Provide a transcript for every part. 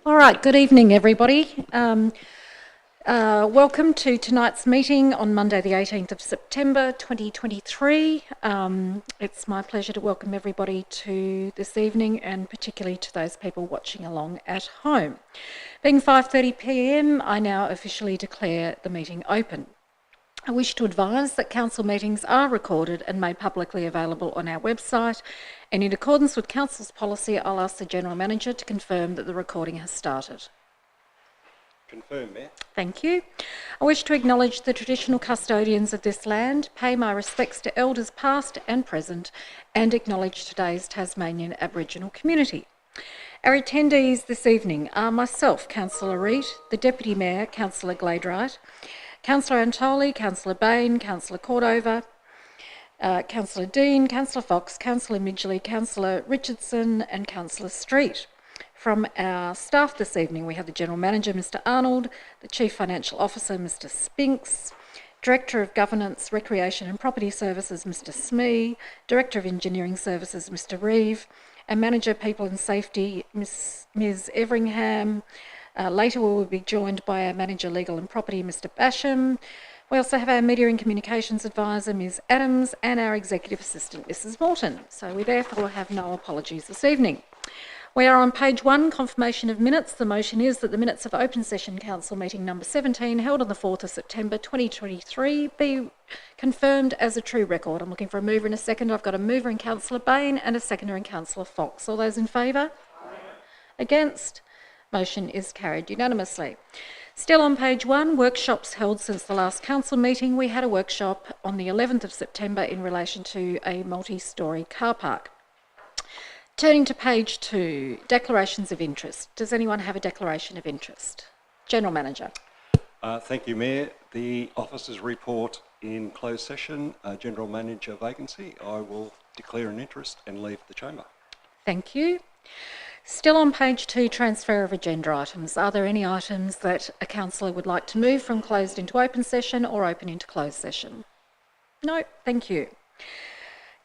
All right, good evening everybody. Welcome to tonight's meeting on Monday the 18th of September 2023. It's my pleasure to welcome everybody to this evening, and particularly to those people watching along at home. Being 5:30 p.m, I now officially declare the meeting open. I wish to advise that council meetings are recorded and made publicly available on our website, and in accordance with council's policy, I'll ask the General Manager to confirm that the recording has started. Confirm, Mayor. Thank you. I wish to acknowledge the traditional custodians of this land, pay my respects to elders past and present, and acknowledge today's Tasmanian Aboriginal community. Our attendees this evening are myself, Councillor Reid, the Deputy Mayor, Councillor Gladeright, Councillor Antoli, Councillor Bain, Councillor Cordova, Councillor Dean, Councillor Fox, Councillor Midgley, Councillor Richardson and Councillor Street. From our staff this evening, we have the General Manager, Mr Arnold, the Chief Financial Officer, Mr Spinks, Director of Governance, Recreation and Property Services, Mr Smee, Director of Engineering Services, Mr Reeve, and Manager, People and Safety, Ms Everingham. Later we will be joined by our Manager, Legal and Property, Mr Basham. We also have our Media and Communications Advisor, Ms Adams, and our Executive Assistant, Mrs Morton. So we therefore have no apologies this evening. We are on page 1, confirmation of minutes. The motion is that the minutes of open session council meeting number 17, held on the 4th of September 2023, be confirmed as a true record. I'm looking for a mover and a seconder. I've got a mover in Councillor Bain and a seconder in Councillor Fox. All those in favour? Against? Motion is carried unanimously. Still on page 1, workshops held since the last council meeting. We had a workshop on the 11th of September in relation to a multi-storey car park. Turning to page 2, declarations of interest. Does anyone have a declaration of interest? General Manager. Thank you, Mayor. The officers report in closed session, General Manager vacancy. I will declare an interest and leave the chamber. Thank you. Still on page 2, transfer of agenda items. Are there any items that a councillor would like to move from closed into open session or open into closed session? No, thank you.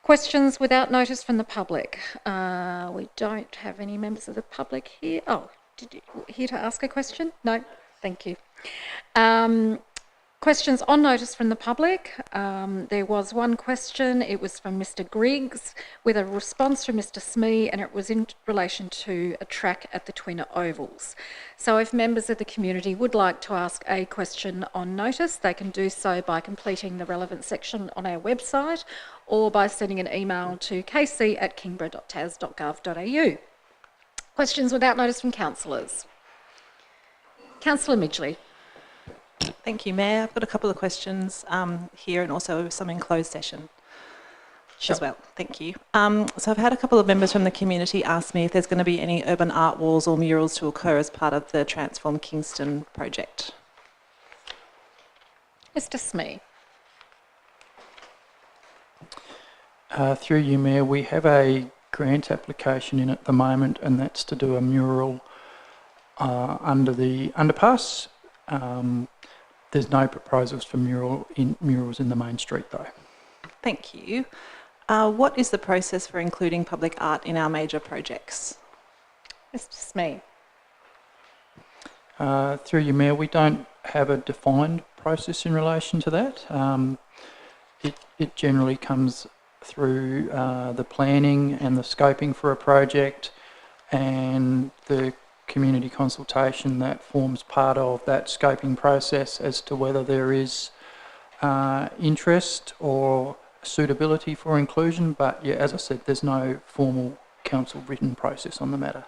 Questions without notice from the public. We don't have any members of the public here. Oh, here to ask a question? No, thank you. Questions on notice from the public. There was one question. It was from Mr Griggs with a response from Mr Smee, and it was in relation to a track at the Twin Ovals. So if members of the community would like to ask a question on notice, they can do so by completing the relevant section on our website or by sending an email to kc@kingborough.tas.gov.au. Questions without notice from councillors. Councillor Midgley. Thank you, Mayor. I've got a couple of questions here and also some in closed session as well. Thank you. So I've had a couple of members from the community ask me if there's going to be any urban art walls or murals to occur as part of the Transform Kingston project. Mr Smee. Through you, Mayor, we have a grant application in at the moment, and that's to do a mural under the underpass. There's no proposals for murals in the main street though. Thank you. What is the process for including public art in our major projects? Mr Smee. Through you, Mayor, we don't have a defined process in relation to that. It generally comes through the planning and the scoping for a project and the community consultation that forms part of that scoping process as to whether there is interest or suitability for inclusion. But yeah, as I said, there's no formal council written process on the matter.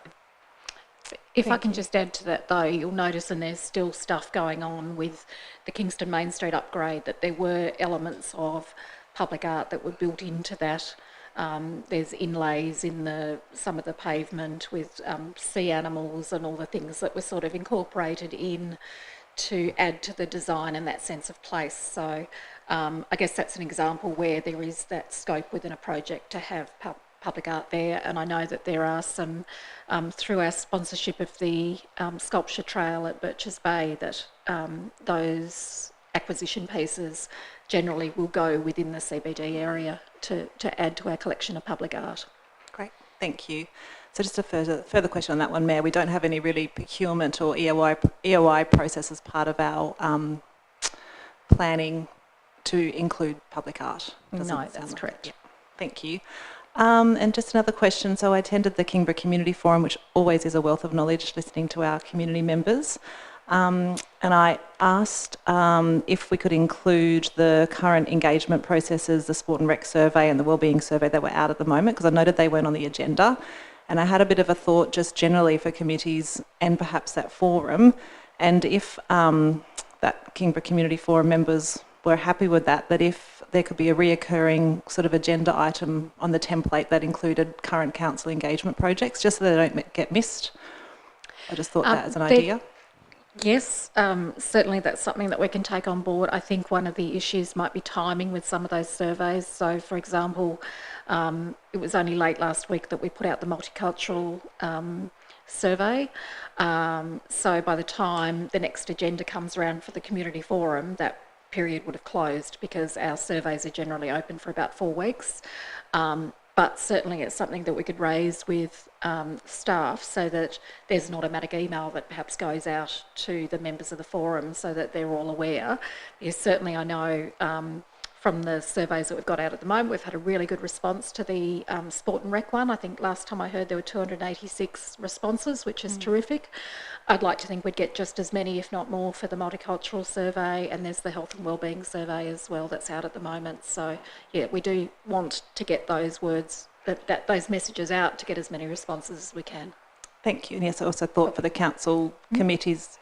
If I can just add to that though, you'll notice, and there's still stuff going on with the Kingston Main Street upgrade, that there were elements of public art that were built into that. There's inlays in some of the pavement with sea animals and all the things that were sort of incorporated in to add to the design and that sense of place. So I guess that's an example where there is that scope within a project to have public art there. And I know that there are some, through our sponsorship of the sculpture trail at Birches Bay, that those acquisition pieces generally will go within the CBD area to add to our collection of public art. Great, Thank you. So just a further question on that one, Mayor. We don't have any really procurement or EOI process as part of our planning to include public art. No, that's correct. Yeah. Thank you. And just another question. So I attended the Kingborough Community Forum, which always is a wealth of knowledge, listening to our community members. And I asked if we could include the current engagement processes, the Sport and Rec survey and the wellbeing survey that were out at the moment, because I noted they weren't on the agenda. And I had a bit of a thought just generally for committees and perhaps that forum. And if that Kingborough Community Forum members were happy with that, that if there could be a reoccurring sort of agenda item on the template that included current council engagement projects, just so they don't get missed. I just thought that as an idea. Yes, certainly that's something that we can take on board. I think one of the issues might be timing with some of those surveys. So, for example, it was only late last week that we put out the multicultural survey. So by the time the next agenda comes around for the community forum, that period would have closed, because our surveys are generally open for about 4 weeks. But certainly it's something that we could raise with staff, so that there's an automatic email that perhaps goes out to the members of the forum so that they're all aware. Because certainly I know from the surveys that we've got out at the moment, we've had a really good response to the Sport and Rec one. I think last time I heard there were 286 responses, which is terrific. I'd like to think we'd get just as many, if not more, for the multicultural survey, and there's the health and wellbeing survey as well that's out at the moment. So yeah, we do want to get those words, those messages out to get as many responses as we can. Thank you. And yes, I also thought for the council committees.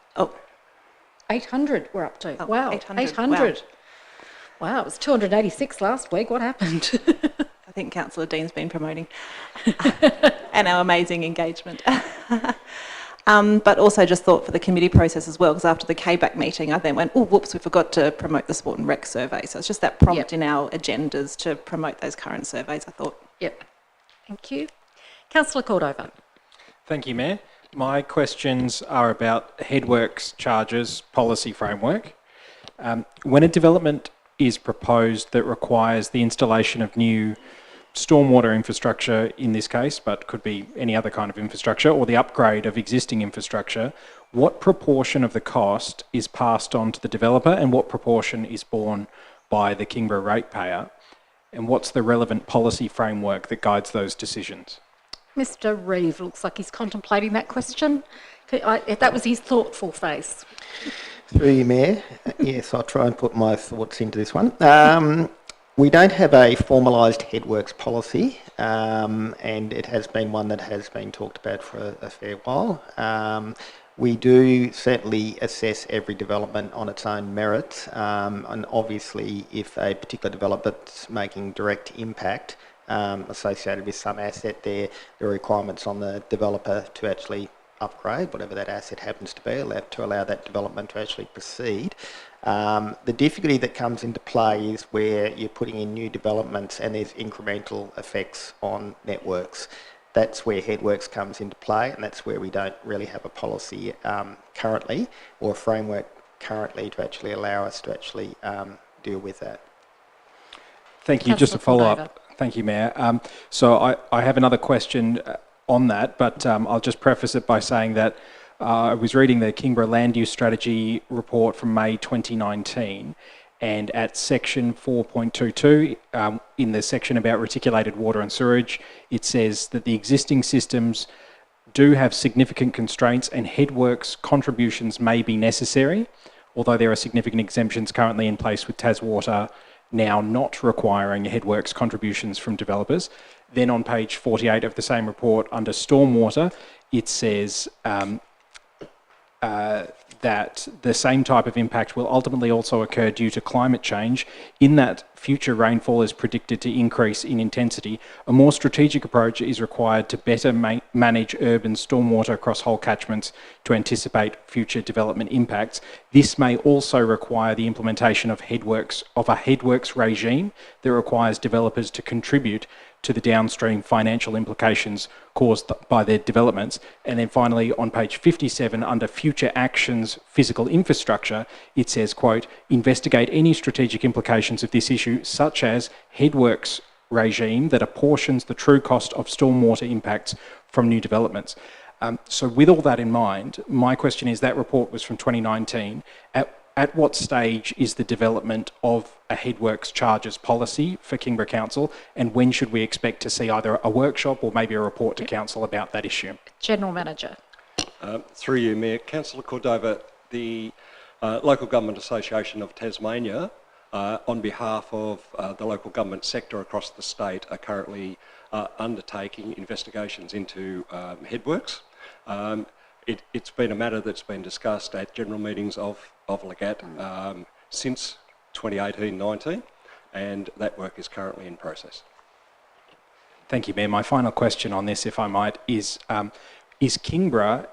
800 we're up to. Wow, 800. Wow, it was 286 last week. What happened? I think Councillor Dean's been promoting. And our amazing engagement. But also just thought for the committee process as well, because after the KBAC meeting, I then went, oh, whoops, we forgot to promote the Sport and Rec survey. So it's just that prompt in our agendas to promote those current surveys, I thought. Yep. Thank you. Councillor Cordova. Thank you, Mayor. My questions are about Headworks charges policy framework. When a development is proposed that requires the installation of new stormwater infrastructure in this case, but could be any other kind of infrastructure, or the upgrade of existing infrastructure, what proportion of the cost is passed on to the developer and what proportion is borne by the Kingborough ratepayer? And what's the relevant policy framework that guides those decisions? Mr. Reeve looks like he's contemplating that question. That was his thoughtful face. Through you, Mayor. Yes, I'll try and put my thoughts into this one. We don't have a formalised Headworks policy, and it has been one that has been talked about for a fair while. We do certainly assess every development on its own merits, and obviously if a particular development's making direct impact associated with some asset, there are requirements on the developer to actually upgrade whatever that asset happens to be, to allow that development to actually proceed. The difficulty that comes into play is where you're putting in new developments and there's incremental effects on networks. That's where Headworks comes into play, and that's where we don't really have a policy currently, or a framework currently, to actually allow us to actually deal with that. Thank you. Just a follow-up. Thank you, Mayor. So I have another question on that, but I'll just preface it by saying that I was reading the Kingborough Land Use Strategy report from May 2019, and at section 4.22, in the section about reticulated water and sewerage, it says that the existing systems do have significant constraints and Headworks contributions may be necessary, although there are significant exemptions currently in place with TasWater now not requiring Headworks contributions from developers. Then on page 48 of the same report, under stormwater, it says that the same type of impact will ultimately also occur due to climate change, in that future rainfall is predicted to increase in intensity. A more strategic approach is required to better manage urban stormwater across whole catchments to anticipate future development impacts. This may also require the implementation of a Headworks regime that requires developers to contribute to the downstream financial implications caused by their developments. And then finally, on page 57, under future actions, physical infrastructure, it says, quote, investigate any strategic implications of this issue, such as Headworks regime that apportions the true cost of stormwater impacts from new developments. So with all that in mind, my question is, that report was from 2019. At what stage is the development of a headworks charges policy for Kingborough Council, and when should we expect to see either a workshop or maybe a report to Council about that issue? General Manager. Through you, Mayor. Councillor Cordova, the Local Government Association of Tasmania, on behalf of the local government sector across the state, are currently undertaking investigations into headworks. It's been a matter that's been discussed at general meetings of Legat since 2018-19, and that work is currently in process. Thank you, Mayor. My final question on this, if I might, is Kingborough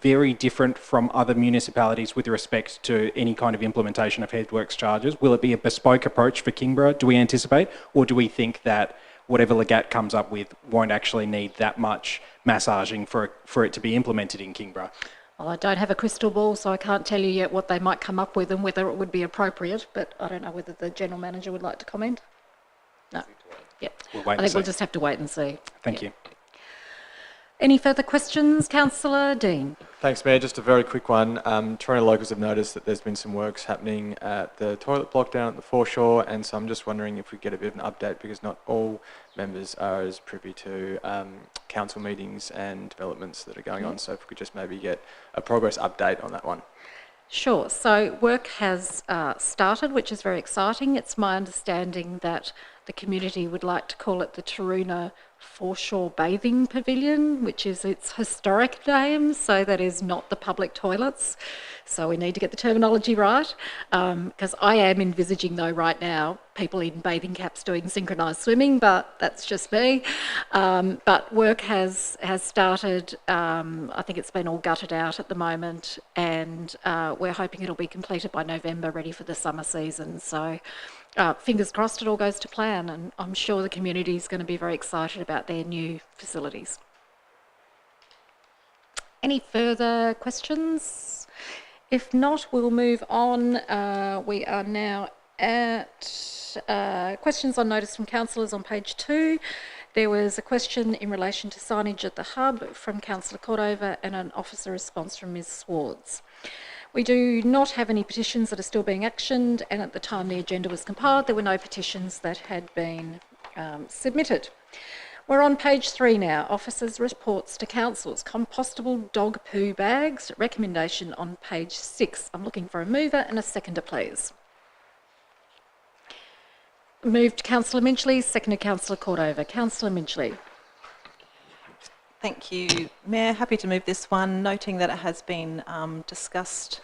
very different from other municipalities with respect to any kind of implementation of headworks charges? Will it be a bespoke approach for Kingborough, do we anticipate, or do we think that whatever Legat comes up with won't actually need that much massaging for it to be implemented in Kingborough? Well, I don't have a crystal ball, so I can't tell you yet what they might come up with and whether it would be appropriate, but I don't know whether the General Manager would like to comment. No. Yeah. I think we'll just have to wait and see. Thank you. Any further questions? Councillor Dean. Thanks, Mayor. Just a very quick one. Toronto locals have noticed that there's been some works happening at the toilet block down at the foreshore, and so I'm just wondering if we get a bit of an update, because not all members are as privy to council meetings and developments that are going on. So if we could just maybe get a progress update on that one. Sure. So work has started, which is very exciting. It's my understanding that the community would like to call it the Taroona Foreshore Bathing Pavilion, which is its historic name, so that is not the public toilets. So we need to get the terminology right, because I am envisaging, though, right now, people in bathing caps doing synchronised swimming, but that's just me. But work has started. I think it's been all gutted out at the moment, and we're hoping it'll be completed by November, ready for the summer season. So fingers crossed it all goes to plan, and I'm sure the community is going to be very excited about their new facilities. Any further questions? If not, we'll move on. We are now at questions on notice from councillors on page 2. There was a question in relation to signage at the hub from Councillor Cordova and an officer response from Ms Swartz. We do not have any petitions that are still being actioned, and at the time the agenda was compiled, there were no petitions that had been submitted. We're on page 3 now, officers' reports to councils, compostable dog poo bags, recommendation on page 6. I'm looking for a mover and a seconder, please. Moved Councillor Midgley, seconded Councillor Cordova. Councillor Midgley. Thank you, Mayor. Happy to move this one, noting that it has been discussed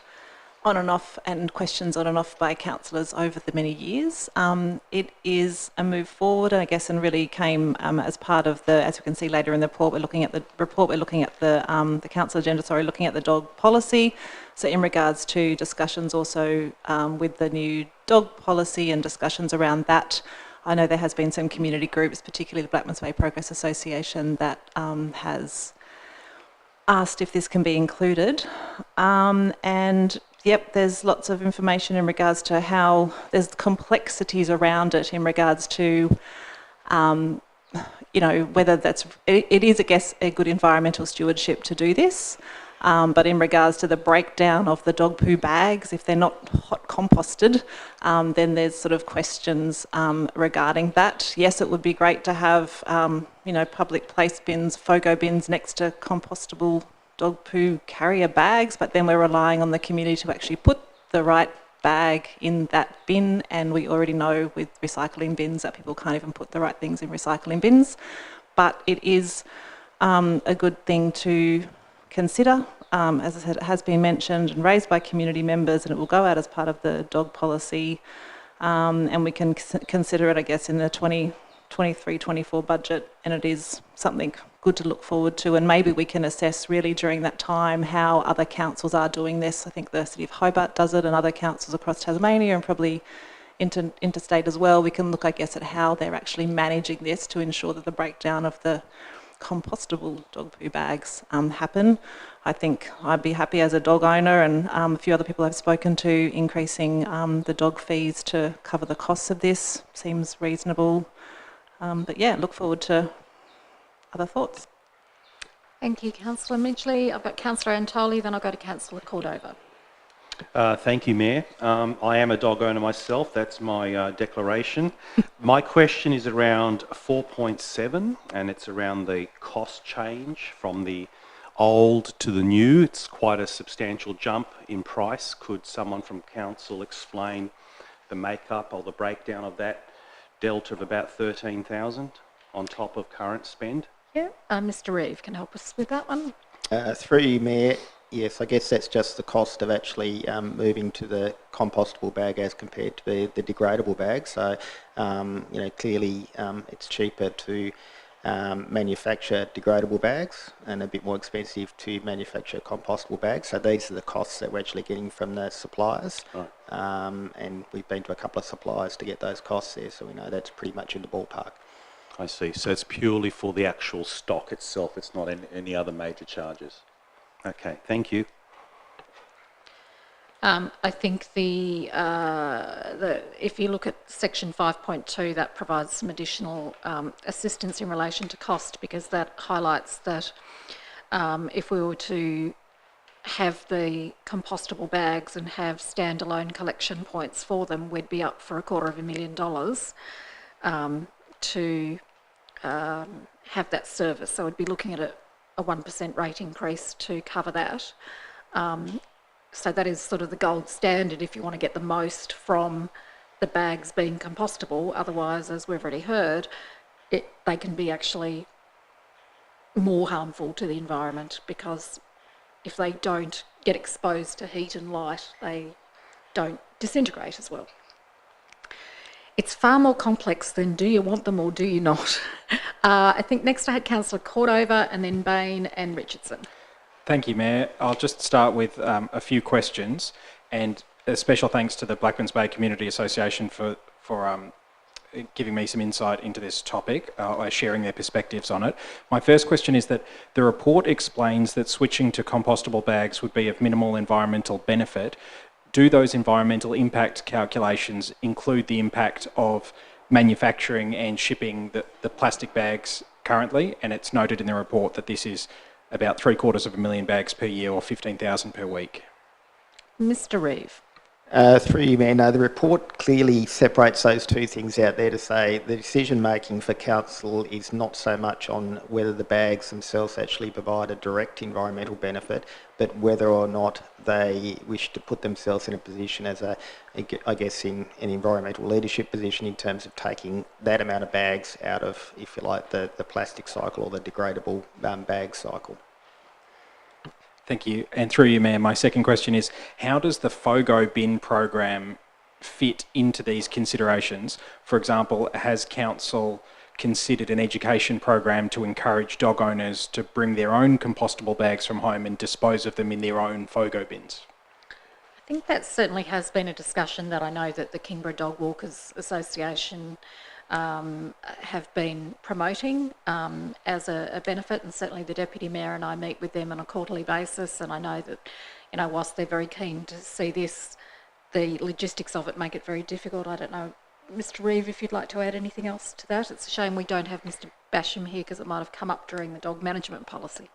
on and off and questions on and off by councillors over the many years. It is a move forward, I guess, and really came as part of the, as we can see later in the report, we're looking at the council agenda, looking at the dog policy. So in regards to discussions also with the new dog policy and discussions around that, I know there has been some community groups, particularly the Blackmans Bay Progress Association, that has asked if this can be included. And yep, there's lots of information in regards to how there's complexities around it in regards to, you know, whether that's, it is, I guess, a good environmental stewardship to do this. But in regards to the breakdown of the dog poo bags, if they're not hot composted, then there's sort of questions regarding that. Yes, it would be great to have, you know, public place bins, FOGO bins next to compostable dog poo carrier bags, but then we're relying on the community to actually put the right bag in that bin, and we already know with recycling bins that people can't even put the right things in recycling bins. But it is a good thing to consider. As I said, it has been mentioned and raised by community members, and it will go out as part of the dog policy, and we can consider it, I guess, in the 2023-24 budget, and it is something good to look forward to, and maybe we can assess really during that time how other councils are doing this. I think the City of Hobart does it, and other councils across Tasmania, and probably interstate as well. We can look, I guess, at how they're actually managing this to ensure that the breakdown of the compostable dog poo bags happen. I think I'd be happy as a dog owner, and a few other people I've spoken to, increasing the dog fees to cover the costs of this seems reasonable. But yeah, look forward to other thoughts. Thank you, Councillor Midgley. I've got Councillor Antoli, then I'll go to Councillor Cordova. Thank you, Mayor. I am a dog owner myself. That's my declaration. My question is around 4.7, and it's around the cost change from the old to the new. It's quite a substantial jump in price. Could someone from Council explain the makeup or the breakdown of that delta of about 13,000 on top of current spend? Yeah, Mr. Reeve can help us with that one. Through you, Mayor. Yes, I guess that's just the cost of actually moving to the compostable bag as compared to the degradable bag. So, clearly it's cheaper to manufacture degradable bags and a bit more expensive to manufacture compostable bags. So these are the costs that we're actually getting from the suppliers. Right. And we've been to a couple of suppliers to get those costs there, so we know that's pretty much in the ballpark. I see. So it's purely for the actual stock itself. It's not any other major charges. Okay, thank you. I think if you look at section 5.2, that provides some additional assistance in relation to cost, because that highlights that if we were to have the compostable bags and have standalone collection points for them, we'd be up for $250,000 to have that service. So we'd be looking at a 1% rate increase to cover that. So that is sort of the gold standard if you want to get the most from the bags being compostable. Otherwise, as we've already heard, they can be actually more harmful to the environment, because if they don't get exposed to heat and light, they don't disintegrate as well. It's far more complex than do you want them or do you not? I think next I had Councillor Cordova and then Bain and Richardson. Thank you, Mayor. I'll just start with a few questions, and a special thanks to the Blackburns Bay Community Association for giving me some insight into this topic, sharing their perspectives on it. My first question is that the report explains that switching to compostable bags would be of minimal environmental benefit. Do those environmental impact calculations include the impact of manufacturing and shipping the plastic bags currently? And it's noted in the report that this is about 750,000 bags per year, or 15,000 per week. Mr. Reeve. Through you, Mayor. No, the report clearly separates those two things out there to say the decision making for council is not so much on whether the bags themselves actually provide a direct environmental benefit, but whether or not they wish to put themselves in a position as I guess in an environmental leadership position in terms of taking that amount of bags out of, if you like, the plastic cycle or the degradable bag cycle. Thank you. And through you, Mayor, my second question is, how does the FOGO bin program fit into these considerations? For example, has council considered an education program to encourage dog owners to bring their own compostable bags from home and dispose of them in their own FOGO bins? I think that certainly has been a discussion that I know that the Kingborough Dog Walkers Association have been promoting as a benefit, and certainly the Deputy Mayor and I meet with them on a quarterly basis, and I know that, whilst they're very keen to see this, the logistics of it make it very difficult. I don't know, Mr. Reeve, if you'd like to add anything else to that. It's a shame we don't have Mr. Basham here, because it might have come up during the dog management policy.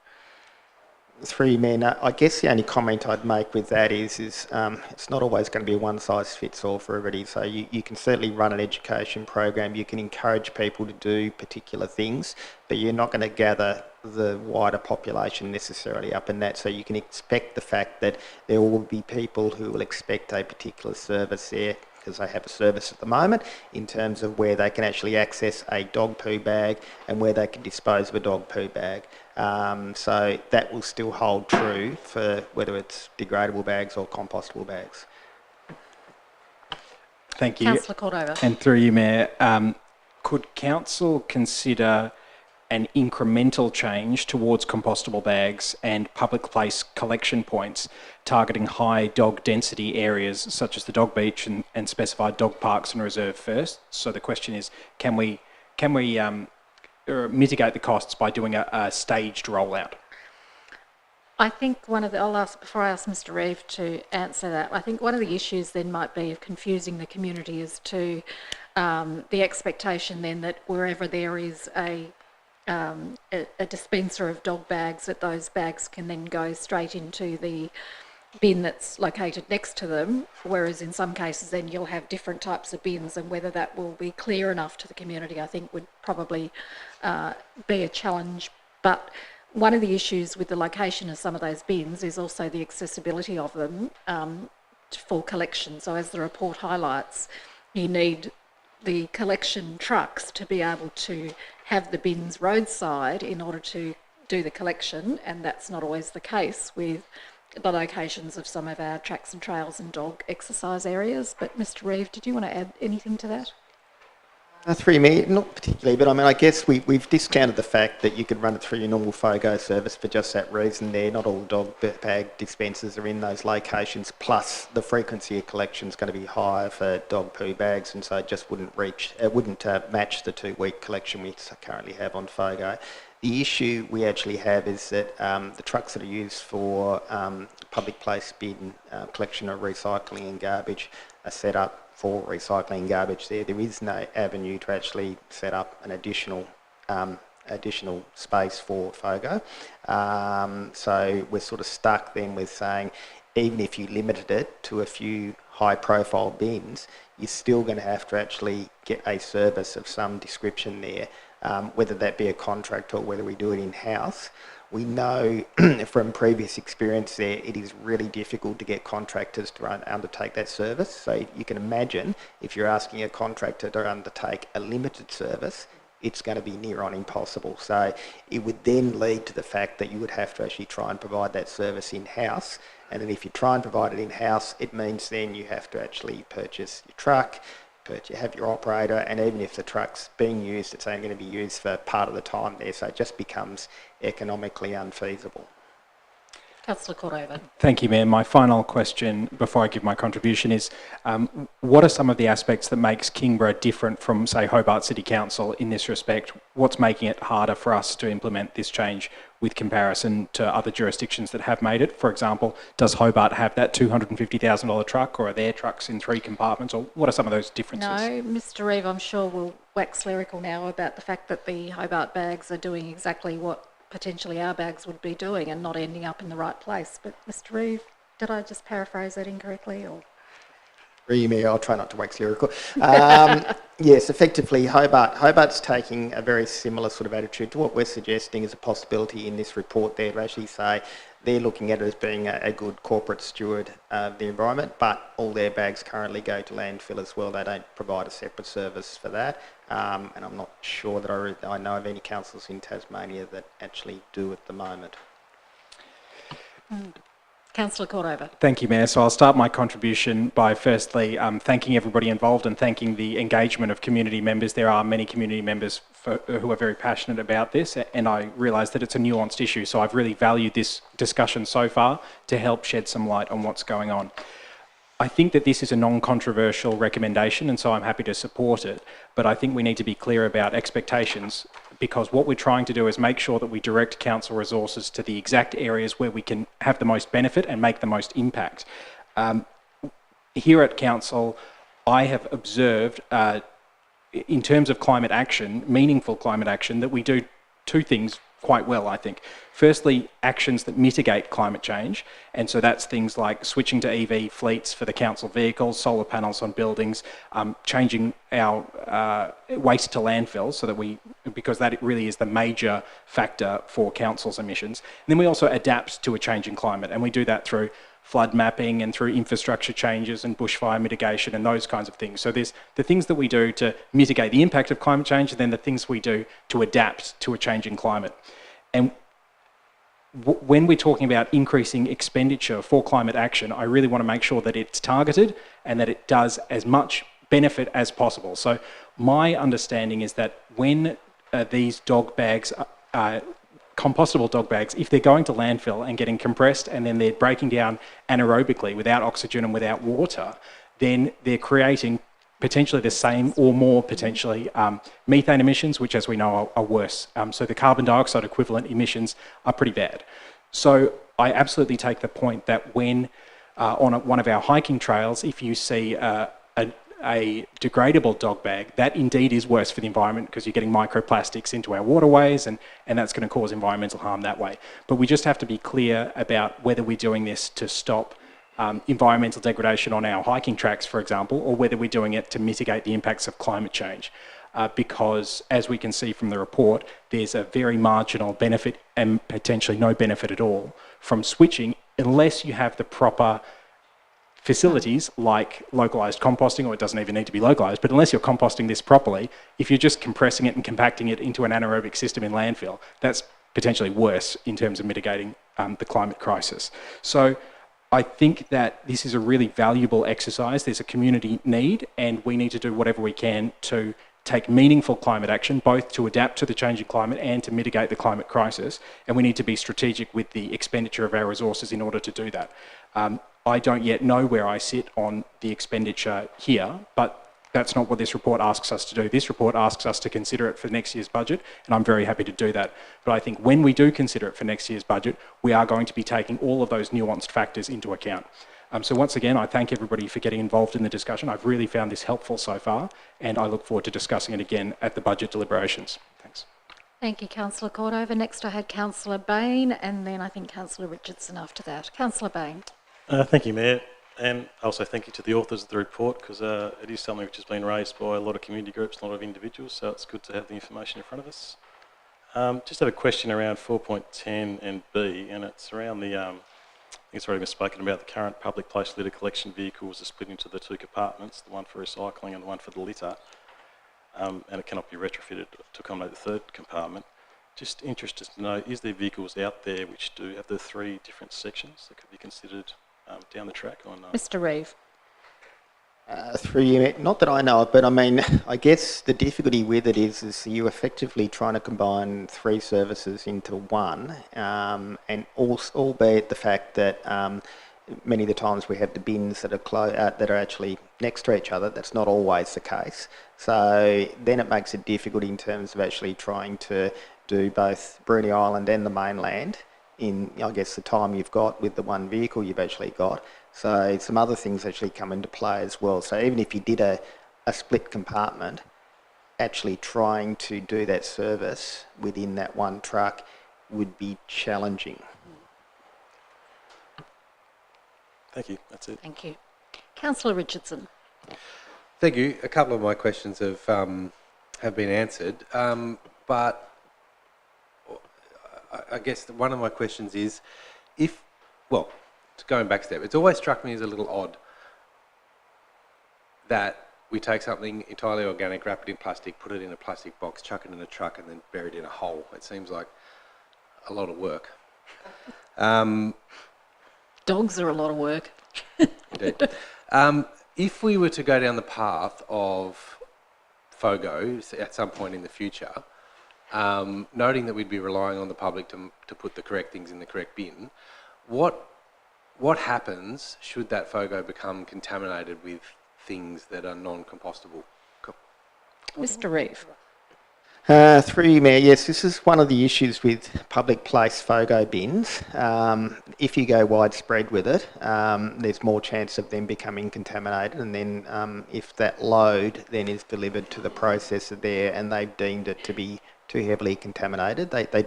Through you, Mayor. I guess the only comment I'd make with that is it's not always going to be a one-size-fits-all for everybody. So you can certainly run an education program, you can encourage people to do particular things, but you're not going to gather the wider population necessarily up in that. So you can expect the fact that there will be people who will expect a particular service there, because they have a service at the moment, in terms of where they can actually access a dog poo bag and where they can dispose of a dog poo bag. So that will still hold true for whether it's degradable bags or compostable bags. Thank you. Councillor Cordova. And through you, Mayor, could council consider an incremental change towards compostable bags and public place collection points targeting high dog density areas such as the dog beach and specified dog parks and reserve first? So the question is, can we mitigate the costs by doing a staged rollout? I think before I ask Mr. Reeve to answer that, I think one of the issues then might be of confusing the community as to the expectation then that wherever there is a dispenser of dog bags, that those bags can then go straight into the bin that's located next to them, whereas in some cases then you'll have different types of bins, and whether that will be clear enough to the community I think would probably be a challenge. But one of the issues with the location of some of those bins is also the accessibility of them for collection. So as the report highlights, you need the collection trucks to be able to have the bins roadside in order to do the collection, and that's not always the case with the locations of some of our tracks and trails and dog exercise areas. But Mr. Reeve, did you want to add anything to that? Through me, not particularly, but I mean, I guess we've discounted the fact that you could run it through your normal FOGO service for just that reason there. Not all dog bag dispensers are in those locations, plus the frequency of collection is going to be higher for dog poo bags, and so it just wouldn't match the 2-week collection we currently have on FOGO. The issue we actually have is that the trucks that are used for public place bin collection of recycling and garbage are set up for recycling garbage there. There is no avenue to actually set up an additional space for FOGO. So we're sort of stuck then with saying, even if you limited it to a few high profile bins, you're still going to have to actually get a service of some description there, whether that be a contract or whether we do it in-house. We know from previous experience there, it is really difficult to get contractors to undertake that service. So you can imagine if you're asking a contractor to undertake a limited service, it's going to be near on impossible. So it would then lead to the fact that you would have to actually try and provide that service in-house. And then if you try and provide it in-house, it means then you have to actually purchase your truck, have your operator, and even if the truck's being used, it's only going to be used for part of the time there, so it just becomes economically unfeasible. Councillor Cordova. Thank you, Mayor. My final question before I give my contribution is, what are some of the aspects that makes Kingborough different from, say, Hobart City Council in this respect? What's making it harder for us to implement this change with comparison to other jurisdictions that have made it? For example, does Hobart have that $250,000 truck, or are their trucks in 3 compartments, or what are some of those differences? No, Mr. Reeve, I'm sure will wax lyrical now about the fact that the Hobart bags are doing exactly what potentially our bags would be doing and not ending up in the right place. But Mr. Reeve, did I just paraphrase that incorrectly? Or? I'll try not to wax lyrical. Yes, effectively, Hobart's taking a very similar sort of attitude to what we're suggesting is a possibility in this report there to actually say they're looking at it as being a good corporate steward of the environment, but all their bags currently go to landfill as well. They don't provide a separate service for that. And I'm not sure that I know of any councils in Tasmania that actually do at the moment. Councillor Cordova. Thank you, Mayor. So I'll start my contribution by firstly thanking everybody involved and thanking the engagement of community members. There are many community members who are very passionate about this, and I realise that it's a nuanced issue, so I've really valued this discussion so far to help shed some light on what's going on. I think that this is a non-controversial recommendation, and so I'm happy to support it, but I think we need to be clear about expectations, because what we're trying to do is make sure that we direct council resources to the exact areas where we can have the most benefit and make the most impact. Here at council, I have observed, in terms of climate action, meaningful climate action, that we do 2 things quite well, I think. Firstly, actions that mitigate climate change, and so that's things like switching to EV fleets for the council vehicles, solar panels on buildings, changing our waste to landfill, so that because that really is the major factor for council's emissions. And then we also adapt to a changing climate, and we do that through flood mapping and through infrastructure changes and bushfire mitigation and those kinds of things. So there's the things that we do to mitigate the impact of climate change, and then the things we do to adapt to a changing climate. And when we're talking about increasing expenditure for climate action, I really want to make sure that it's targeted and that it does as much benefit as possible. So my understanding is that when these dog bags compostable dog bags, if they're going to landfill and getting compressed and then they're breaking down anaerobically without oxygen and without water, then they're creating potentially the same or more potentially methane emissions, which as we know are worse. So the carbon dioxide equivalent emissions are pretty bad. So I absolutely take the point that when on one of our hiking trails, if you see a a degradable dog bag, that indeed is worse for the environment because you're getting microplastics into our waterways and that's going to cause environmental harm that way. But we just have to be clear about whether we're doing this to stop environmental degradation on our hiking tracks, for example, or whether we're doing it to mitigate the impacts of climate change. Because, as we can see from the report, there's a very marginal benefit and potentially no benefit at all from switching unless you have the proper facilities like localised composting, or it doesn't even need to be localised, but unless you're composting this properly, if you're just compressing it and compacting it into an anaerobic system in landfill, that's potentially worse in terms of mitigating the climate crisis. So I think that this is a really valuable exercise. There's a community need, and we need to do whatever we can to take meaningful climate action, both to adapt to the changing climate and to mitigate the climate crisis. And we need to be strategic with the expenditure of our resources in order to do that. I don't yet know where I sit on the expenditure here, but that's not what this report asks us to do. This report asks us to consider it for next year's budget, and I'm very happy to do that. But I think when we do consider it for next year's budget, we are going to be taking all of those nuanced factors into account. So once again, I thank everybody for getting involved in the discussion. I've really found this helpful so far, and I look forward to discussing it again at the budget deliberations. Thanks. Thank you, Councillor Cordova. Next I had Councillor Bain, and then I think Councillor Richardson after that. Councillor Bain. Thank you, Mayor. And also thank you to the authors of the report, because it is something which has been raised by a lot of community groups, a lot of individuals, so it's good to have the information in front of us. Just have a question around 4.10 and B, and it's around the, I think it's already been spoken about, the current public place litter collection vehicles are split into the two compartments, the one for recycling and the one for the litter, and it cannot be retrofitted to accommodate the third compartment. Just interested to know, is there vehicles out there which do have the three different sections that could be considered down the track or not? Mr. Reeve. Through you, not that I know of, but I mean, I guess the difficulty with it is you effectively trying to combine three services into one, and albeit the fact that many of the times we have the bins that are actually next to each other. That's not always the case. So then it makes it difficult in terms of actually trying to do both Bruny Island and the mainland in, I guess, the time you've got with the one vehicle you've actually got. So some other things actually come into play as well. So even if you did a split compartment, actually trying to do that service within that one truck would be challenging. Thank you, that's it. Thank you. Councillor Richardson. Thank you. A couple of my questions have been answered, but I guess one of my questions is, going back a step, it's always struck me as a little odd that we take something entirely organic, wrap it in plastic, put it in a plastic box, chuck it in a truck and then bury it in a hole. It seems like a lot of work. Dogs are a lot of work. Indeed. If we were to go down the path of FOGO at some point in the future, noting that we'd be relying on the public to put the correct things in the correct bin, what happens should that FOGO become contaminated with things that are non-compostable? Mr. Reeve. Through you, Mayor, yes, this is one of the issues with public place FOGO bins. If you go widespread with it, there's more chance of them becoming contaminated, and then if that load then is delivered to the processor there and they've deemed it to be too heavily contaminated, they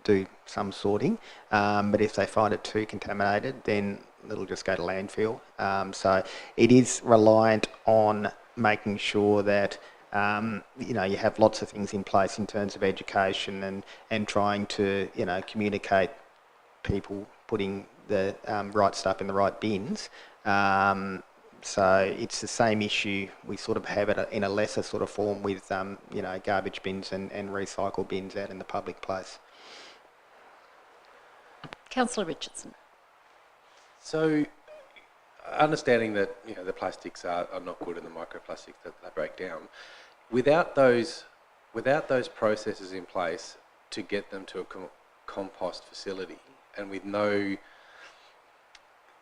do some sorting, but if they find it too contaminated, then it'll just go to landfill. So it is reliant on making sure that you have lots of things in place in terms of education and trying to communicate people putting the right stuff in the right bins. So it's the same issue. We sort of have it in a lesser sort of form with garbage bins and recycle bins out in the public place. Councillor Richardson. So, understanding that the plastics are not good and the microplastics that they break down, without those processes in place to get them to a compost facility, and with no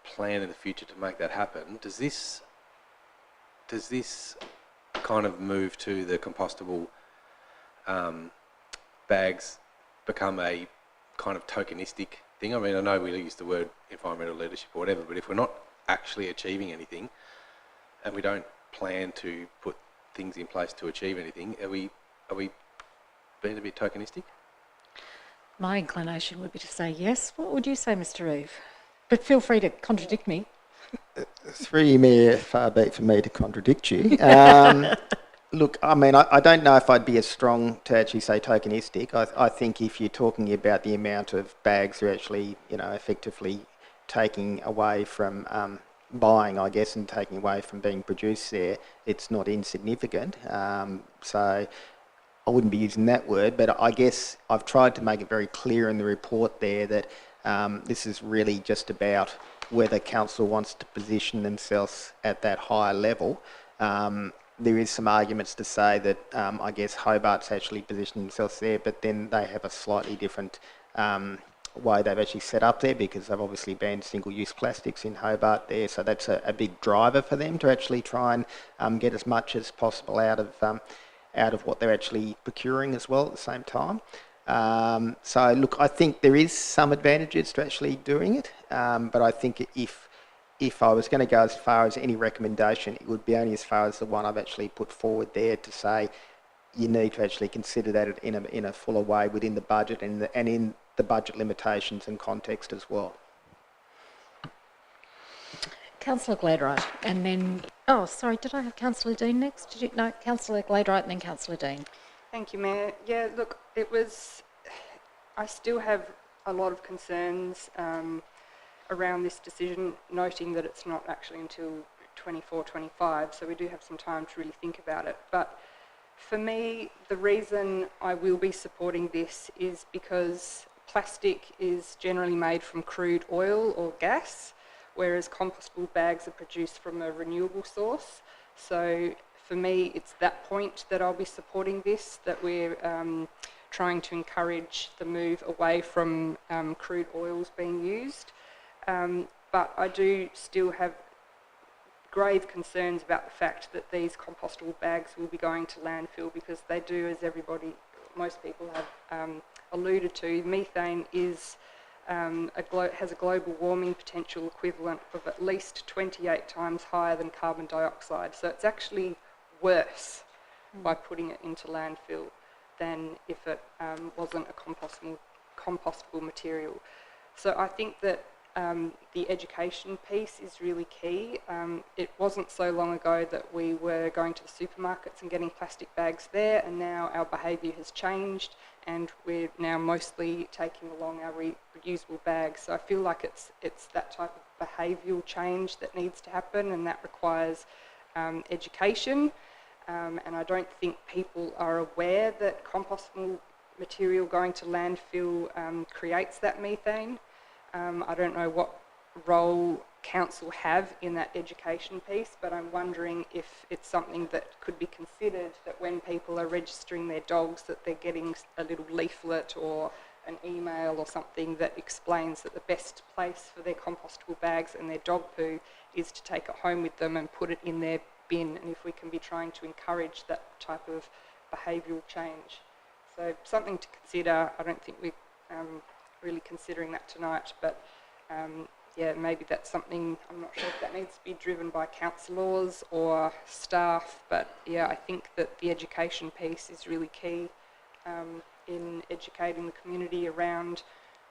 plan in the future to make that happen, does this kind of move to the compostable bags become a kind of tokenistic thing? I mean, I know we use the word environmental leadership or whatever, but if we're not actually achieving anything and we don't plan to put things in place to achieve anything. Are we being a bit tokenistic? My inclination would be to say yes. What would you say, Mr. Reeve? But feel free to contradict me. Through you, Mayor, far be it for me to contradict you. Look, I mean, I don't know if I'd be as strong to actually say tokenistic. I think if you're talking about the amount of bags you're actually, effectively taking away from buying, I guess, and taking away from being produced there, it's not insignificant. So I wouldn't be using that word, but I guess I've tried to make it very clear in the report there that this is really just about whether council wants to position themselves at that higher level. There is some arguments to say that I guess Hobart's actually positioned themselves there, but then they have a slightly different way they've actually set up there, because they've obviously banned single-use plastics in Hobart there, so that's a big driver for them to actually try and get as much as possible out of what they're actually procuring as well at the same time. So look, I think there is some advantages to actually doing it, but I think if I was going to go as far as any recommendation, it would be only as far as the one I've actually put forward there, to say you need to actually consider that in a fuller way within the budget and in the budget limitations and context as well. Councillor Gladwright, and then, oh, sorry, did I have Councillor Dean next? Did you? No, Councillor Gladwright and then Councillor Dean. Thank you, Mayor. Yeah, look, I still have a lot of concerns around this decision, noting that it's not actually until 24-25, so we do have some time to really think about it. But for me, the reason I will be supporting this is because plastic is generally made from crude oil or gas, whereas compostable bags are produced from a renewable source. So for me, it's that point that I'll be supporting this, that we're trying to encourage the move away from crude oils being used. But I do still have grave concerns about the fact that these compostable bags will be going to landfill, because they do, as most people have alluded to, methane is has a global warming potential equivalent of at least 28 times higher than carbon dioxide. So it's actually worse by putting it into landfill than if it wasn't a compostable material. So I think that the education piece is really key. It wasn't so long ago that we were going to the supermarkets and getting plastic bags there, and now our behaviour has changed and we're now mostly taking along our reusable bags. So I feel like it's that type of behavioural change that needs to happen, and that requires education. And I don't think people are aware that compostable material going to landfill creates that methane. I don't know what role council have in that education piece, but I'm wondering if it's something that could be considered, that when people are registering their dogs, that they're getting a little leaflet or an email or something that explains that the best place for their compostable bags and their dog poo is to take it home with them and put it in their bin, and if we can be trying to encourage that type of behavioural change. So something to consider. I don't think we're really considering that tonight, but yeah, maybe that's something. I'm not sure if that needs to be driven by councillors or staff, but yeah, I think that the education piece is really key in educating the community around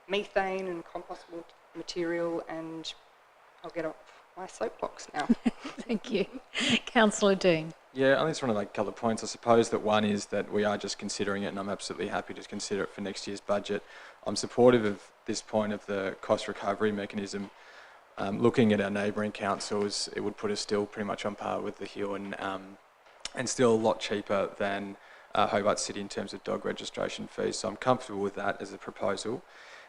methane and compostable material, and I'll get off my soapbox now. Thank you. Councillor Dean. Yeah, I just want to make a couple of points. I suppose that one is that we are just considering it, and I'm absolutely happy to consider it for next year's budget. I'm supportive of this point of the cost recovery mechanism. Looking at our neighbouring councils, it would put us still pretty much on par with the Hill, and still a lot cheaper than Hobart City in terms of dog registration fees. So I'm comfortable with that as a proposal.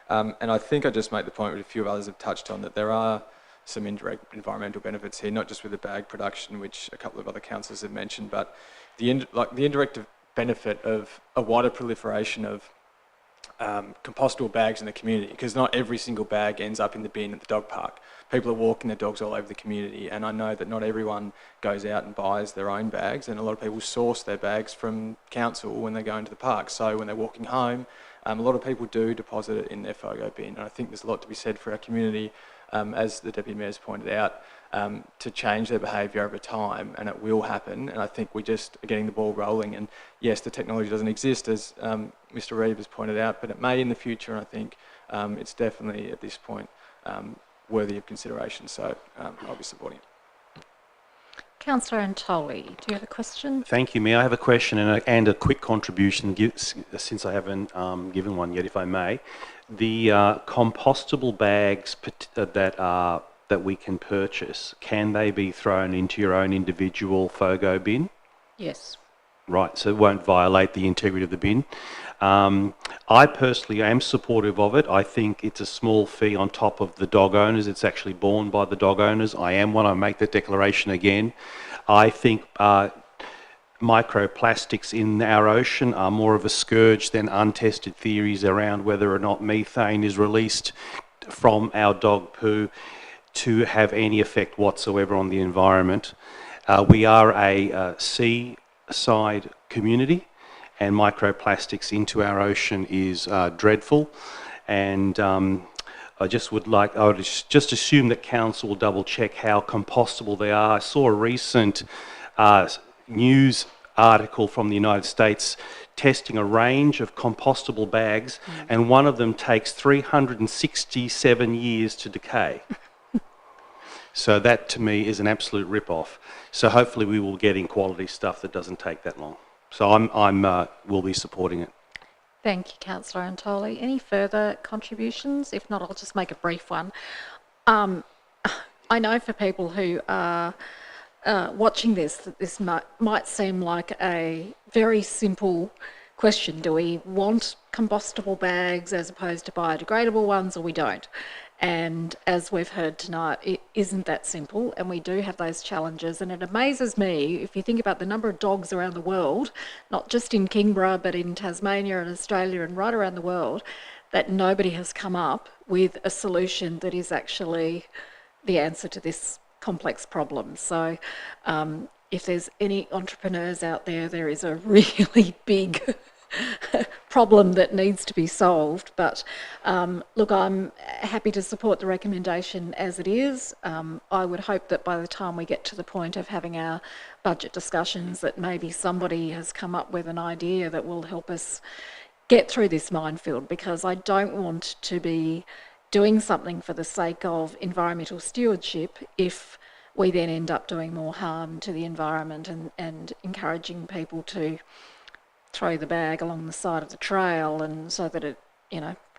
And I think I just make the point, which a few others have touched on, that there are some indirect environmental benefits here, not just with the bag production, which a couple of other councillors have mentioned, but the indirect benefit of a wider proliferation of compostable bags in the community, because not every single bag ends up in the bin at the dog park. People are walking their dogs all over the community, and I know that not everyone goes out and buys their own bags, and a lot of people source their bags from council when they go into the park. So when they're walking home, A lot of people do deposit it in their FOGO bin, and I think there's a lot to be said for our community, as the Deputy Mayor's pointed out, to change their behaviour over time, and it will happen. And I think we just are getting the ball rolling. And yes, the technology doesn't exist, as Mr. Reeve has pointed out, but it may in the future. And I think it's definitely at this point worthy of consideration. So I'll be supporting it. Councillor Antoli, do you have a question? Thank you, Mayor. I have a question and a quick contribution, since I haven't given one yet, if I may. The compostable bags that we can purchase, can they be thrown into your own individual FOGO bin? Yes. Right, so it won't violate the integrity of the bin. I personally am supportive of it. I think it's a small fee on top of the dog owners. It's actually borne by the dog owners. I am one. I make that declaration again. I think microplastics in our ocean are more of a scourge than untested theories around whether or not methane is released from our dog poo to have any effect whatsoever on the environment. We are a seaside community, and microplastics into our ocean is dreadful. And I would just assume that council will double check how compostable they are. I saw a recent news article from the United States testing a range of compostable bags, and one of them takes 367 years to decay. So that to me is an absolute rip-off. So hopefully we will get in quality stuff that doesn't take that long. So will be supporting it. Thank you, Councillor Antoli. Any further contributions? If not, I'll just make a brief one. I know for people who are watching this, that this might seem like a very simple question. Do we want compostable bags as opposed to biodegradable ones, or we don't? And as we've heard tonight, it isn't that simple, and we do have those challenges. And it amazes me, if you think about the number of dogs around the world, not just in Kingborough, but in Tasmania and Australia and right around the world, that nobody has come up with a solution that is actually the answer to this complex problem. So if there's any entrepreneurs out there, there is a really big problem that needs to be solved. But look, I'm happy to support the recommendation as it is. I would hope that by the time we get to the point of having our budget discussions, that maybe somebody has come up with an idea that will help us get through this minefield, because I don't want to be doing something for the sake of environmental stewardship if we then end up doing more harm to the environment and encouraging people to throw the bag along the side of the trail, and so that it,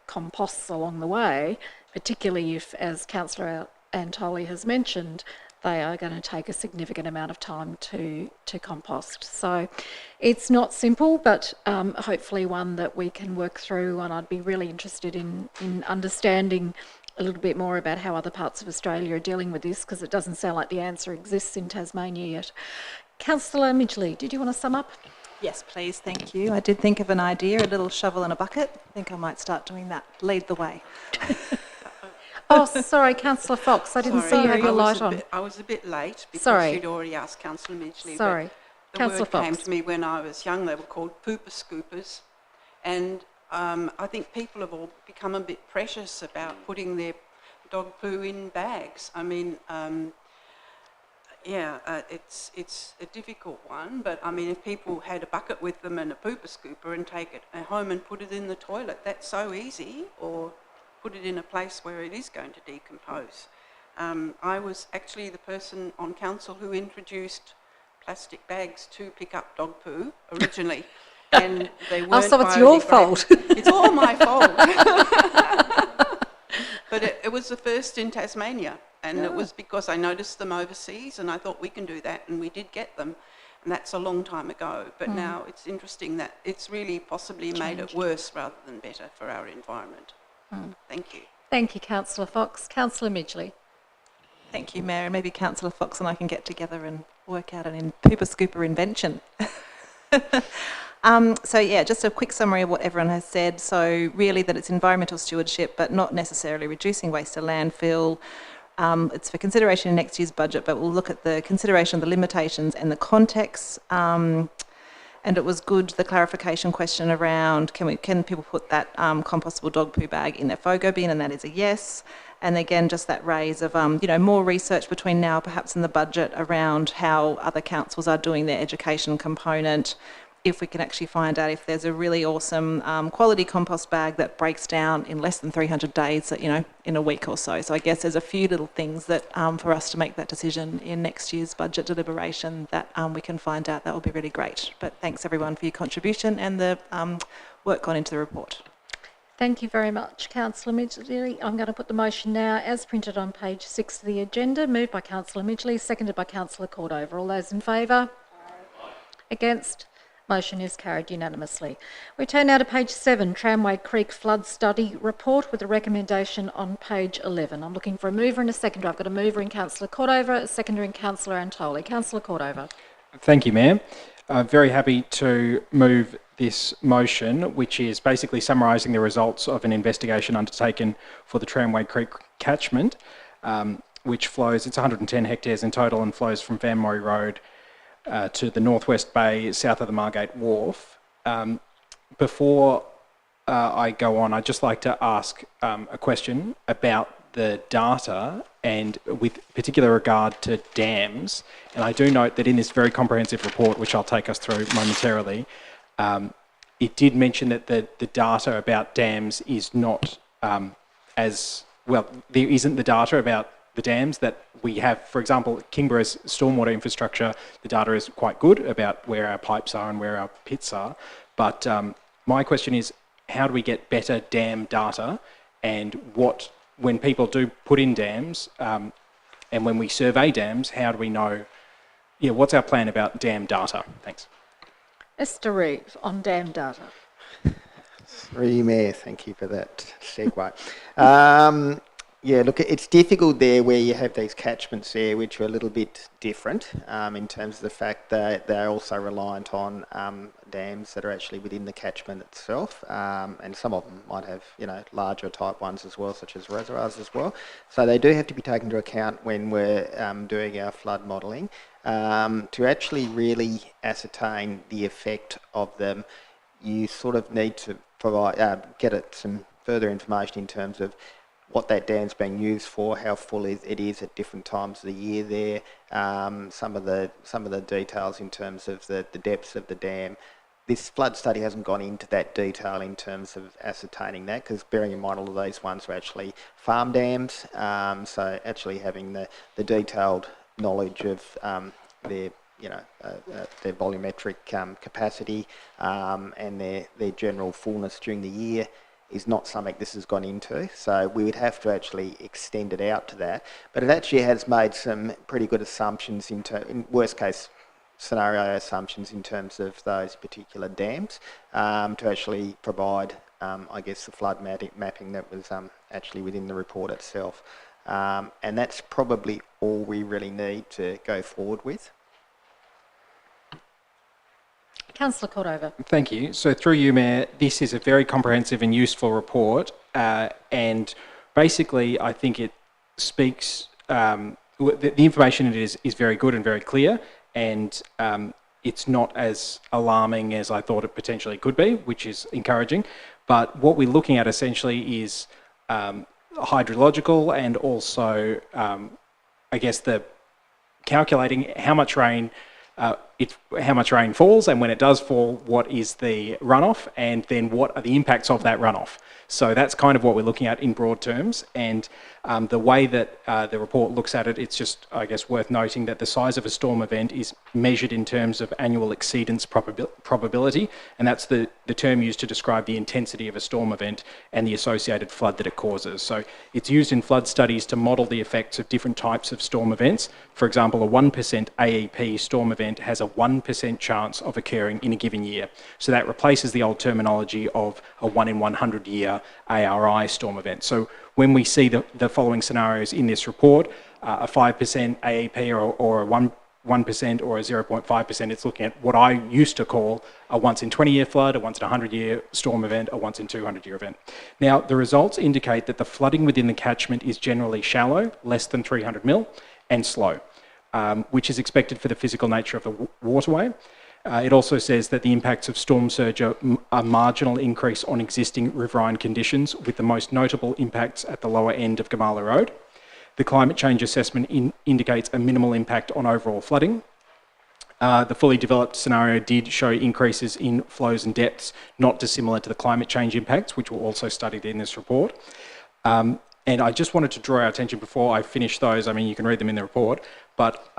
composts along the way, particularly if, as Councillor Antoli has mentioned, they are going to take a significant amount of time to compost. So it's not simple, but hopefully one that we can work through, and I'd be really interested in understanding a little bit more about how other parts of Australia are dealing with this, because it doesn't sound like the answer exists in Tasmania yet. Councillor Midgley, did you want to sum up? Yes, please, thank you. I did think of an idea, a little shovel and a bucket. I think I might start doing that. Lead the way. Oh, sorry, Councillor Fox, I didn't see you had your light on. I was a bit late because you'd already asked Councillor Midgley. Sorry, Councillor Fox. The word came to me when I was young. They were called pooper scoopers. And I think people have all become a bit precious about putting their dog poo in bags. I mean, it's a difficult one, but I mean, if people had a bucket with them and a pooper scooper and take it home and put it in the toilet, that's so easy, or put it in a place where it is going to decompose. I was actually the person on council who introduced plastic bags to pick up dog poo originally, and they weren't. Oh, so it's your fault. It's all my fault. But it was the first in Tasmania. And it was because I noticed them overseas and I thought we can do that, and we did get them. And that's a long time ago. But now it's interesting that it's really possibly made it worse rather than better for our environment. Thank you. Thank you, Councillor Fox. Councillor Midgley. Thank you, Mayor. Maybe Councillor Fox and I can get together and work out an pooper scooper invention. So yeah, just a quick summary of what everyone has said. So really that it's environmental stewardship, but not necessarily reducing waste to landfill. It's for consideration in next year's budget, but we'll look at the consideration of the limitations and the context. And it was good, the clarification question around can people put that compostable dog poo bag in their FOGO bin, and that is a yes. And again, just that raise of more research between now perhaps in the budget around how other councils are doing their education component. If we can actually find out if there's a really awesome quality compost bag that breaks down in less than 300 days, in a week or so. So I guess there's a few little things that for us to make that decision in next year's budget deliberation that we can find out. That will be really great. But thanks everyone for your contribution and the work gone into the report. Thank you very much, Councillor Midgley. I'm going to put the motion now as printed on page 6 of the agenda. Moved by Councillor Midgley, seconded by Councillor Cordover. All those in favour? Against? Motion is carried unanimously. We turn now to page 7, Tramway Creek Flood Study Report with a recommendation on page 11. I'm looking for a mover and a seconder. I've got a mover in Councillor Cordover, a seconder in Councillor Antoli. Councillor Cordover. Thank you, Mayor. I'm very happy to move this motion, which is basically summarising the results of an investigation undertaken for the Tramway Creek catchment, which flows, it's 110 hectares in total and flows from Van Morrie Road to the Northwest Bay, south of the Margate Wharf. Before I go on, I'd just like to ask a question about the data and with particular regard to dams. And I do note that in this very comprehensive report, which I'll take us through momentarily, it did mention that the data about dams is not as well. There isn't the data about the dams that we have. For example, Kingborough's stormwater infrastructure, the data is quite good about where our pipes are and where our pits are. But my question is, how do we get better dam data, and when people do put in dams and when we survey dams, how do we know, what's our plan about dam data? Thanks. Mr. Reeves on dam data. Through you, Mayor, thank you for that segue. Yeah, look, it's difficult there where you have these catchments there which are a little bit different in terms of the fact that they're also reliant on dams that are actually within the catchment itself, and some of them might have, larger type ones as well, such as reservoirs as well. So they do have to be taken into account when we're doing our flood modelling. To actually really ascertain the effect of them, you sort of need to provide, get some further information in terms of what that dam's being used for, how full it is at different times of the year there, some of the details in terms of the depths of the dam. This flood study hasn't gone into that detail in terms of ascertaining that, because bearing in mind all of these ones are actually farm dams, so actually having the detailed knowledge of their volumetric capacity and their general fullness during the year is not something this has gone into. So we would have to actually extend it out to that. But it actually has made some pretty good assumptions in worst case scenario assumptions in terms of those particular dams to actually provide, I guess, the flood mapping that was actually within the report itself. And that's probably all we really need to go forward with. Councillor Cordover. Thank you. So through you, Mayor, this is a very comprehensive and useful report, and basically I think it speaks, the information in it is very good and very clear, and it's not as alarming as I thought it potentially could be, which is encouraging. But what we're looking at essentially is hydrological and also, I guess, the calculating how much rain falls, and when it does fall, what is the runoff, and then what are the impacts of that runoff. So that's kind of what we're looking at in broad terms, and the way that the report looks at it, it's just, I guess, worth noting that the size of a storm event is measured in terms of annual exceedance probability, and that's the term used to describe the intensity of a storm event and the associated flood that it causes. So it's used in flood studies to model the effects of different types of storm events. For example, a 1% AEP storm event has a 1% chance of occurring in a given year. So that replaces the old terminology of a 1 in 100 year ARI storm event. So when we see the following scenarios in this report, a 5% AEP or a 1% or a 0.5%, it's looking at what I used to call a once in 20 year flood, a once in 100 year storm event, a once in 200 year event. Now, the results indicate that the flooding within the catchment is generally shallow, less than 300 mil, and slow, which is expected for the physical nature of the waterway. It also says that the impacts of storm surge are a marginal increase on existing riverine conditions, with the most notable impacts at the lower end of Gamala Road. The climate change assessment indicates a minimal impact on overall flooding. The fully developed scenario did show increases in flows and depths, not dissimilar to the climate change impacts, which were also studied in this report. And I just wanted to draw our attention before I finish those. I mean, you can read them in the report, but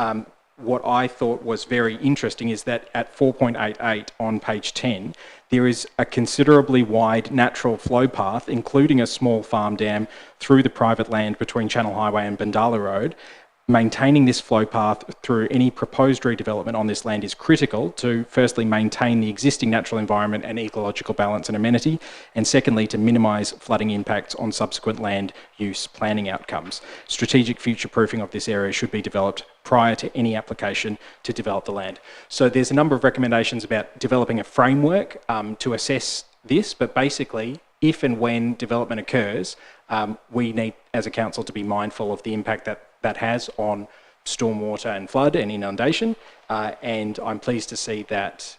what I thought was very interesting is that at 4.88 on page 10, there is a considerably wide natural flow path, including a small farm dam through the private land between Channel Highway and Bandala Road. Maintaining this flow path through any proposed redevelopment on this land is critical to, firstly, maintain the existing natural environment and ecological balance and amenity, and secondly, to minimise flooding impacts on subsequent land use planning outcomes. Strategic future proofing of this area should be developed prior to any application to develop the land. So there's a number of recommendations about developing a framework to assess this, but basically, if and when development occurs, we need, as a council, to be mindful of the impact that has on stormwater and flood and inundation. And I'm pleased to see that,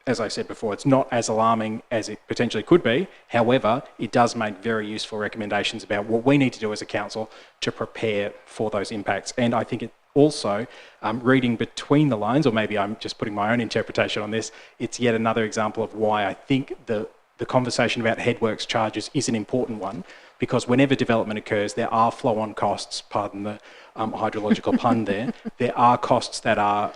as I said before, it's not as alarming as it potentially could be. However, it does make very useful recommendations about what we need to do as a council to prepare for those impacts. And I think it also, reading between the lines, or maybe I'm just putting my own interpretation on this, it's yet another example of why I think the conversation about headworks charges is an important one, because whenever development occurs, there are flow-on costs, pardon the hydrological pun there, there are costs that are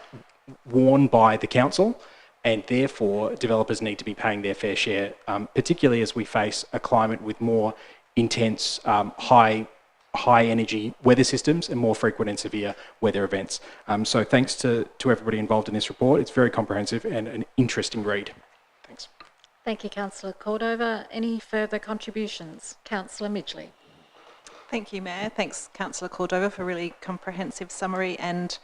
worn by the council, and therefore developers need to be paying their fair share, particularly as we face a climate with more intense, high energy weather systems and more frequent and severe weather events. So thanks to everybody involved in this report. It's very comprehensive and an interesting read. Thanks. Thank you, Councillor Cordova. Any further contributions? Councillor Midgley. Thank you, Mayor. Thanks, Councillor Cordova, for a really comprehensive summary. And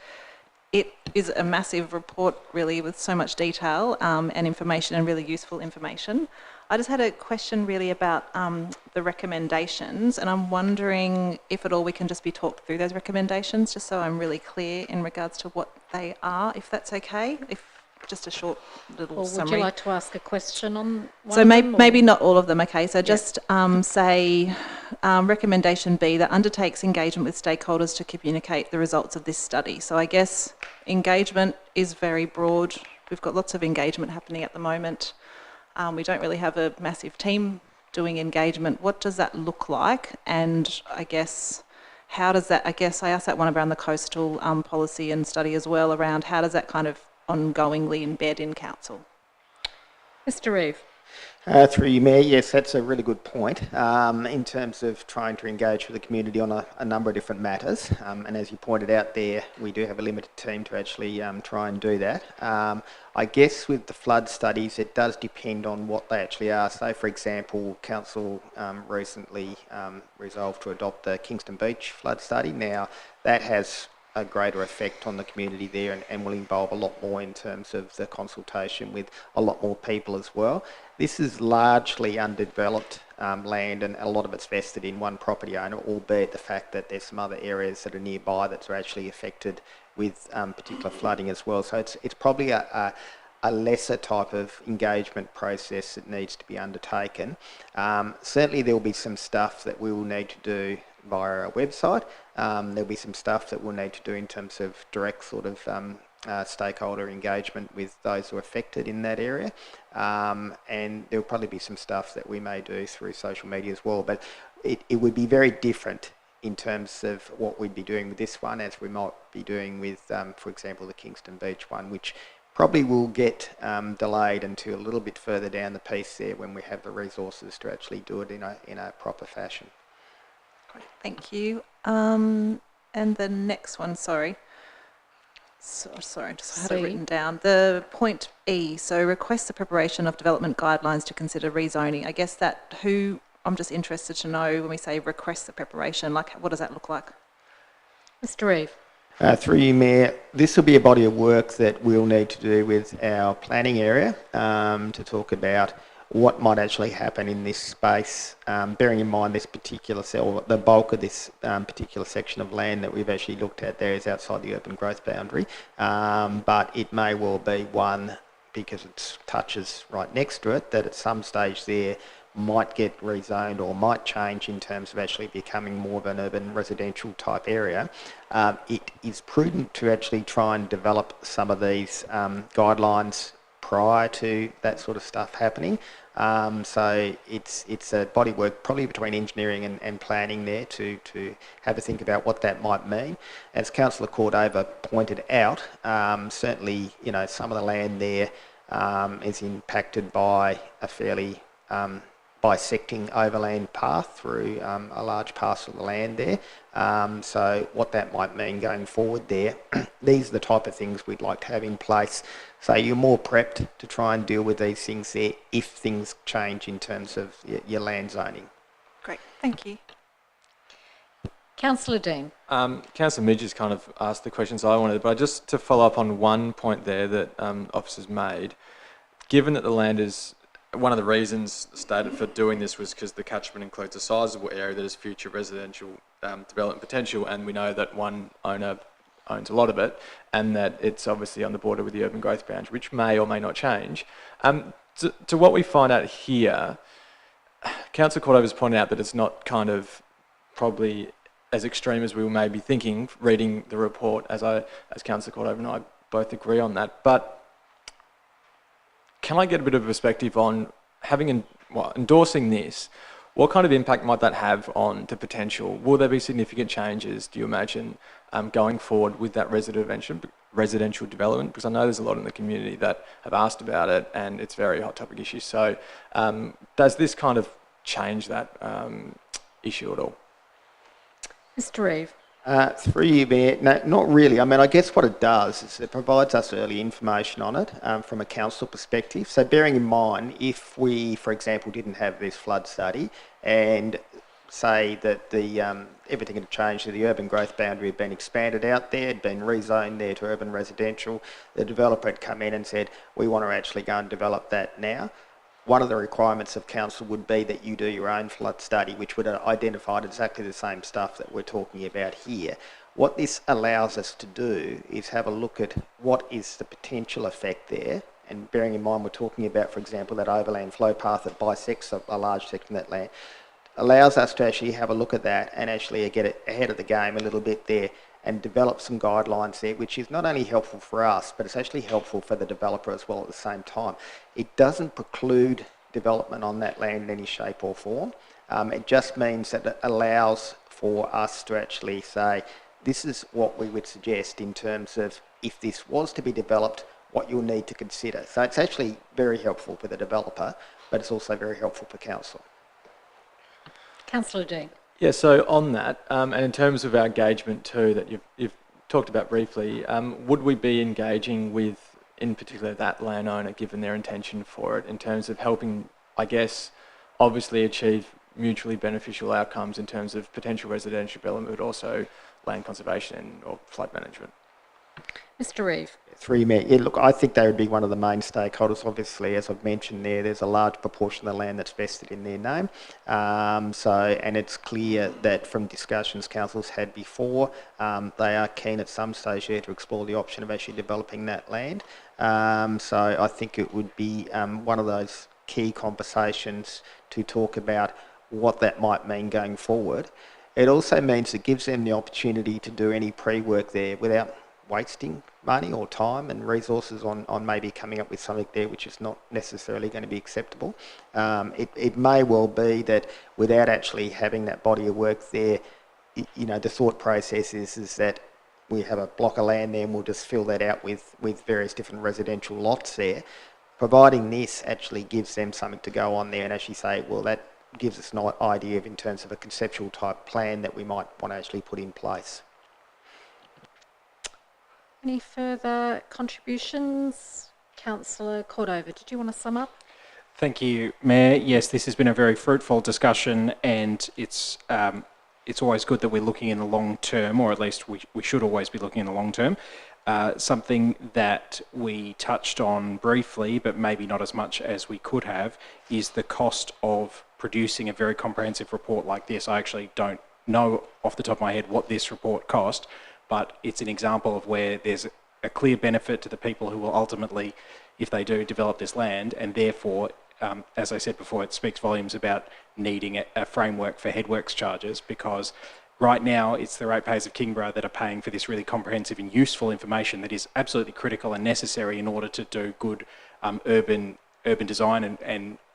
it is a massive report, really, with so much detail and information, and really useful information. I just had a question, really, about the recommendations, and I'm wondering if at all we can just be talked through those recommendations, just so I'm really clear in regards to what they are, if that's okay. Just a short little summary. Would you like to ask a question on one so of them? Maybe not all of them, okay. So just say recommendation B, that undertakes engagement with stakeholders to communicate the results of this study. So I guess engagement is very broad. We've got lots of engagement happening at the moment. We don't really have a massive team doing engagement. What does that look like? And I guess how does that, I asked that one around the coastal policy and study as well, around how does that kind of ongoingly embed in council? Mr. Reeve. Through you, Mayor, yes, that's a really good point in terms of trying to engage with the community on a number of different matters. And as you pointed out there, we do have a limited team to actually try and do that. I guess with the flood studies, it does depend on what they actually are. So, for example, Council recently resolved to adopt the Kingston Beach flood study. Now, that has a greater effect on the community there and will involve a lot more in terms of the consultation with a lot more people as well. This is largely undeveloped land, and a lot of it's vested in one property owner, albeit the fact that there's some other areas that are nearby that are actually affected with particular flooding as well. So it's probably a lesser type of engagement process that needs to be undertaken. Certainly there will be some stuff that we will need to do via our website. There'll be some stuff that we'll need to do in terms of direct sort of stakeholder engagement with those who are affected in that area. And there'll probably be some stuff that we may do through social media as well. But it would be very different in terms of what we'd be doing with this one as we might be doing with, for example, the Kingston Beach one, which probably will get delayed until a little bit further down the piece there when we have the resources to actually do it in a proper fashion. Thank you. And the next one, sorry, just had it written down. The point E, so request the preparation of development guidelines to consider rezoning. I guess that I'm just interested to know when we say request the preparation, like what does that look like? Mr. Reeve. Through you, Mayor, this will be a body of work that we'll need to do with our planning area to talk about what might actually happen in this space, bearing in mind this particular cell, the bulk of this particular section of land that we've actually looked at there is outside the urban growth boundary, but it may well be one, because it touches right next to it, that at some stage there might get rezoned or might change in terms of actually becoming more of an urban residential type area. It is prudent to actually try and develop some of these guidelines prior to that sort of stuff happening. So it's a body work probably between engineering and planning there to have a think about what that might mean. As Councillor Cordova pointed out, certainly, you know, some of the land there is impacted by a fairly bisecting overland path through a large parcel of the land there. So what that might mean going forward there, these are the type of things we'd like to have in place. So you're more prepped to try and deal with these things there if things change in terms of your land zoning. Great, thank you. Councillor Dean. Councillor Midge has kind of asked the questions I wanted, but just to follow up on one point there that officers made, given that the land is, one of the reasons stated for doing this was because the catchment includes a sizable area that has future residential development potential, and we know that one owner owns a lot of it, and that it's obviously on the border with the urban growth boundary, which may or may not change. To what we find out here, Councillor Cordova's pointed out that it's not kind of probably as extreme as we may be thinking, reading the report, as Councillor Cordova and I both agree on that. But can I get a bit of a perspective on endorsing this? What kind of impact might that have on the potential? Will there be significant changes, do you imagine, going forward with that residential development? Because I know there's a lot in the community that have asked about it, and it's a very hot topic issue. So does this kind of change that issue at all? Mr. Reeve. Through you, Mayor. No, not really. I mean, I guess what it does is it provides us early information on it from a council perspective. So bearing in mind, if we, for example, didn't have this flood study and say that the everything had changed, the urban growth boundary had been expanded out there, had been rezoned there to urban residential, the developer had come in and said, we want to actually go and develop that now. One of the requirements of council would be that you do your own flood study, which would have identified exactly the same stuff that we're talking about here. What this allows us to do is have a look at what is the potential effect there, and bearing in mind we're talking about, for example, that overland flow path that bisects a large section of that land, allows us to actually have a look at that and actually get ahead of the game a little bit there and develop some guidelines there, which is not only helpful for us, but it's actually helpful for the developer as well at the same time. It doesn't preclude development on that land in any shape or form. It just means that it allows for us to actually say, this is what we would suggest in terms of if this was to be developed, what you'll need to consider. So it's actually very helpful for the developer, but it's also very helpful for council. Councillor Dean. Yeah, so on that, and in terms of our engagement too, that you've talked about briefly, would we be engaging with, in particular, that landowner, given their intention for it, in terms of helping, I guess, obviously achieve mutually beneficial outcomes in terms of potential residential development, but also land conservation or flood management? Mr. Reeve. Through you, Mayor. Yeah, look, I think they would be one of the main stakeholders. Obviously, as I've mentioned there's a large proportion of the land that's vested in their name. And it's clear that from discussions council's had before, they are keen at some stage here to explore the option of actually developing that land. So I think it would be one of those key conversations to talk about what that might mean going forward. It also means it gives them the opportunity to do any pre-work there without wasting money or time and resources on maybe coming up with something there which is not necessarily going to be acceptable. It may well be that without actually having that body of work there, you know, the thought process is that we have a block of land there and we'll just fill that out with various different residential lots there. Providing this actually gives them something to go on there and actually say, well, that gives us an idea of in terms of a conceptual type plan that we might want to actually put in place. Any further contributions? Councillor Cordova, did you want to sum up? Thank you, Mayor. Yes, this has been a very fruitful discussion, and it's always good that we're looking in the long term, or at least we should always be looking in the long term. Something that we touched on briefly, but maybe not as much as we could have, is the cost of producing a very comprehensive report like this. I actually don't know off the top of my head what this report cost, but it's an example of where there's a clear benefit to the people who will ultimately, if they do, develop this land, and therefore, as I said before, it speaks volumes about needing a framework for headworks charges, because right now, it's the ratepayers of Kingborough that are paying for this really comprehensive and useful information that is absolutely critical and necessary in order to do good urban design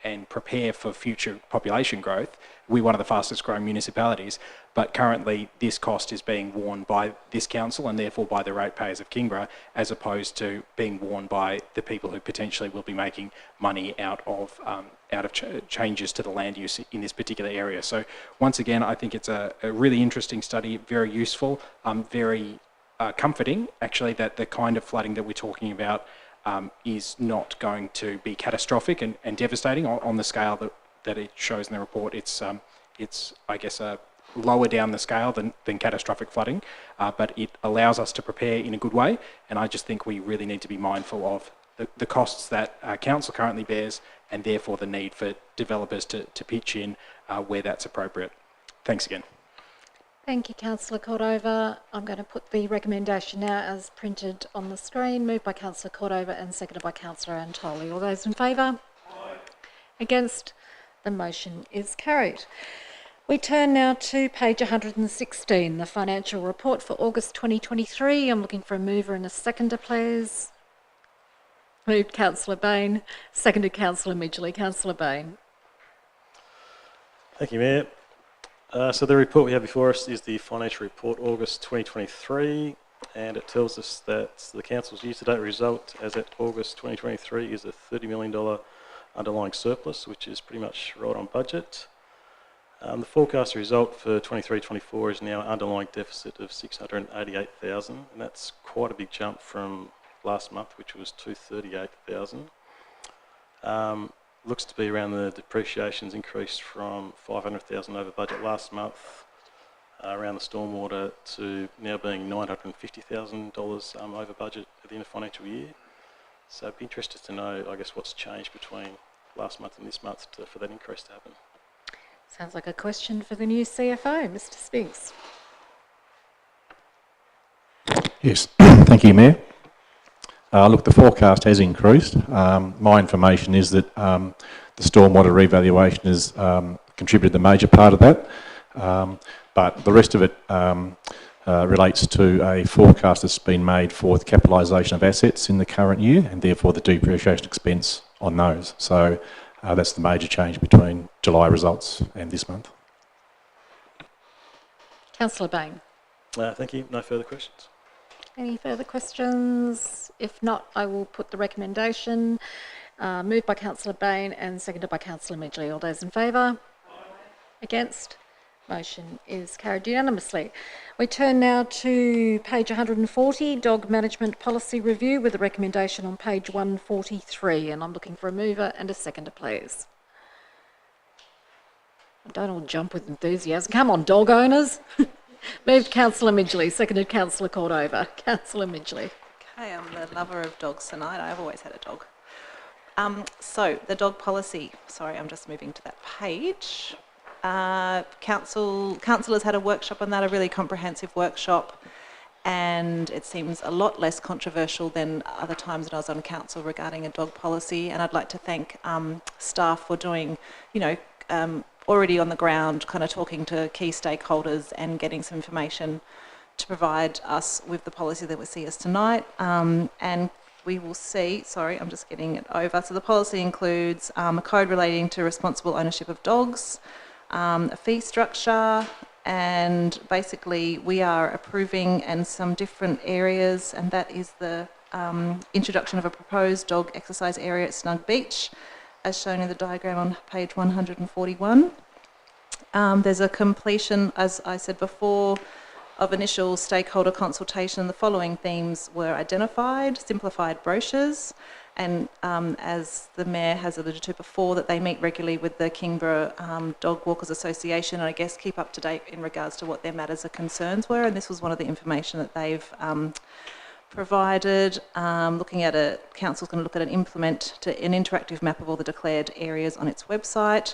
and prepare for future population growth. We're one of the fastest growing municipalities, but currently this cost is being borne by this council and therefore by the ratepayers of Kingborough, as opposed to being borne by the people who potentially will be making money out of changes to the land use in this particular area. So once again, I think it's a really interesting study, very useful, very comforting actually, that the kind of flooding that we're talking about is not going to be catastrophic and devastating on the scale that it shows in the report. It's I guess lower down the scale than catastrophic flooding, but it allows us to prepare in a good way, and I just think we really need to be mindful of the costs that council currently bears, and therefore the need for developers to pitch in where that's appropriate. Thanks again. Thank you, Councillor Cordova. I'm going to put the recommendation now as printed on the screen. Moved by Councillor Cordova and seconded by Councillor Antoli. All those in favour? Aye. Against? The motion is carried. We turn now to page 116, the financial report for August 2023. I'm looking for a mover and a seconder, please. Moved Councillor Bain, seconded Councillor Midgley. Councillor Bain. Thank you, Mayor. So the report we have before us is the financial report August 2023, and it tells us that the council's year-to-date result as at August 2023 is a $30 million underlying surplus, which is pretty much right on budget. The forecast result for 23-24 is now an underlying deficit of 688,000, and that's quite a big jump from last month, which was 238,000. Looks to be around the depreciation's increased from 500,000 over budget last month, around the stormwater, to now being $950,000 over budget at the end of financial year. So I'd be interested to know, I guess, what's changed between last month and this month for that increase to happen. Sounds like a question for the new CFO, Mr. Spinks. Yes, thank you, Mayor. Look, the forecast has increased. My information is that the stormwater revaluation has contributed the major part of that, but the rest of it relates to a forecast that's been made for the capitalisation of assets in the current year, and therefore the depreciation expense on those. So that's the major change between July results and this month. Councillor Bain. Thank you. No further questions. Any further questions? If not, I will put the recommendation. Moved by Councillor Bain and seconded by Councillor Midgley. All those in favour? Against? Motion is carried unanimously. We turn now to page 140, Dog Management Policy Review, with a recommendation on page 143, and I'm looking for a mover and a seconder, please. Don't all jump with enthusiasm. Come on, dog owners. Moved Councillor Midgley, seconded Councillor Cordova. Councillor Midgley. Okay, I'm the lover of dogs tonight. I've always had a dog. So the dog policy. Sorry, I'm just moving to that page. Councillors had a workshop on that, a really comprehensive workshop, and it seems a lot less controversial than other times when I was on council regarding a dog policy. And I'd like to thank staff for doing, already on the ground, kind of talking to key stakeholders and getting some information to provide us with the policy that we see as tonight. And we will see, sorry, I'm just getting it over. So the policy includes a code relating to responsible ownership of dogs, a fee structure, and basically we are approving in some different areas, and that is the introduction of a proposed dog exercise area at Snug Beach, as shown in the diagram on page 141. There's a completion, as I said before, of initial stakeholder consultation. The following themes were identified: simplified brochures, and as the Mayor has alluded to before, that they meet regularly with the Kingborough Dog Walkers Association, and I guess keep up to date in regards to what their matters of concerns were, and this was one of the information that they've provided. Looking at council's going to look at an interactive map of all the declared areas on its website.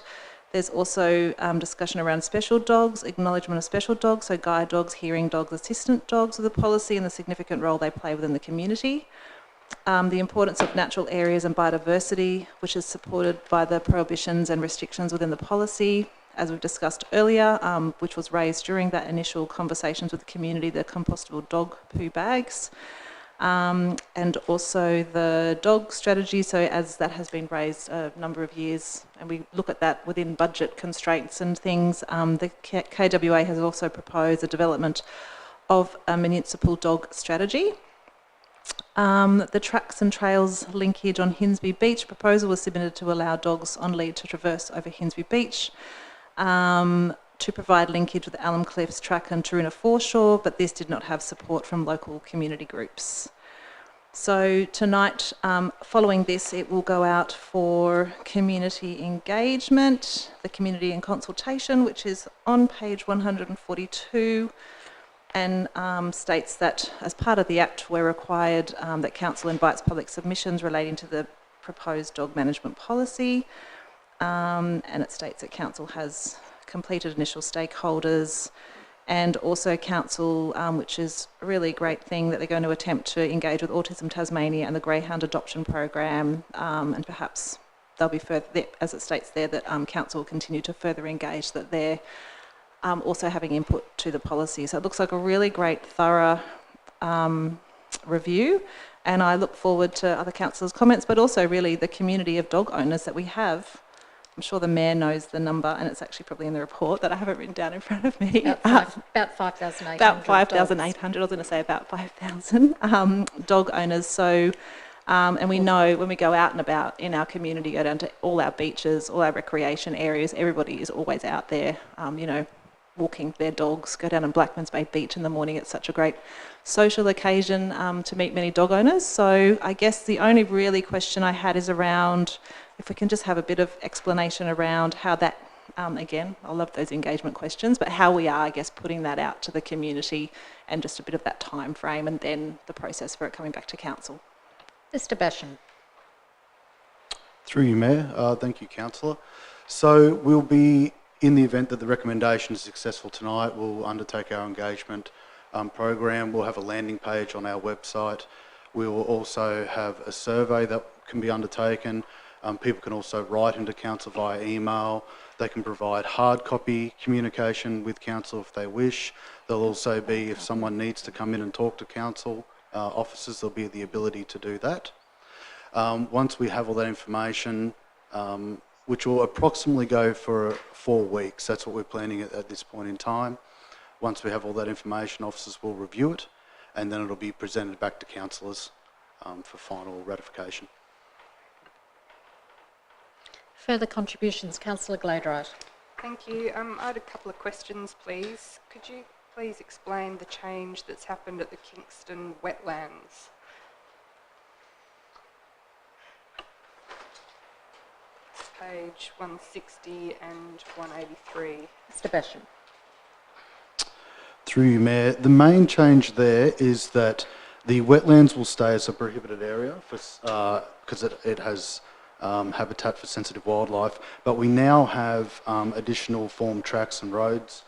There's also discussion around special dogs, acknowledgement of special dogs, so guide dogs, hearing dogs, assistant dogs of the policy and the significant role they play within the community. The importance of natural areas and biodiversity, which is supported by the prohibitions and restrictions within the policy, as we've discussed earlier, which was raised during that initial conversations with the community, the compostable dog poo bags. And also the dog strategy, so as that has been raised a number of years, and we look at that within budget constraints and things, the KWA has also proposed the development of a municipal dog strategy. The tracks and trails linkage on Hinsby Beach proposal was submitted to allow dogs on lead to traverse over Hinsby Beach, to provide linkage with the Alum Cliffs track and Taroona foreshore, but this did not have support from local community groups. So tonight, following this, it will go out for community engagement, the community in consultation, which is on page 142, and states that as part of the Act, we're required that Council invites public submissions relating to the proposed dog management policy, and it states that Council has completed initial stakeholders, and also Council, which is a really great thing, that they're going to attempt to engage with Autism Tasmania and the Greyhound Adoption Program, and perhaps there'll be further, as it states there, that Council will continue to further engage, that they're also having input to the policy. So it looks like a really great, thorough review, and I look forward to other councillors' comments, but also really the community of dog owners that we have. I'm sure the Mayor knows the number, and it's actually probably in the report that I haven't written down in front of me. About 5,800. About 5,800. I was going to say about 5,000 dog owners. So, and we know when we go out and about in our community, go down to all our beaches, all our recreation areas, everybody is always out there, you know, walking their dogs, go down on Blackman's Bay Beach in the morning. It's such a great social occasion to meet many dog owners. So I guess the only really question I had is around if we can just have a bit of explanation around how that, again, I love those engagement questions, but how we are, I guess, putting that out to the community and just a bit of that time frame and then the process for it coming back to council. Mr. Basham. Through you, Mayor. Thank you, Councillor. So we'll be, in the event that the recommendation is successful tonight, we'll undertake our engagement program. We'll have a landing page on our website. We will also have a survey that can be undertaken. People can also write into council via email. They can provide hard copy communication with council if they wish. There'll also be, if someone needs to come in and talk to council officers, there'll be the ability to do that. Once we have all that information, which will approximately go for 4 weeks, that's what we're planning at this point in time. Once we have all that information, officers will review it, and then it'll be presented back to councillors for final ratification. Further contributions, Councillor Gladerout. Thank you. I had a couple of questions, please. Could you please explain the change that's happened at the Kingston wetlands? Page 160 and 183. Mr. Basham. Through you, Mayor. The main change there is that the wetlands will stay as a prohibited area because it has habitat for sensitive wildlife, but we now have additional formed tracks and roads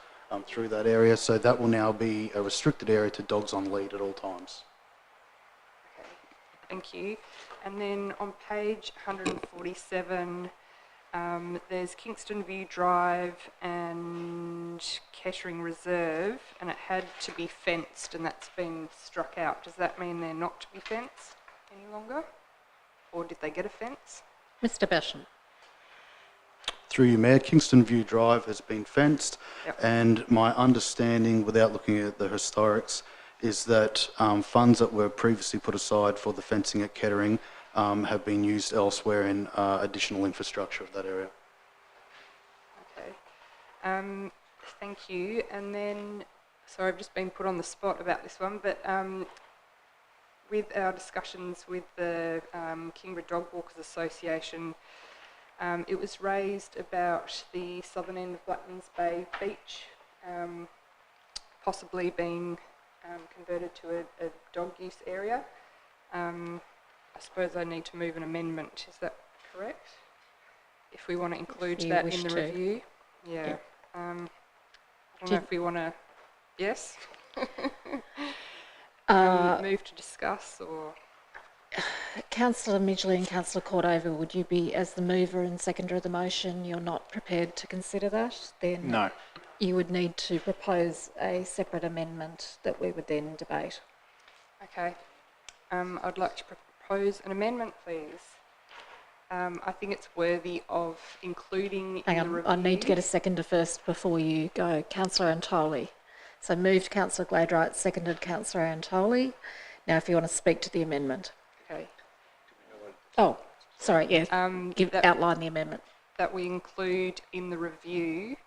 through that area, so that will now be a restricted area to dogs on lead at all times. Okay, thank you. And then on page 147, there's Kingston View Drive and Kettering Reserve, and it had to be fenced, and that's been struck out. Does that mean they're not to be fenced any longer? Or did they get a fence? Mr. Basham. Through you, Mayor, Kingston View Drive has been fenced, Yep. and my understanding, without looking at the historics, is that funds that were previously put aside for the fencing at Kettering have been used elsewhere in additional infrastructure of that area. Okay. Thank you. And then, sorry, I've just been put on the spot about this one, but with our discussions with the Kingborough Dog Walkers Association, it was raised about the southern end of Blackman's Bay Beach possibly being converted to a dog use area. I suppose I need to move an amendment, is that correct? If we want to include that in the review. Yeah. I don't know if we want to, yes? Move to discuss or... Councillor Midgley and Councillor Cordova, would you be, as the mover and seconder of the motion, you're not prepared to consider that? Then No. you would need to propose a separate amendment that we would then debate. Okay. I'd like to propose an amendment, please. I think it's worthy of including Hang in on, the review. I need to get a seconder first before you go. Councillor Antoli. So moved Councillor Gladwright, seconded Councillor Antoli. Now if you want to speak to the amendment. Okay. Oh, sorry, yeah. Outline the amendment. That we include in the review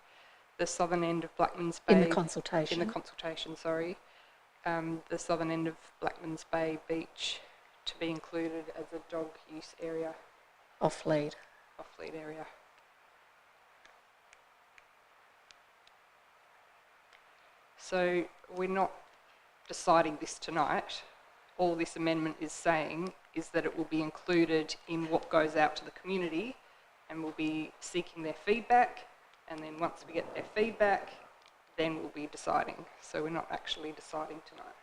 the southern end of Blackmans Bay... In the consultation. In the consultation, sorry. The southern end of Blackmans Bay Beach to be included as a dog use area. Off-lead. Off-lead area. So we're not deciding this tonight. All this amendment is saying is that it will be included in what goes out to the community, and we'll be seeking their feedback, and then once we get their feedback, then we'll be deciding. So we're not actually deciding tonight.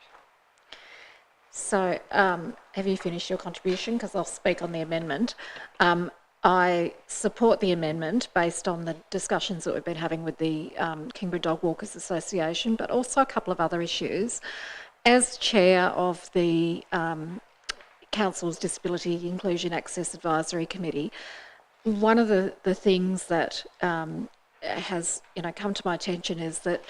So have you finished your contribution? Because I'll speak on the amendment. I support the amendment based on the discussions that we've been having with the Kingborough Dog Walkers Association, but also a couple of other issues. As chair of the Council's Disability Inclusion Access Advisory Committee, one of the things that has come to my attention is that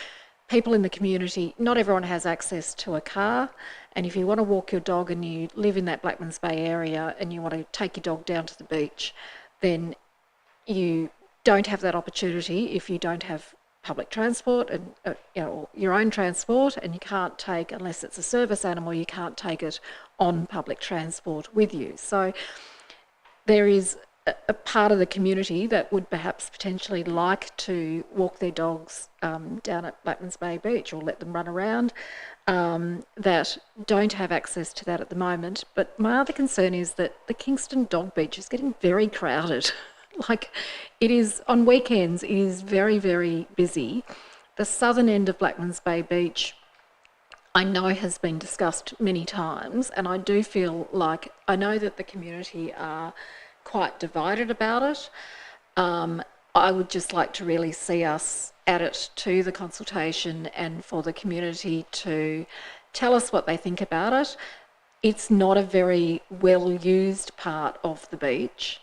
people in the community, not everyone has access to a car, and if you want to walk your dog and you live in that Blackmans Bay area and you want to take your dog down to the beach, then you don't have that opportunity if you don't have public transport and your own transport, and you can't take, unless it's a service animal, you can't take it on public transport with you. So there is a part of the community that would perhaps potentially like to walk their dogs down at Blackmans Bay Beach or let them run around that don't have access to that at the moment. But my other concern is that the Kingston Dog Beach is getting very crowded. Like, it is, on weekends, it is very, very busy. The southern end of Blackmans Bay Beach, I know has been discussed many times, and I do feel like, I know that the community are quite divided about it. I would just like to really see us add it to the consultation and for the community to tell us what they think about it. It's not a very well-used part of the beach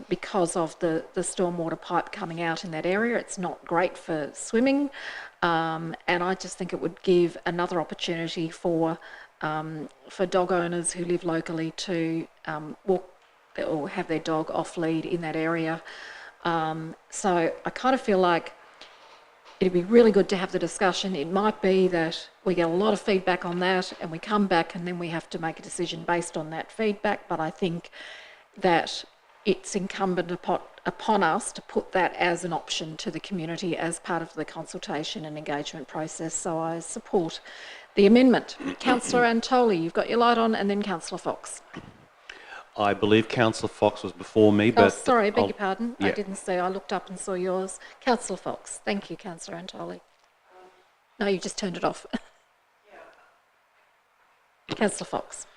because of the stormwater pipe coming out in that area. It's not great for swimming, and I just think it would give another opportunity for dog owners who live locally to walk or have their dog off lead in that area. So I kind of feel like it'd be really good to have the discussion. It might be that we get a lot of feedback on that and we come back and then we have to make a decision based on that feedback, but I think that it's incumbent upon us to put that as an option to the community as part of the consultation and engagement process. So I support the amendment. Councillor Antoli, you've got your light on, and then Councillor Fox. I believe Councillor Fox was before me, but... Oh, sorry, I beg your pardon. Yeah. I didn't see. I looked up and saw yours. Councillor Fox. Thank you, Councillor Antoli. No, you just turned it off. Councillor Fox.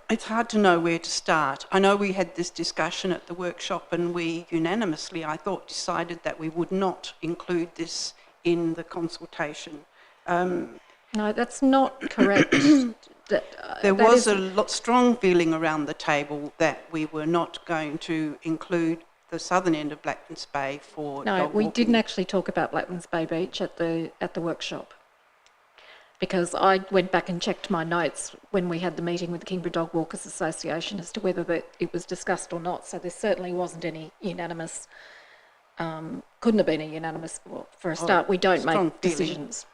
It's hard to know where to start. I know we had this discussion at the workshop and we unanimously, I thought, decided that we would not include this in the consultation. No, that's not correct. There was a strong feeling around the table that we were not going to include the southern end of Blackmans Bay for No, dog we walking. didn't actually talk about Blackmans Bay Beach at the workshop, because I went back and checked my notes when we had the meeting with the Kingborough Dog Walkers Association as to whether it was discussed or not. So there certainly wasn't any unanimous, couldn't have been a unanimous, well, for a start, we don't make decisions.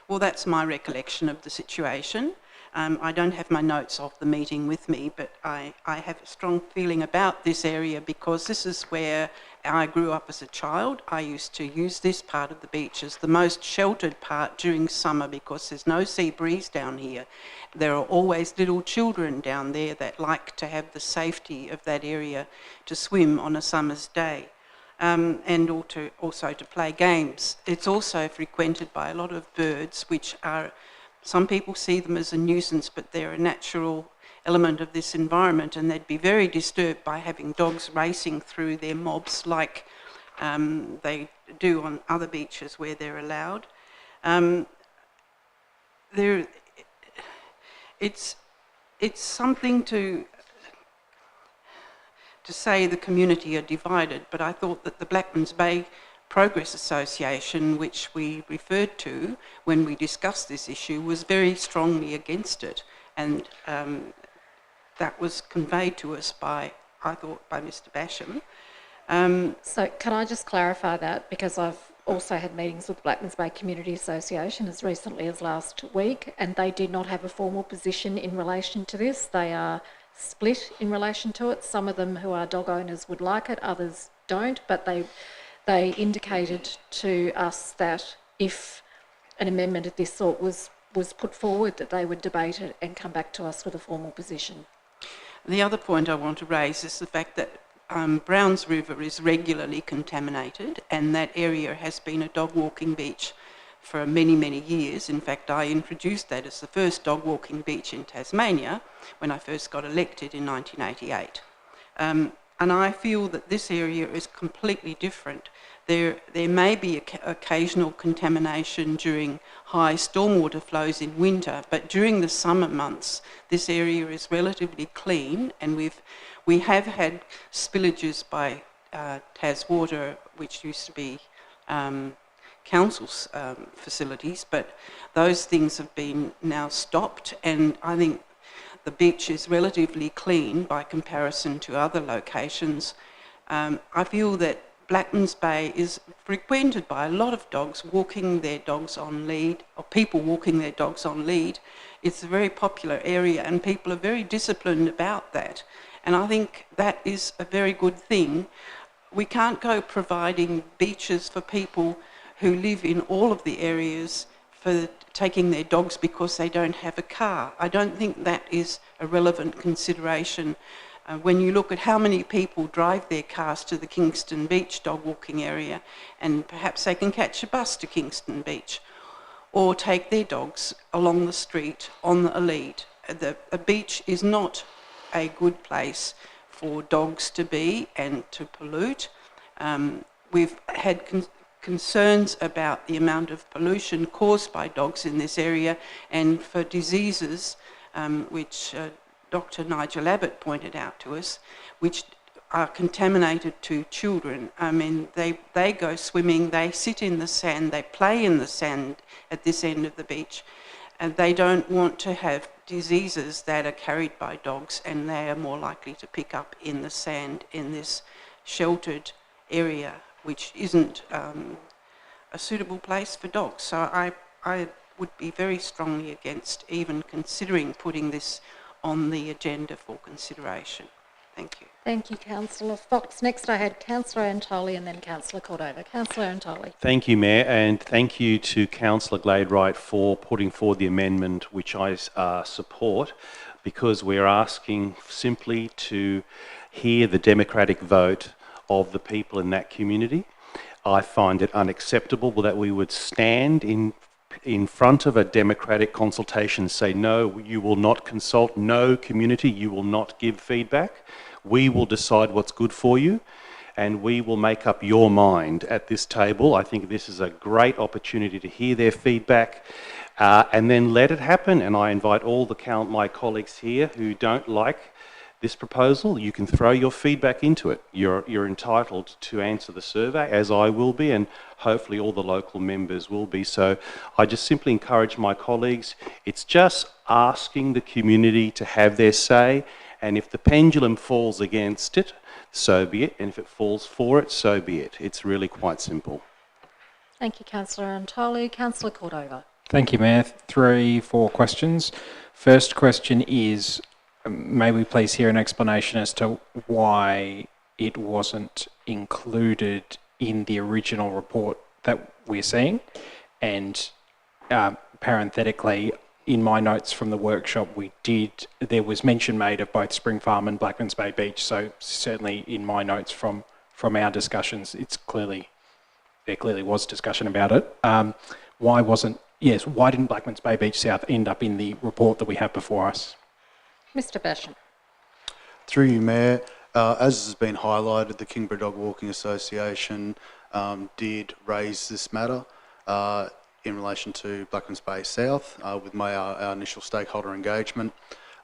Well, that's my recollection of the situation. I don't have my notes of the meeting with me, but I have a strong feeling about this area because this is where I grew up as a child. I used to use this part of the beach as the most sheltered part during summer because there's no sea breeze down here. There are always little children down there that like to have the safety of that area to swim on a summer's day. And also to play games. It's also frequented by a lot of birds, which are, some people see them as a nuisance, but they're a natural element of this environment, and they'd be very disturbed by having dogs racing through their mobs like they do on other beaches where they're allowed. It's something to say the community are divided, but I thought that the Blackmans Bay Progress Association, which we referred to when we discussed this issue, was very strongly against it, and that was conveyed to us by Mr. Basham. So can I just clarify that, because I've also had meetings with Blackmans Bay Community Association as recently as last week, and they did not have a formal position in relation to this. They are split in relation to it. Some of them who are dog owners would like it, others don't, but they indicated to us that if an amendment of this sort was put forward, that they would debate it and come back to us with a formal position. The other point I want to raise is the fact that Browns River is regularly contaminated, and that area has been a dog walking beach for many, many years. In fact, I introduced that as the first dog walking beach in Tasmania when I first got elected in 1988. And I feel that this area is completely different. There may be occasional contamination during high stormwater flows in winter, but during the summer months, this area is relatively clean, and we have had spillages by Taswater, which used to be council's facilities, but those things have been now stopped, and I think the beach is relatively clean by comparison to other locations. I feel that Blackmans Bay is frequented by a lot of dogs walking their dogs on lead, or people walking their dogs on lead. It's a very popular area, and people are very disciplined about that. And I think that is a very good thing. We can't go providing beaches for people who live in all of the areas for taking their dogs because they don't have a car. I don't think that is a relevant consideration. When you look at how many people drive their cars to the Kingston Beach dog walking area, and perhaps they can catch a bus to Kingston Beach or take their dogs along the street on a lead. A beach is not a good place for dogs to be and to pollute. We've had concerns about the amount of pollution caused by dogs in this area, and for diseases which Dr. Nigel Abbott pointed out to us, which are contaminated to children. I mean, they go swimming, they sit in the sand, they play in the sand at this end of the beach, and they don't want to have diseases that are carried by dogs, and they are more likely to pick up in the sand in this sheltered area, which isn't a suitable place for dogs. So I would be very strongly against even considering putting this on the agenda for consideration. Thank you. Thank you, Councillor Fox. Next I had Councillor Antoli and then Councillor Cordova. Councillor Antoli. Thank you, Mayor, and thank you to Councillor Gladwright for putting forward the amendment, which I support, because we're asking simply to hear the democratic vote of the people in that community. I find it unacceptable that we would stand in front of a democratic consultation and say, no, you will not consult, no community, you will not give feedback. We will decide what's good for you, and we will make up your mind at this table. I think this is a great opportunity to hear their feedback and then let it happen. And I invite all my colleagues here who don't like this proposal, you can throw your feedback into it. You're entitled to answer the survey, as I will be, and hopefully all the local members will be. So I just simply encourage my colleagues, it's just asking the community to have their say, and if the pendulum falls against it, so be it, and if it falls for it, so be it. It's really quite simple. Thank you, Councillor Antoli. Councillor Cordova. Thank you, Mayor. 4 questions. First question is, may we please hear an explanation as to why it wasn't included in the original report that we're seeing? And parenthetically, in my notes from the workshop, there was mention made of both Spring Farm and Blackmans Bay Beach. So certainly in my notes from our discussions, there clearly was discussion about it. Why didn't Blackmans Bay Beach South end up in the report that we have before us? Mr. Basham. Through you, Mayor, as has been highlighted, the Kingborough Dog Walking Association did raise this matter in relation to Blackmans Bay South with our initial stakeholder engagement.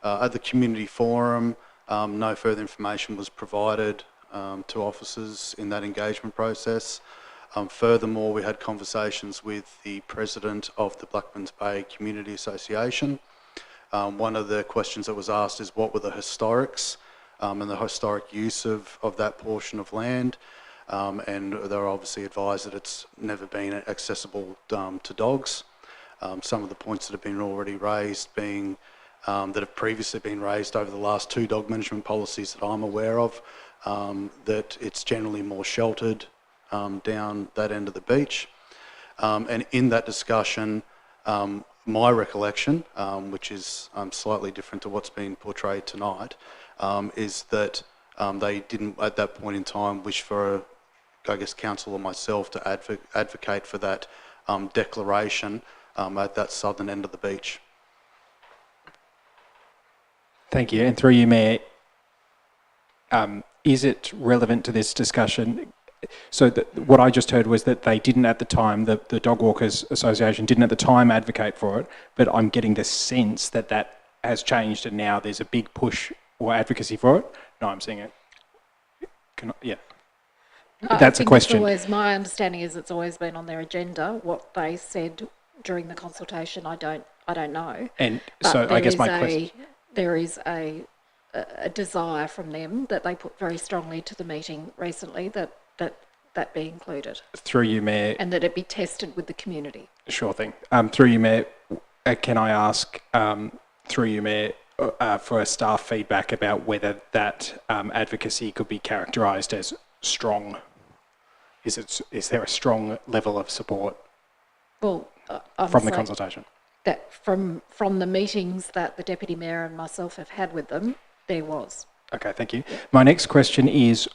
At the community forum, no further information was provided to officers in that engagement process. Furthermore, we had conversations with the president of the Blackmans Bay Community Association. One of the questions that was asked is what were the historics and the historic use of that portion of land. And they're obviously advised that it's never been accessible to dogs. Some of the points that have been already raised being that have previously been raised over the last 2 dog management policies that I'm aware of, that it's generally more sheltered down that end of the beach. And in that discussion, my recollection, which is slightly different to what's been portrayed tonight, is that they didn't at that point in time wish for, I guess, council or myself to advocate for that declaration at that southern end of the beach. Thank you. And through you, Mayor, is it relevant to this discussion? So what I just heard was that they didn't at the time, the Dog Walkers Association didn't at the time advocate for it, but I'm getting the sense that that has changed and now there's a big push or advocacy for it. No, I'm seeing it. That's a question. My understanding is it's always been on their agenda. What they said during the consultation, I don't know. And so I guess my question... There is a desire from them that they put very strongly to the meeting recently that be included. Through you, Mayor. And that it be tested with the community. Sure thing. Through you, Mayor, can I ask, through you, Mayor, for a staff feedback about whether that advocacy could be characterised as strong? Is there a strong level of support from the consultation? That from the meetings that the Deputy Mayor and myself have had with them, there was. Okay, thank you. My next question is,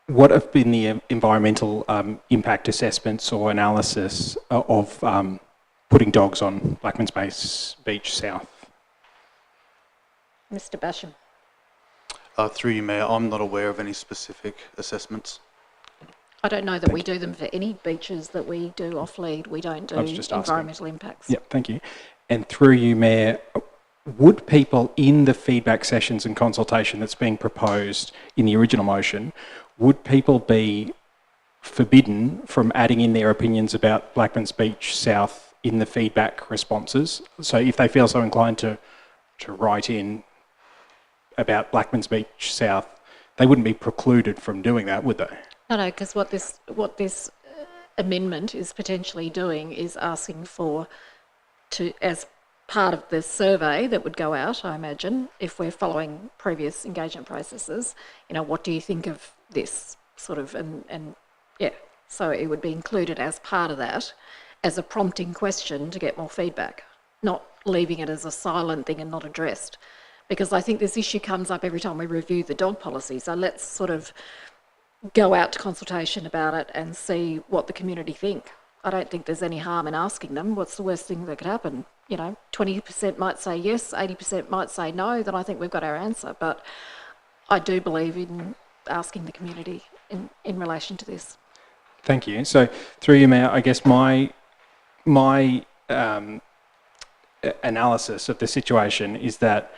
what have been the environmental impact assessments or analysis of putting dogs on Blackmans Bay Beach South? Mr. Basham. Through you, Mayor, I'm not aware of any specific assessments. I don't know that we do them for any beaches that we do off-lead. We don't do environmental impacts. Yeah, thank you. And through you, Mayor, would people in the feedback sessions and consultation that's being proposed in the original motion, would people be forbidden from adding in their opinions about Blackmans Beach South in the feedback responses? So if they feel so inclined to write in about Blackmans Beach South, they wouldn't be precluded from doing that, would they? No, because what this amendment is potentially doing is asking for, as part of the survey that would go out, I imagine, if we're following previous engagement processes, what do you think of this sort of, so it would be included as part of that, as a prompting question to get more feedback, not leaving it as a silent thing and not addressed. Because I think this issue comes up every time we review the dog policy, so let's sort of go out to consultation about it and see what the community think. I don't think there's any harm in asking them what's the worst thing that could happen. 20% might say yes, 80% might say no, then I think we've got our answer. But I do believe in asking the community in relation to this. Thank you. So through you, Mayor, I guess my analysis of the situation is that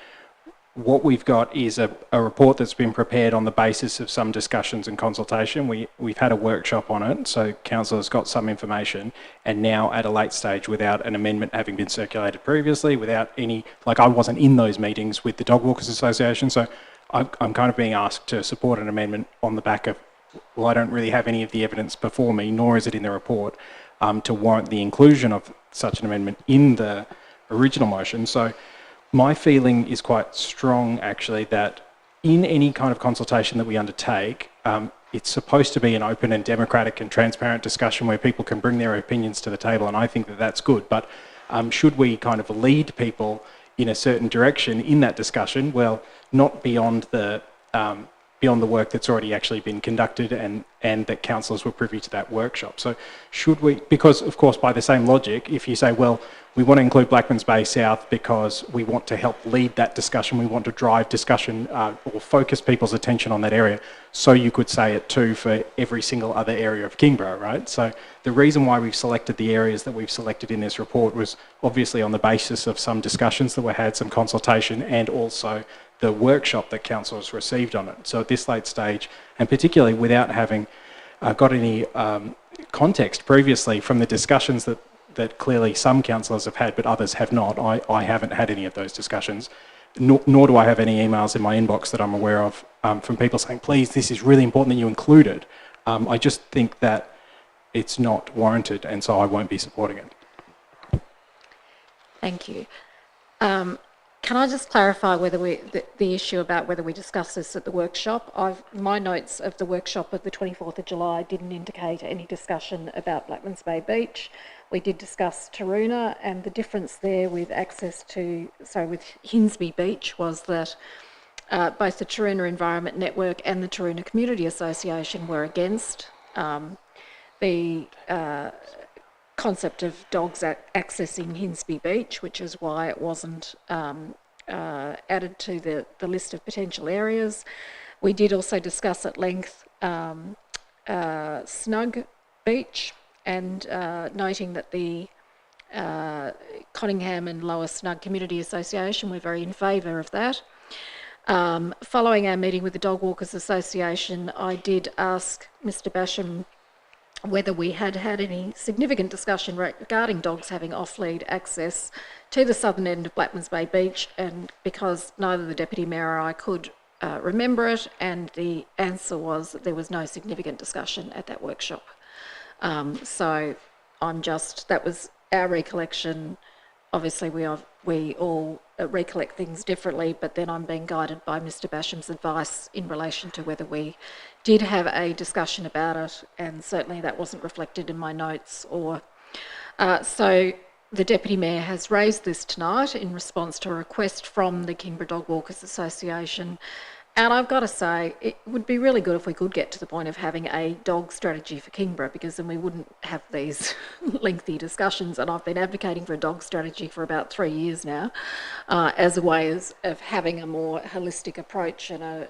what we've got is a report that's been prepared on the basis of some discussions and consultation. We've had a workshop on it, so council has got some information, and now at a late stage, without an amendment having been circulated previously, without any, I wasn't in those meetings with the Dog Walkers Association, so I'm kind of being asked to support an amendment on the back of, I don't really have any of the evidence before me, nor is it in the report, to warrant the inclusion of such an amendment in the original motion. So my feeling is quite strong, actually, that in any kind of consultation that we undertake, it's supposed to be an open and democratic and transparent discussion where people can bring their opinions to the table, and I think that that's good. But should we kind of lead people in a certain direction in that discussion? Well, not beyond the work that's already actually been conducted and that councillors were privy to that workshop. So should we, because of course by the same logic, if you say, well, we want to include Blackmans Bay South because we want to help lead that discussion, we want to drive discussion or focus people's attention on that area, so you could say it too for every single other area of Kingborough, right? So the reason why we've selected the areas that we've selected in this report was obviously on the basis of some discussions that were had, some consultation, and also the workshop that councillors received on it. So at this late stage, and particularly without having got any context previously from the discussions that clearly some councillors have had but others have not, I haven't had any of those discussions, nor do I have any emails in my inbox that I'm aware of from people saying, please, this is really important that you include it. I just think that it's not warranted, and so I won't be supporting it. Thank you. Can I just clarify whether the issue about whether we discussed this at the workshop? My notes of the workshop of the 24th of July didn't indicate any discussion about Blackmans Bay Beach. We did discuss Taroona, and the difference there with with Hinsby Beach was that both the Taroona Environment Network and the Taroona Community Association were against the concept of dogs accessing Hinsby Beach, which is why it wasn't added to the list of potential areas. We did also discuss at length Snug Beach, and noting that the Conningham and Lower Snug Community Association were very in favour of that. Following our meeting with the Dog Walkers Association, I did ask Mr Basham whether we had had any significant discussion regarding dogs having off-lead access to the southern end of Blackmans Bay Beach, and because neither the Deputy Mayor or I could remember it, and the answer was that there was no significant discussion at that workshop. So that was our recollection. Obviously we all recollect things differently, but then I'm being guided by Mr Basham's advice in relation to whether we did have a discussion about it, and certainly that wasn't reflected in my notes. So the Deputy Mayor has raised this tonight in response to a request from the Kingborough Dog Walkers Association, and I've got to say it would be really good if we could get to the point of having a dog strategy for Kingborough, because then we wouldn't have these lengthy discussions. And I've been advocating for a dog strategy for about 3 years now, as a way of having a more holistic approach and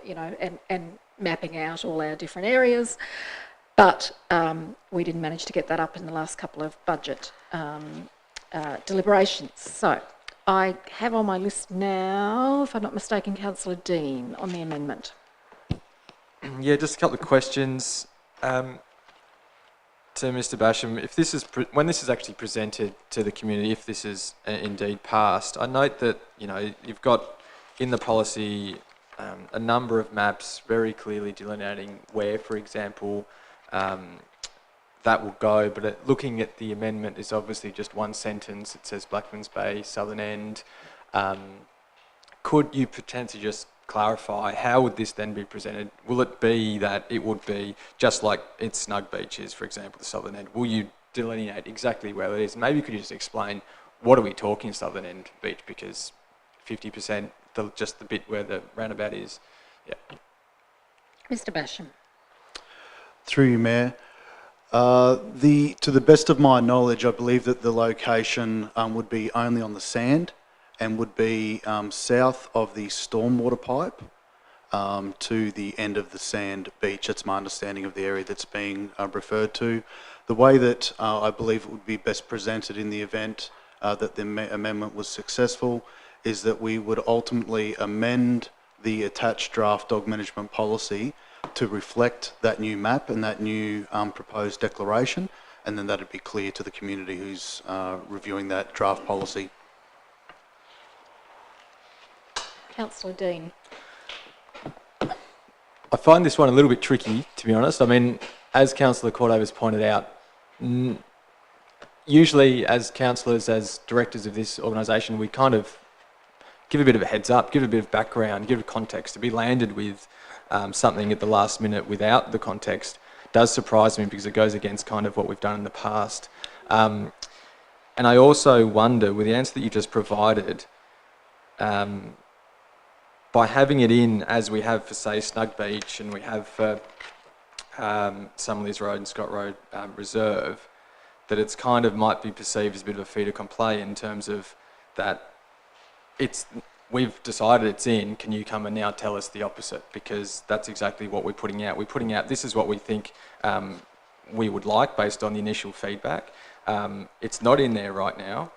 mapping out all our different areas. But we didn't manage to get that up in the last couple of budget deliberations. So I have on my list now, if I'm not mistaken, Councillor Dean on the amendment. Yeah, just a couple of questions to Mr Basham. If this is when this is actually presented to the community, if this is indeed passed, I note that you've got in the policy a number of maps very clearly delineating where, for example, that will go, but looking at the amendment is obviously just one sentence. It says Blackmans Bay, Southern End. Could you potentially just clarify how would this then be presented? Will it be that it would be just like it's Snug Beach is, for example, the Southern End? Will you delineate exactly where it is? Maybe could you just explain what are we talking Southern End Beach, because 50%, just the bit where the roundabout is. Yeah. Mr Basham. Through you, Mayor. To the best of my knowledge, I believe that the location would be only on the sand and would be south of the stormwater pipe to the end of the sand beach. That's my understanding of the area that's being referred to. The way that I believe it would be best presented in the event that the amendment was successful is that we would ultimately amend the attached draft dog management policy to reflect that new map and that new proposed declaration, and then that'd be clear to the community who's reviewing that draft policy. Councillor Dean. I find this one a little bit tricky, to be honest. I mean, as Councillor Cordover's pointed out, usually as councillors, as directors of this organisation, we kind of give a bit of a heads up, give a bit of background, give a context. To be landed with something at the last minute without the context does surprise me, because it goes against kind of what we've done in the past. And I also wonder, with the answer that you just provided, by having it in as we have for, say, Snug Beach, and we have for Summerleys Road and Scott Road Reserve, that it's kind of might be perceived as a bit of a fait accompli in terms of that we've decided it's in, can you come and now tell us the opposite? Because that's exactly what we're putting out. We're putting out, this is what we think we would like based on the initial feedback. It's not in there right now,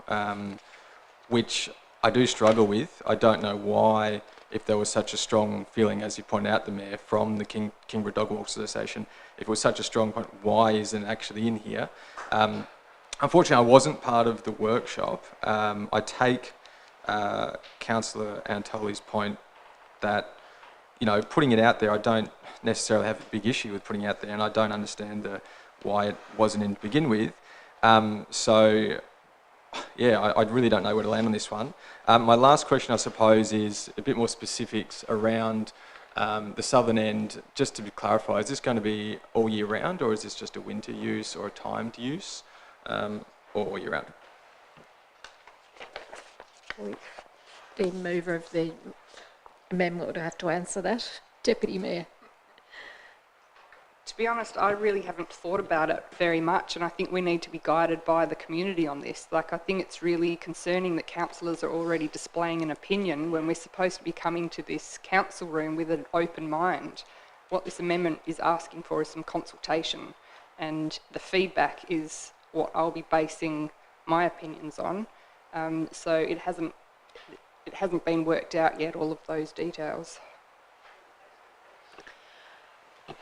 which I do struggle with. I don't know why, if there was such a strong feeling, as you pointed out, the Mayor, from the Kingborough Dog Walk Association, if it was such a strong point, why isn't it actually in here? Unfortunately, I wasn't part of the workshop. I take Councillor Antoli's point that, you know, putting it out there, I don't necessarily have a big issue with putting it out there, and I don't understand why it wasn't in to begin with. So, yeah, I really don't know where to land on this one. My last question, I suppose, is a bit more specifics around the southern end. Just to clarify, is this going to be all year round, or is this just a winter use or a timed use, or all year round? The mover of the amendment would have to answer that. Deputy Mayor. To be honest, I really haven't thought about it very much, and I think we need to be guided by the community on this. Like, I think it's really concerning that councillors are already displaying an opinion when we're supposed to be coming to this council room with an open mind. What this amendment is asking for is some consultation, and the feedback is what I'll be basing my opinions on. So it hasn't been worked out yet, all of those details.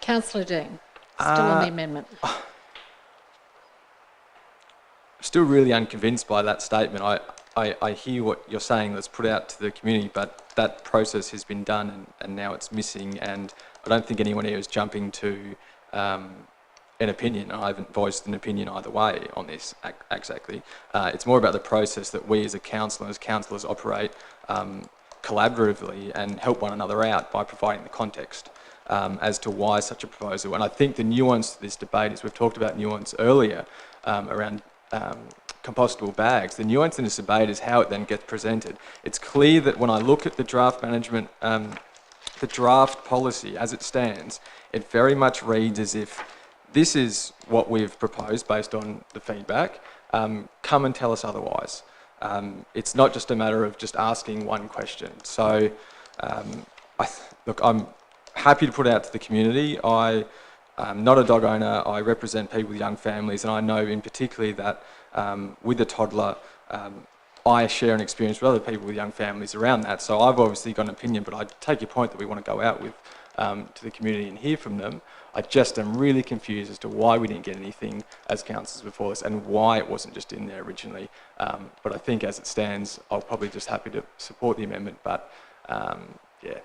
Councillor Dean, still on the amendment. Still really unconvinced by that statement. I hear what you're saying, let's put it out to the community, but that process has been done and now it's missing, and I don't think anyone here is jumping to an opinion. I haven't voiced an opinion either way on this exactly. It's more about the process that we as councillors operate collaboratively and help one another out by providing the context as to why such a proposal. And I think the nuance to this debate is, we've talked about nuance earlier around compostable bags. The nuance in this debate is how it then gets presented. It's clear that when I look at the draft management, the draft policy as it stands, it very much reads as if this is what we've proposed based on the feedback. Come and tell us otherwise. It's not just a matter of just asking one question. So, look, I'm happy to put it out to the community. I'm not a dog owner. I represent people with young families, and I know in particular that with a toddler, I share an experience with other people with young families around that. So I've obviously got an opinion, but I take your point that we want to go out with to the community and hear from them. I just am really confused as to why we didn't get anything as councillors before this, and why it wasn't just in there originally. But I think as it stands, I'll probably just happy to support the amendment, but yeah,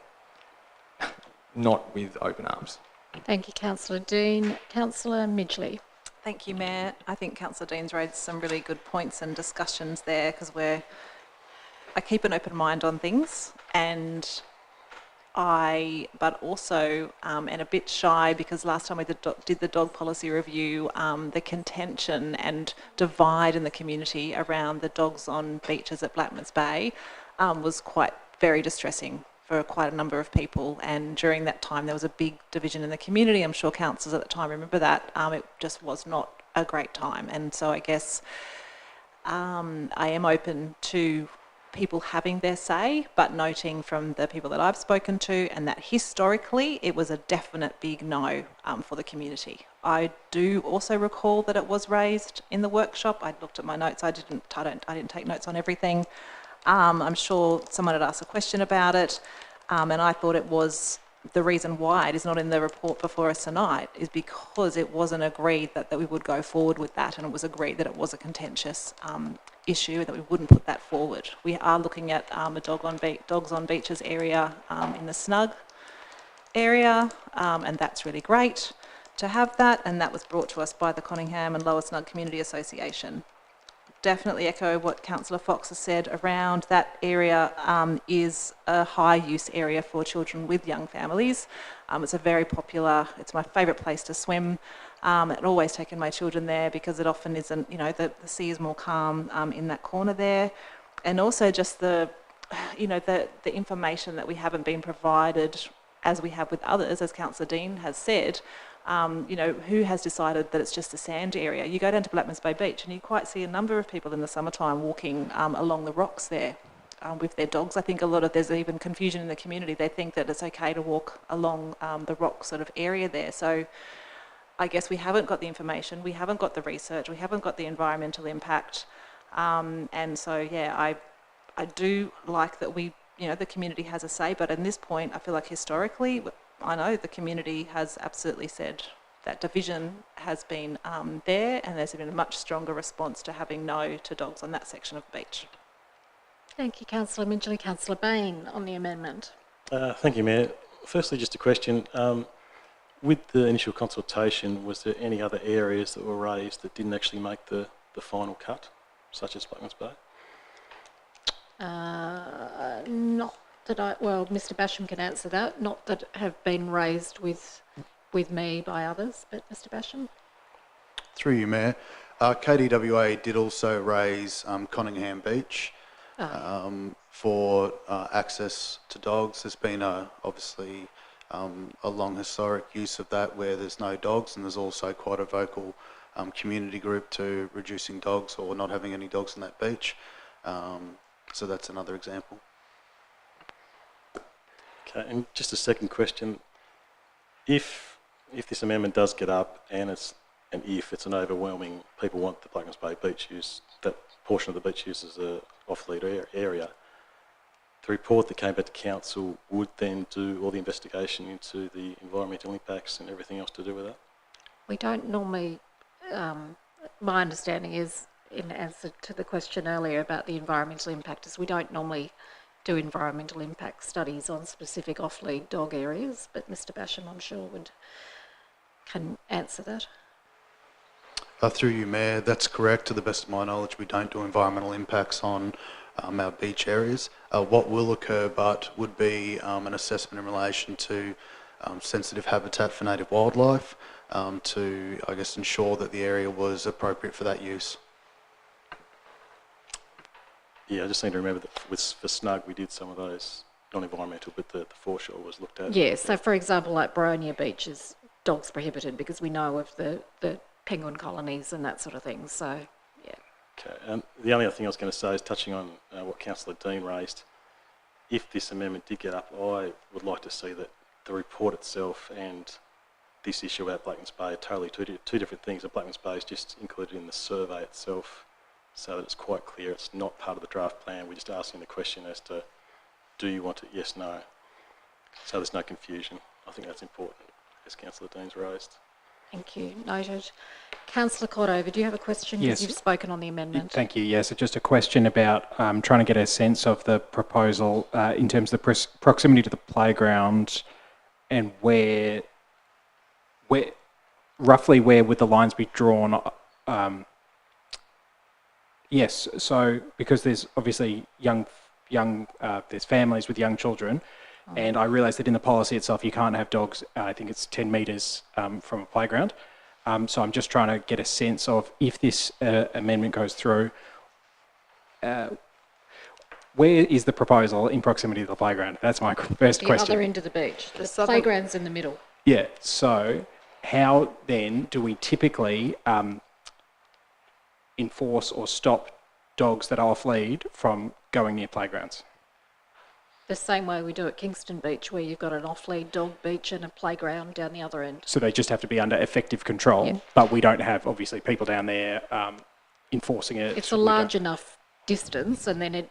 not with open arms. Thank you, Councillor Dean. Councillor Midgley. Thank you, Mayor. I think Councillor Dean's raised some really good points and discussions there, because I keep an open mind on things, and but also am a bit shy, because last time we did the dog policy review, the contention and divide in the community around the dogs on beaches at Blackmans Bay was very distressing for quite a number of people, and during that time there was a big division in the community. I'm sure councillors at the time remember that. It just was not a great time, and so I guess I am open to people having their say, but noting from the people that I've spoken to, and that historically it was a definite big no for the community. I do also recall that it was raised in the workshop. I looked at my notes. I didn't take notes on everything. I'm sure someone had asked a question about it, and I thought it was the reason why it is not in the report before us tonight is because it wasn't agreed that we would go forward with that, and it was agreed that it was a contentious issue and that we wouldn't put that forward. We are looking at a dogs on beaches area in the Snug area, and that's really great to have that, and that was brought to us by the Conningham and Lower Snug Community Association. definitely echo what Councillor Fox has said around that area is a high use area for children with young families. It's a very popular, it's my favourite place to swim. I've always taken my children there because it often isn't, you know, the sea is more calm in that corner there. And also just the information that we haven't been provided as we have with others, as Councillor Dean has said, who has decided that it's just a sand area? You go down to Blackmans Bay Beach and you quite see a number of people in the summertime walking along the rocks there with their dogs. I think there's even confusion in the community. They think that it's okay to walk along the rock sort of area there. So I guess we haven't got the information, we haven't got the research, we haven't got the environmental impact. And so, yeah, I do like that the community has a say, but at this point, I feel like historically, I know the community has absolutely said that division has been there, and there's been a much stronger response to having no to dogs on that section of beach. Thank you, Councillor Midgley. Councillor Bain on the amendment. Thank you, Mayor. Firstly, just a question. With the initial consultation, was there any other areas that were raised that didn't actually make the final cut, such as Blackmans Bay? Not that Mr. Basham can answer that. Not that have been raised with me by others, but Mr. Basham. Through you, Mayor. KDWA did also raise Conningham Beach for access to dogs. There's been obviously a long historic use of that where there's no dogs, and there's also quite a vocal community group to reducing dogs or not having any dogs on that beach. So that's another example. Okay, and just a second question. If this amendment does get up and it's an overwhelming, people want the Blackmans Bay beach use, that portion of the beach use as a off-lead area, the report that came back to council would then do all the investigation into the environmental impacts and everything else to do with that? We don't normally, my understanding is, in answer to the question earlier about the environmental impact, is we don't normally do environmental impact studies on specific off-lead dog areas, but Mr. Basham, I'm sure, can answer that. Through you, Mayor, that's correct. To the best of my knowledge, we don't do environmental impacts on our beach areas. What will occur, but would be an assessment in relation to sensitive habitat for native wildlife to, I guess, ensure that the area was appropriate for that use. Yeah, I just seem to remember that for Snug we did some of those non-environmental, but the foreshore was looked at. Yeah, so for example, like Boronia Beach is dogs prohibited because we know of the penguin colonies and that sort of thing, so yeah. Okay, the only other thing I was going to say is touching on what Councillor Dean raised. If this amendment did get up, I would like to see that the report itself and this issue about Blackmans Bay are totally two different things. And Blackmans Bay is just included in the survey itself, so that it's quite clear it's not part of the draft plan. We're just asking the question as to, do you want it, yes, no? So there's no confusion. I think that's important, as Councillor Dean's raised. Thank you. Noted. Councillor Cordova, do you have a question? Yes. You've spoken on the amendment. Thank you. Yes, just a question about trying to get a sense of the proposal in terms of the proximity to the playground and roughly where would the lines be drawn? Yes, so because there's obviously there's families with young children, and I realise that in the policy itself you can't have dogs, I think it's 10 metres from a playground. So I'm just trying to get a sense of, if this amendment goes through, where is the proposal in proximity to the playground? That's my first question. The other end of the beach. The playground's in the middle. Yeah, so how then do we typically enforce or stop dogs that are off-lead from going near playgrounds? The same way we do at Kingston Beach, where you've got an off-lead dog beach and a playground down the other end. So they just have to be under effective control, but we don't have, obviously, people down there enforcing it. It's a large enough distance, and then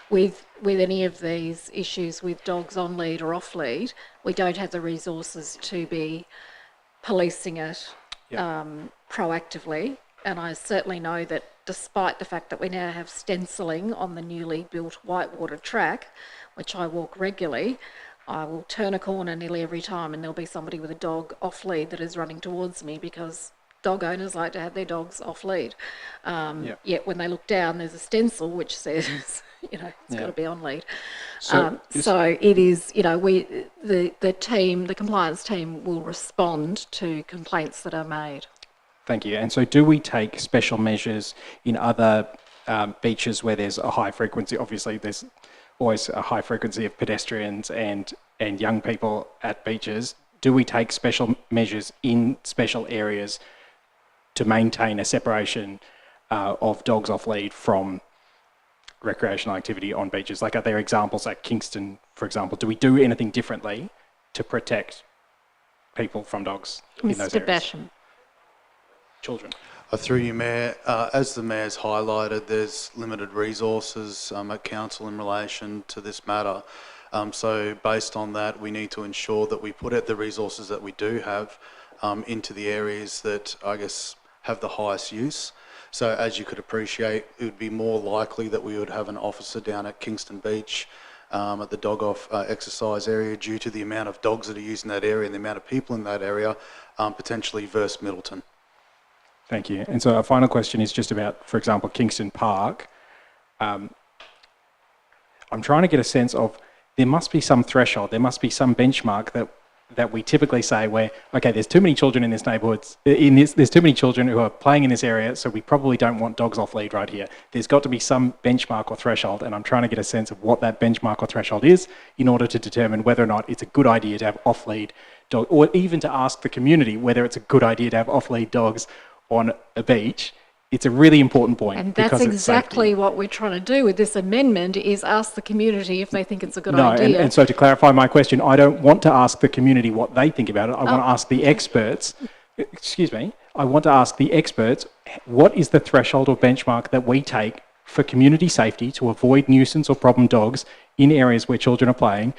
with any of these issues with dogs on lead or off lead, we don't have the resources to be policing it proactively. And I certainly know that despite the fact that we now have stenciling on the newly built Whitewater track, which I walk regularly, I will turn a corner nearly every time and there'll be somebody with a dog off lead that is running towards me because dog owners like to have their dogs off lead. Yet when they look down, there's a stencil which says, it's got to be on lead. So it is, the compliance team will respond to complaints that are made. Thank you. And so do we take special measures in other beaches where there's a high frequency? Obviously, there's always a high frequency of pedestrians and young people at beaches. Do we take special measures in special areas to maintain a separation of dogs off lead from recreational activity on beaches? Like, are there examples at Kingston, for example? Do we do anything differently to protect people from dogs in those Mr. areas? Basham. Children. Through you, Mayor, as the Mayor's highlighted, there's limited resources at Council in relation to this matter. So based on that, we need to ensure that we put out the resources that we do have into the areas that, I guess, have the highest use. So as you could appreciate, it would be more likely that we would have an officer down at Kingston Beach at the dog off exercise area due to the amount of dogs that are using that area and the amount of people in that area, potentially versus Middleton. Thank you. And so our final question is just about, for example, Kingston Park. I'm trying to get a sense of, there must be some threshold, there must be some benchmark that we typically say where, okay, there's too many children in this neighbourhood, there's too many children who are playing in this area, so we probably don't want dogs off lead right here. There's got to be some benchmark or threshold, and I'm trying to get a sense of what that benchmark or threshold is in order to determine whether or not it's a good idea to have off lead dogs, or even to ask the community whether it's a good idea to have off lead dogs on a beach. It's a really important point. And that's exactly what we're trying to do with this amendment, is ask the community if they think it's a good idea. And so to clarify my question, I don't want to ask the community what they think about it. I want to ask the experts, I want to ask the experts, what is the threshold or benchmark that we take for community safety to avoid nuisance or problem dogs in areas where children are playing?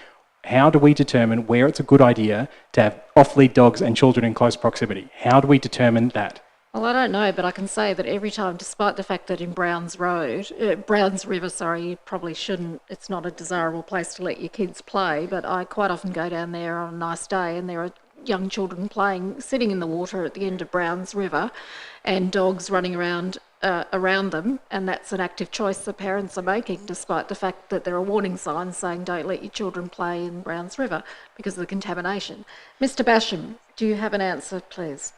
How do we determine where it's a good idea to have off-lead dogs and children in close proximity? How do we determine that? Well, I don't know, but I can say that every time, despite the fact that in Browns River, you probably shouldn't, it's not a desirable place to let your kids play, but I quite often go down there on a nice day and there are young children playing, sitting in the water at the end of Browns River, and dogs running around them, and that's an active choice the parents are making, despite the fact that there are warning signs saying don't let your children play in Browns River because of the contamination. Mr. Basham, do you have an answer, please?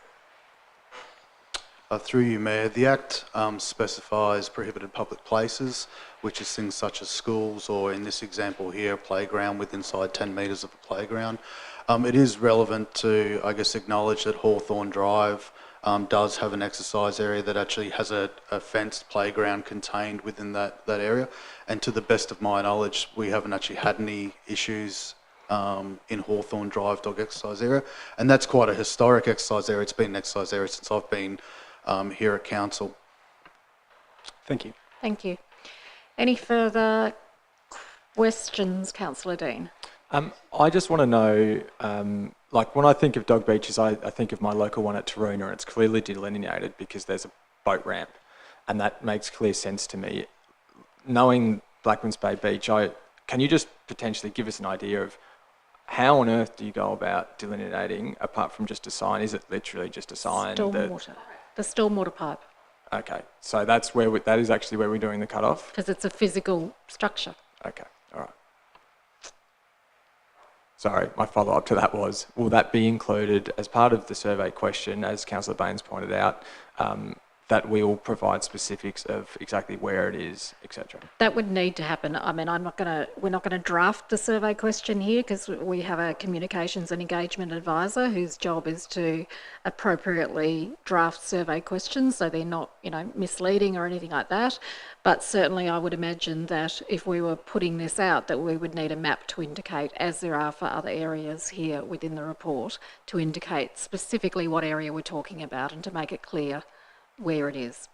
Through you, Mayor, the Act specifies prohibited public places, which is things such as schools, or in this example here, a playground with inside 10 metres of a playground. It is relevant to, I guess, acknowledge that Hawthorne Drive does have an exercise area that actually has a fenced playground contained within that area. And to the best of my knowledge, we haven't actually had any issues in Hawthorne Drive dog exercise area. And that's quite a historic exercise area. It's been an exercise area since I've been here at Council. Thank you. Thank you. Any further questions, Councillor Dean? I just want to know, like when I think of dog beaches, I think of my local one at Taroona, and it's clearly delineated because there's a boat ramp, and that makes clear sense to me. Knowing Blackmans Bay Beach, can you just potentially give us an idea of how on earth do you go about delineating apart from just a sign? Is it literally just a sign? Stormwater. The stormwater pipe. Okay, so that's where that is actually where we're doing the cut-off? Because it's a physical structure. Okay, all right. Sorry, my follow-up to that was, will that be included as part of the survey question, as Councillor Baines pointed out, that we will provide specifics of exactly where it is, etc.? That would need to happen. I mean, we're not going to draft the survey question here because we have a communications and engagement advisor whose job is to appropriately draft survey questions so they're not, misleading or anything like that. But certainly I would imagine that if we were putting this out, that we would need a map to indicate, as there are for other areas here within the report, to indicate specifically what area we're talking about and to make it clear where it is.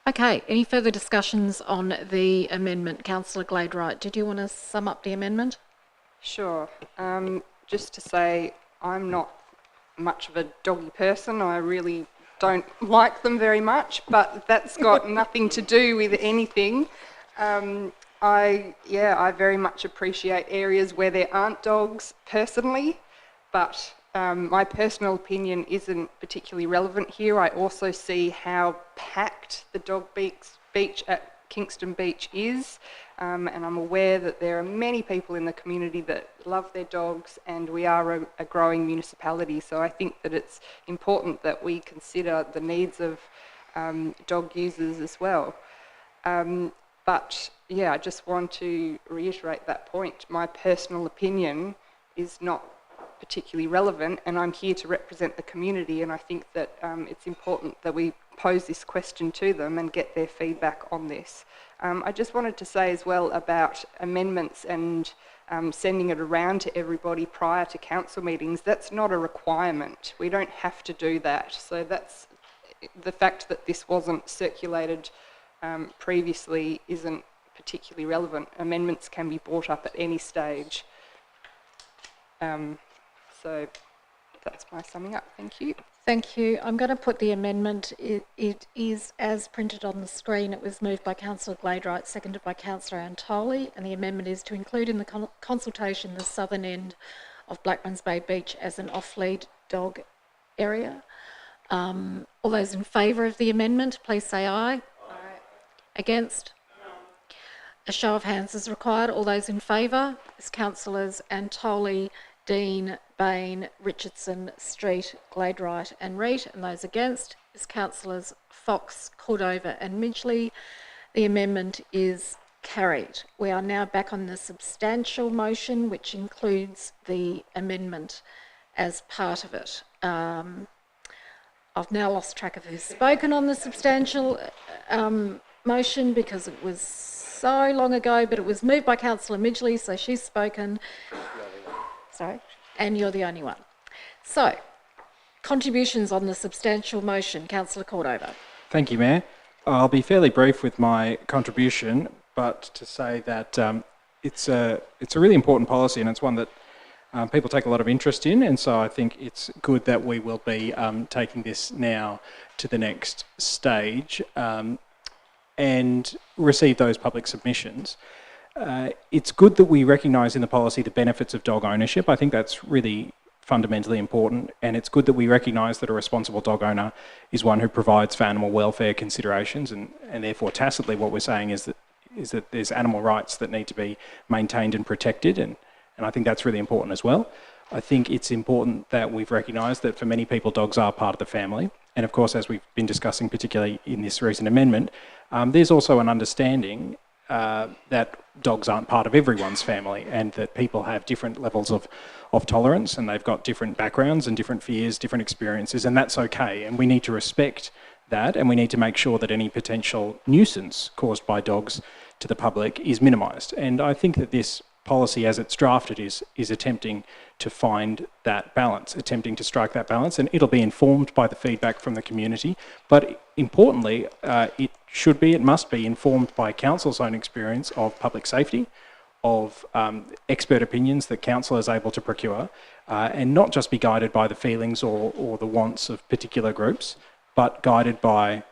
Okay, any further discussions on the amendment? Councillor Glade-Wright, did you want to sum up the amendment? Sure. Just to say, I'm not much of a doggy person. I really don't like them very much, but that's got nothing to do with anything. I very much appreciate areas where there aren't dogs personally. but my personal opinion isn't particularly relevant here. I also see how packed the dog beach at Kingston Beach is, and I'm aware that there are many people in the community that love their dogs, and we are a growing municipality, so I think that it's important that we consider the needs of dog users as well. But yeah, I just want to reiterate that point. My personal opinion is not particularly relevant, and I'm here to represent the community, and I think that it's important that we pose this question to them and get their feedback on this. I just wanted to say as well about amendments and sending it around to everybody prior to council meetings. That's not a requirement. We don't have to do that. So that's the fact that this wasn't circulated previously isn't particularly relevant. Amendments can be brought up at any stage. So that's my summing up. Thank you. Thank you. I'm going to put the amendment. It is as printed on the screen. It was moved by Councillor Gladwright, seconded by Councillor Antoli, and the amendment is to include in the consultation the southern end of Blackmans Bay Beach as an off-lead dog area. All those in favour of the amendment, please say aye. Aye. Against? A show of hands is required. All those in favour is Councillors Antoli, Dean, Bain, Richardson, Street, Gladwright and Reid, and those against is Councillors Fox, Cordova and Midgley. The amendment is carried. We are now back on the substantial motion, which includes the amendment as part of it. I've now lost track of who's spoken on the substantial motion because it was so long ago, but it was moved by Councillor Midgley, so she's spoken. Sorry, and you're the only one. So, contributions on the substantial motion. Councillor Cordova. Thank you, Mayor. I'll be fairly brief with my contribution, but to say that it's a really important policy, and it's one that people take a lot of interest in, and so I think it's good that we will be taking this now to the next stage and receive those public submissions. It's good that we recognise in the policy the benefits of dog ownership. I think that's really fundamentally important, and it's good that we recognise that a responsible dog owner is one who provides for animal welfare considerations, and therefore tacitly what we're saying is that there's animal rights that need to be maintained and protected, and I think that's really important as well. I think it's important that we've recognised that for many people dogs are part of the family, and of course, as we've been discussing particularly in this recent amendment, there's also an understanding that dogs aren't part of everyone's family, and that people have different levels of tolerance, and they've got different backgrounds and different fears, different experiences, and that's okay. And we need to respect that, and we need to make sure that any potential nuisance caused by dogs to the public is minimised. And I think that this policy as it's drafted is attempting to find that balance, attempting to strike that balance, and it'll be informed by the feedback from the community. But importantly, it must be informed by council's own experience of public safety, of expert opinions that council is able to procure, and not just be guided by the feelings or the wants of particular groups, but guided by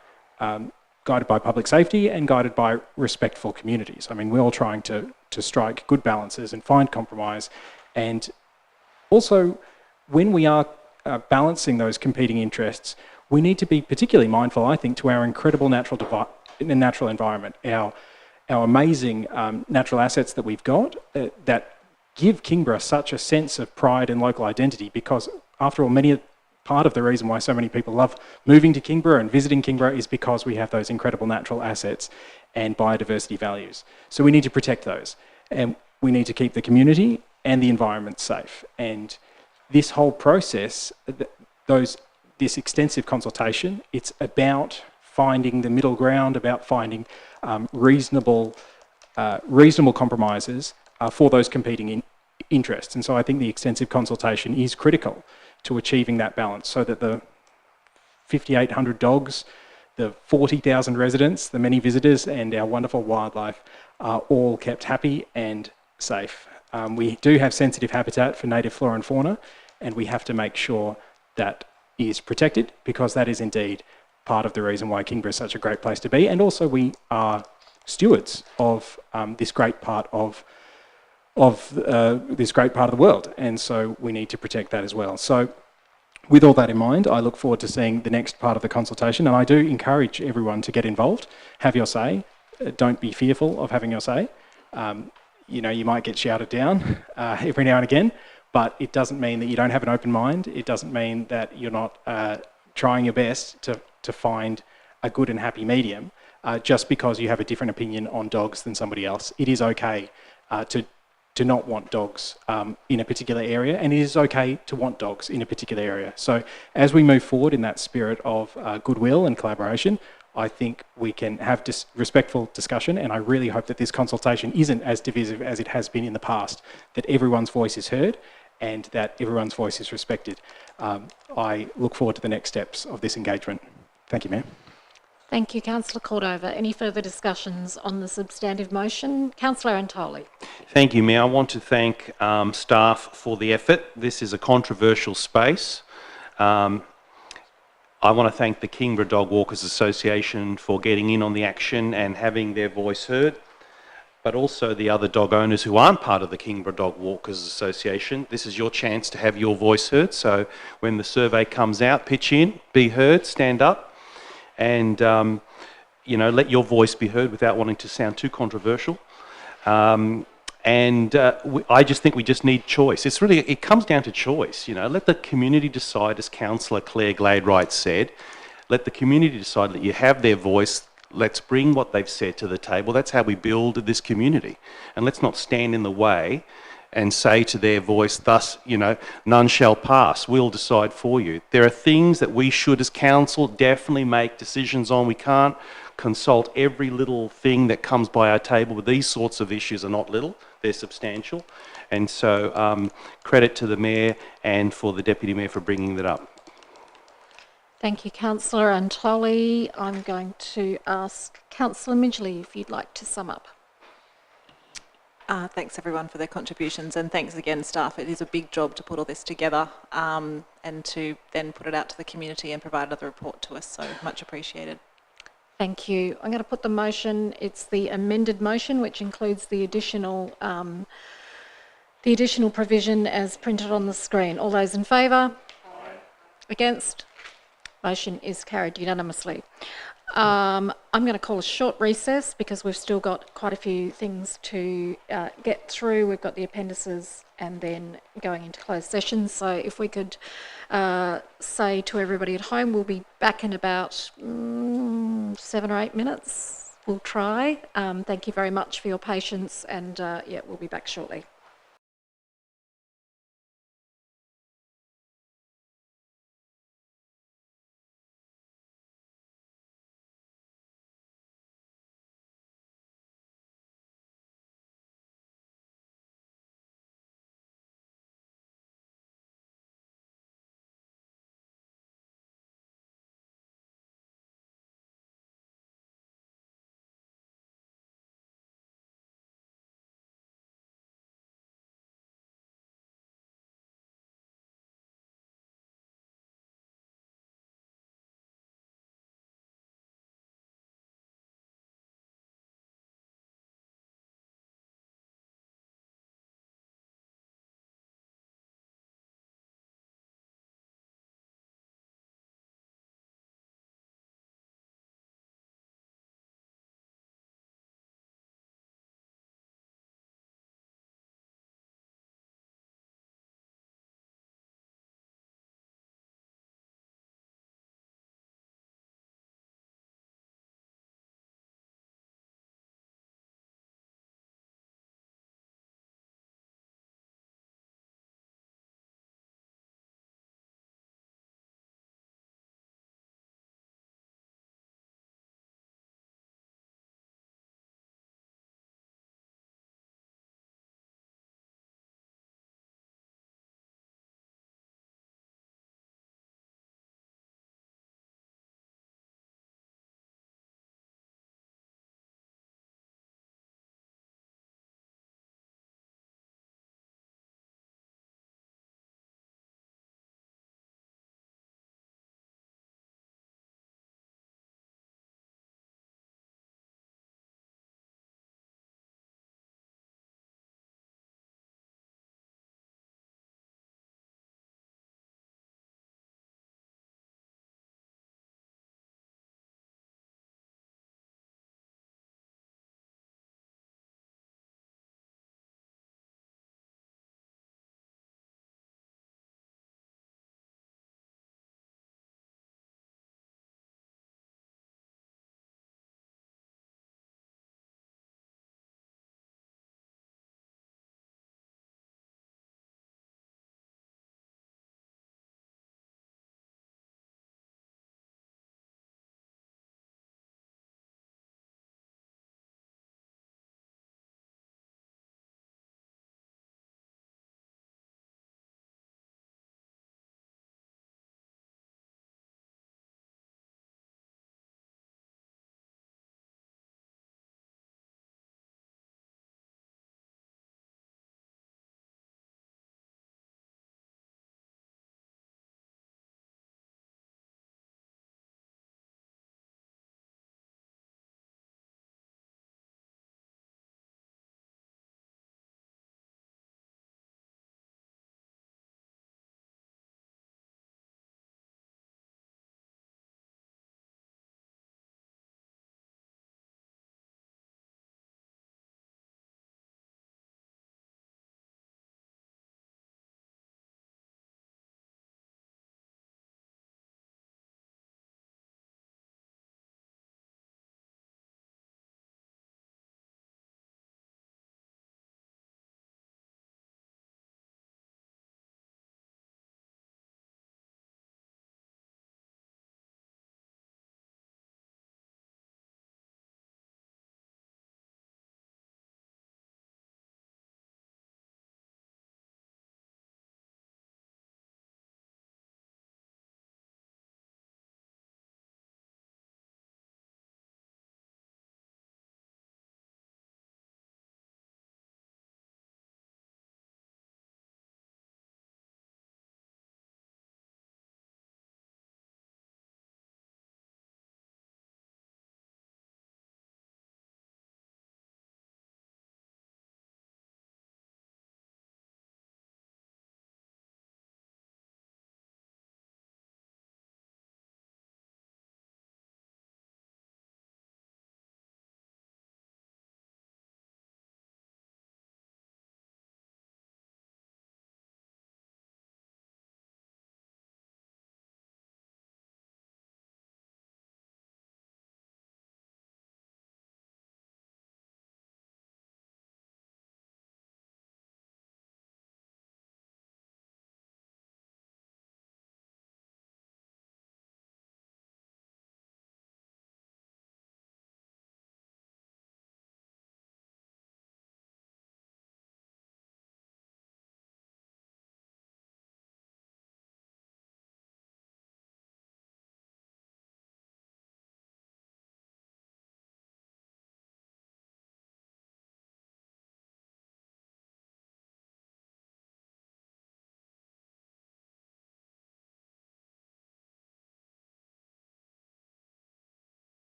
public safety and guided by respectful communities. I mean, we're all trying to strike good balances and find compromise, and also when we are balancing those competing interests, we need to be particularly mindful, I think, to our incredible natural environment, our amazing natural assets that we've got that give Kingborough such a sense of pride and local identity, because after all, part of the reason why so many people love moving to Kingborough and visiting Kingborough is because we have those incredible natural assets and biodiversity values. So we need to protect those, and we need to keep the community and the environment safe. And this whole process, this extensive consultation, it's about finding the middle ground, about finding reasonable compromises for those competing interests. And so I think the extensive consultation is critical to achieving that balance, so that the 5,800 dogs, the 40,000 residents, the many visitors, and our wonderful wildlife are all kept happy and safe. We do have sensitive habitat for native flora and fauna, and we have to make sure that is protected, because that is indeed part of the reason why Kingborough is such a great place to be. And also we are stewards of this great part of of this great part of the world, and so we need to protect that as well. So with all that in mind, I look forward to seeing the next part of the consultation, and I do encourage everyone to get involved, have your say. Don't be fearful of having your say. You know, you might get shouted down every now and again, but it doesn't mean that you don't have an open mind. It doesn't mean that you're not trying your best to find a good and happy medium just because you have a different opinion on dogs than somebody else. It is okay to not want dogs in a particular area, and it is okay to want dogs in a particular area. So as we move forward in that spirit of goodwill and collaboration, I think we can have respectful discussion, and I really hope that this consultation isn't as divisive as it has been in the past, that everyone's voice is heard and that everyone's voice is respected. I look forward to the next steps of this engagement. Thank you, Mayor. Thank you, Councillor Cordova. Any further discussions on the substantive motion? Councillor Antoli. Thank you, Mayor. I want to thank staff for the effort. This is a controversial space. I want to thank the Kingborough Dog Walkers Association for getting in on the action and having their voice heard, but also the other dog owners who aren't part of the Kingborough Dog Walkers Association. This is your chance to have your voice heard. So when the survey comes out, pitch in, be heard, stand up, and you know, let your voice be heard without wanting to sound too controversial. I just think we just need choice. It comes down to choice. You know, let the community decide, as Councillor Claire Glade-Wright said. Let the community decide that you have their voice. Let's bring what they've said to the table. That's how we build this community, and let's not stand in the way and say to their voice, thus, you know, none shall pass, we'll decide for you. There are things that we should, as council, definitely make decisions on. We can't consult every little thing that comes by our table, but these sorts of issues are not little, they're substantial. And so credit to the Mayor and for the Deputy Mayor for bringing that up. Thank you, Councillor Antoli. I'm going to ask Councillor Midgley if you'd like to sum up. Thanks everyone for their contributions, and thanks again staff. It is a big job to put all this together and to then put it out to the community and provide another report to us, so much appreciated. Thank you. I'm going to put the motion, it's the amended motion, which includes the additional provision as printed on the screen. All those in favour? Aye. Against? Motion is carried unanimously. I'm going to call a short recess because we've still got quite a few things to get through. We've got the appendices and then going into closed session. So if we could say to everybody at home, we'll be back in about 7 or 8 minutes. We'll try. Thank you very much for your patience, and yeah, we'll be back shortly.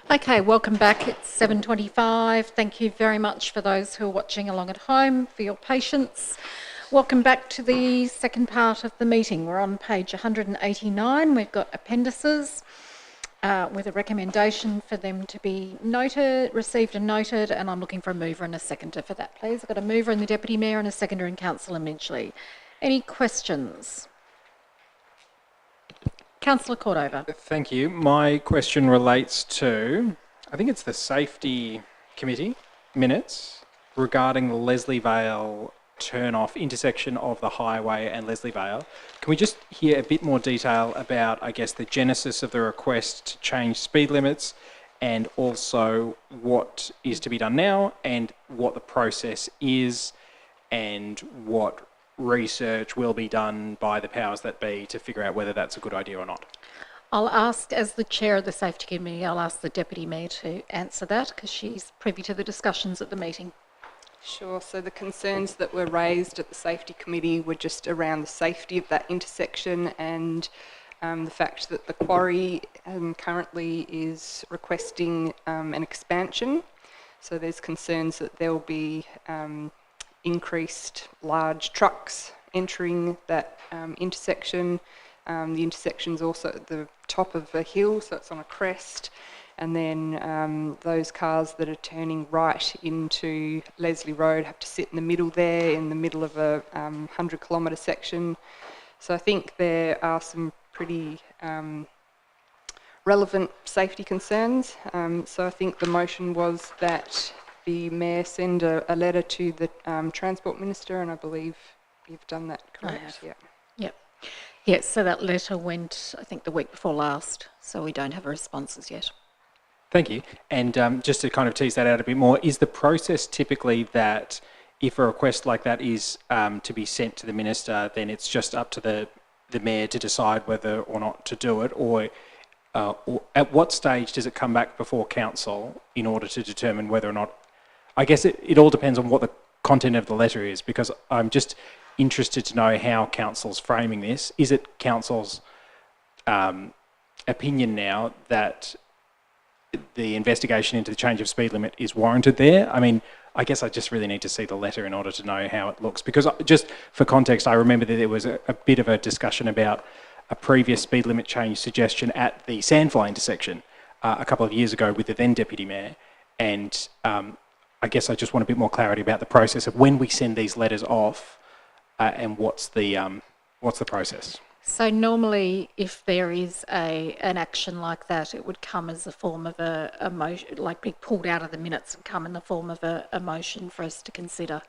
Okay, welcome back. It's 7:25. Thank you very much for those who are watching along at home for your patience. Welcome back to the second part of the meeting. We're on page 189. We've got appendices with a recommendation for them to be noted, received and noted, and I'm looking for a mover and a seconder for that, please. I've got a mover in the Deputy Mayor and a seconder in Councillor Midgley. Any questions? Councillor Cordova. Thank you. My question relates to, I think it's the Safety Committee minutes regarding the Leslie Vale turn-off intersection of the highway and Leslie Vale. Can we just hear a bit more detail about, I guess, the genesis of the request to change speed limits and also what is to be done now and what the process is and what research will be done by the powers that be to figure out whether that's a good idea or not? I'll ask, as the chair of the Safety Committee, I'll ask the Deputy Mayor to answer that because she's privy to the discussions at the meeting. Sure. So the concerns that were raised at the Safety Committee were just around the safety of that intersection and the fact that the quarry currently is requesting an expansion. So there's concerns that there will be increased large trucks entering that intersection. The intersection's also at the top of a hill, so it's on a crest. And then those cars that are turning right into Leslie Road have to sit in the middle there, in the middle of a 100-kilometre section. So I think there are some pretty relevant safety concerns. So I think the motion was that the Mayor send a letter to the Transport Minister, and I believe you've done that, correct? Yeah. Yep. Yes, so that letter went, I think, the week before last, so we don't have a response as yet. Thank you. And just to kind of tease that out a bit more, is the process typically that if a request like that is to be sent to the Minister, then it's just up to the Mayor to decide whether or not to do it, or at what stage does it come back before Council in order to determine whether or not... I guess it all depends on what the content of the letter is, because I'm just interested to know how Council's framing this. Is it Council's opinion now that the investigation into the change of speed limit is warranted there? I mean, I guess I just really need to see the letter in order to know how it looks. Because just for context, I remember that there was a bit of a discussion about a previous speed limit change suggestion at the Sandfly intersection a couple of years ago with the then Deputy Mayor. And I guess I just want a bit more clarity about the process of when we send these letters off and what's the process. So normally, if there is an action like that, it would come as a form of a motion, like be pulled out of the minutes and come in the form of a motion for us to consider.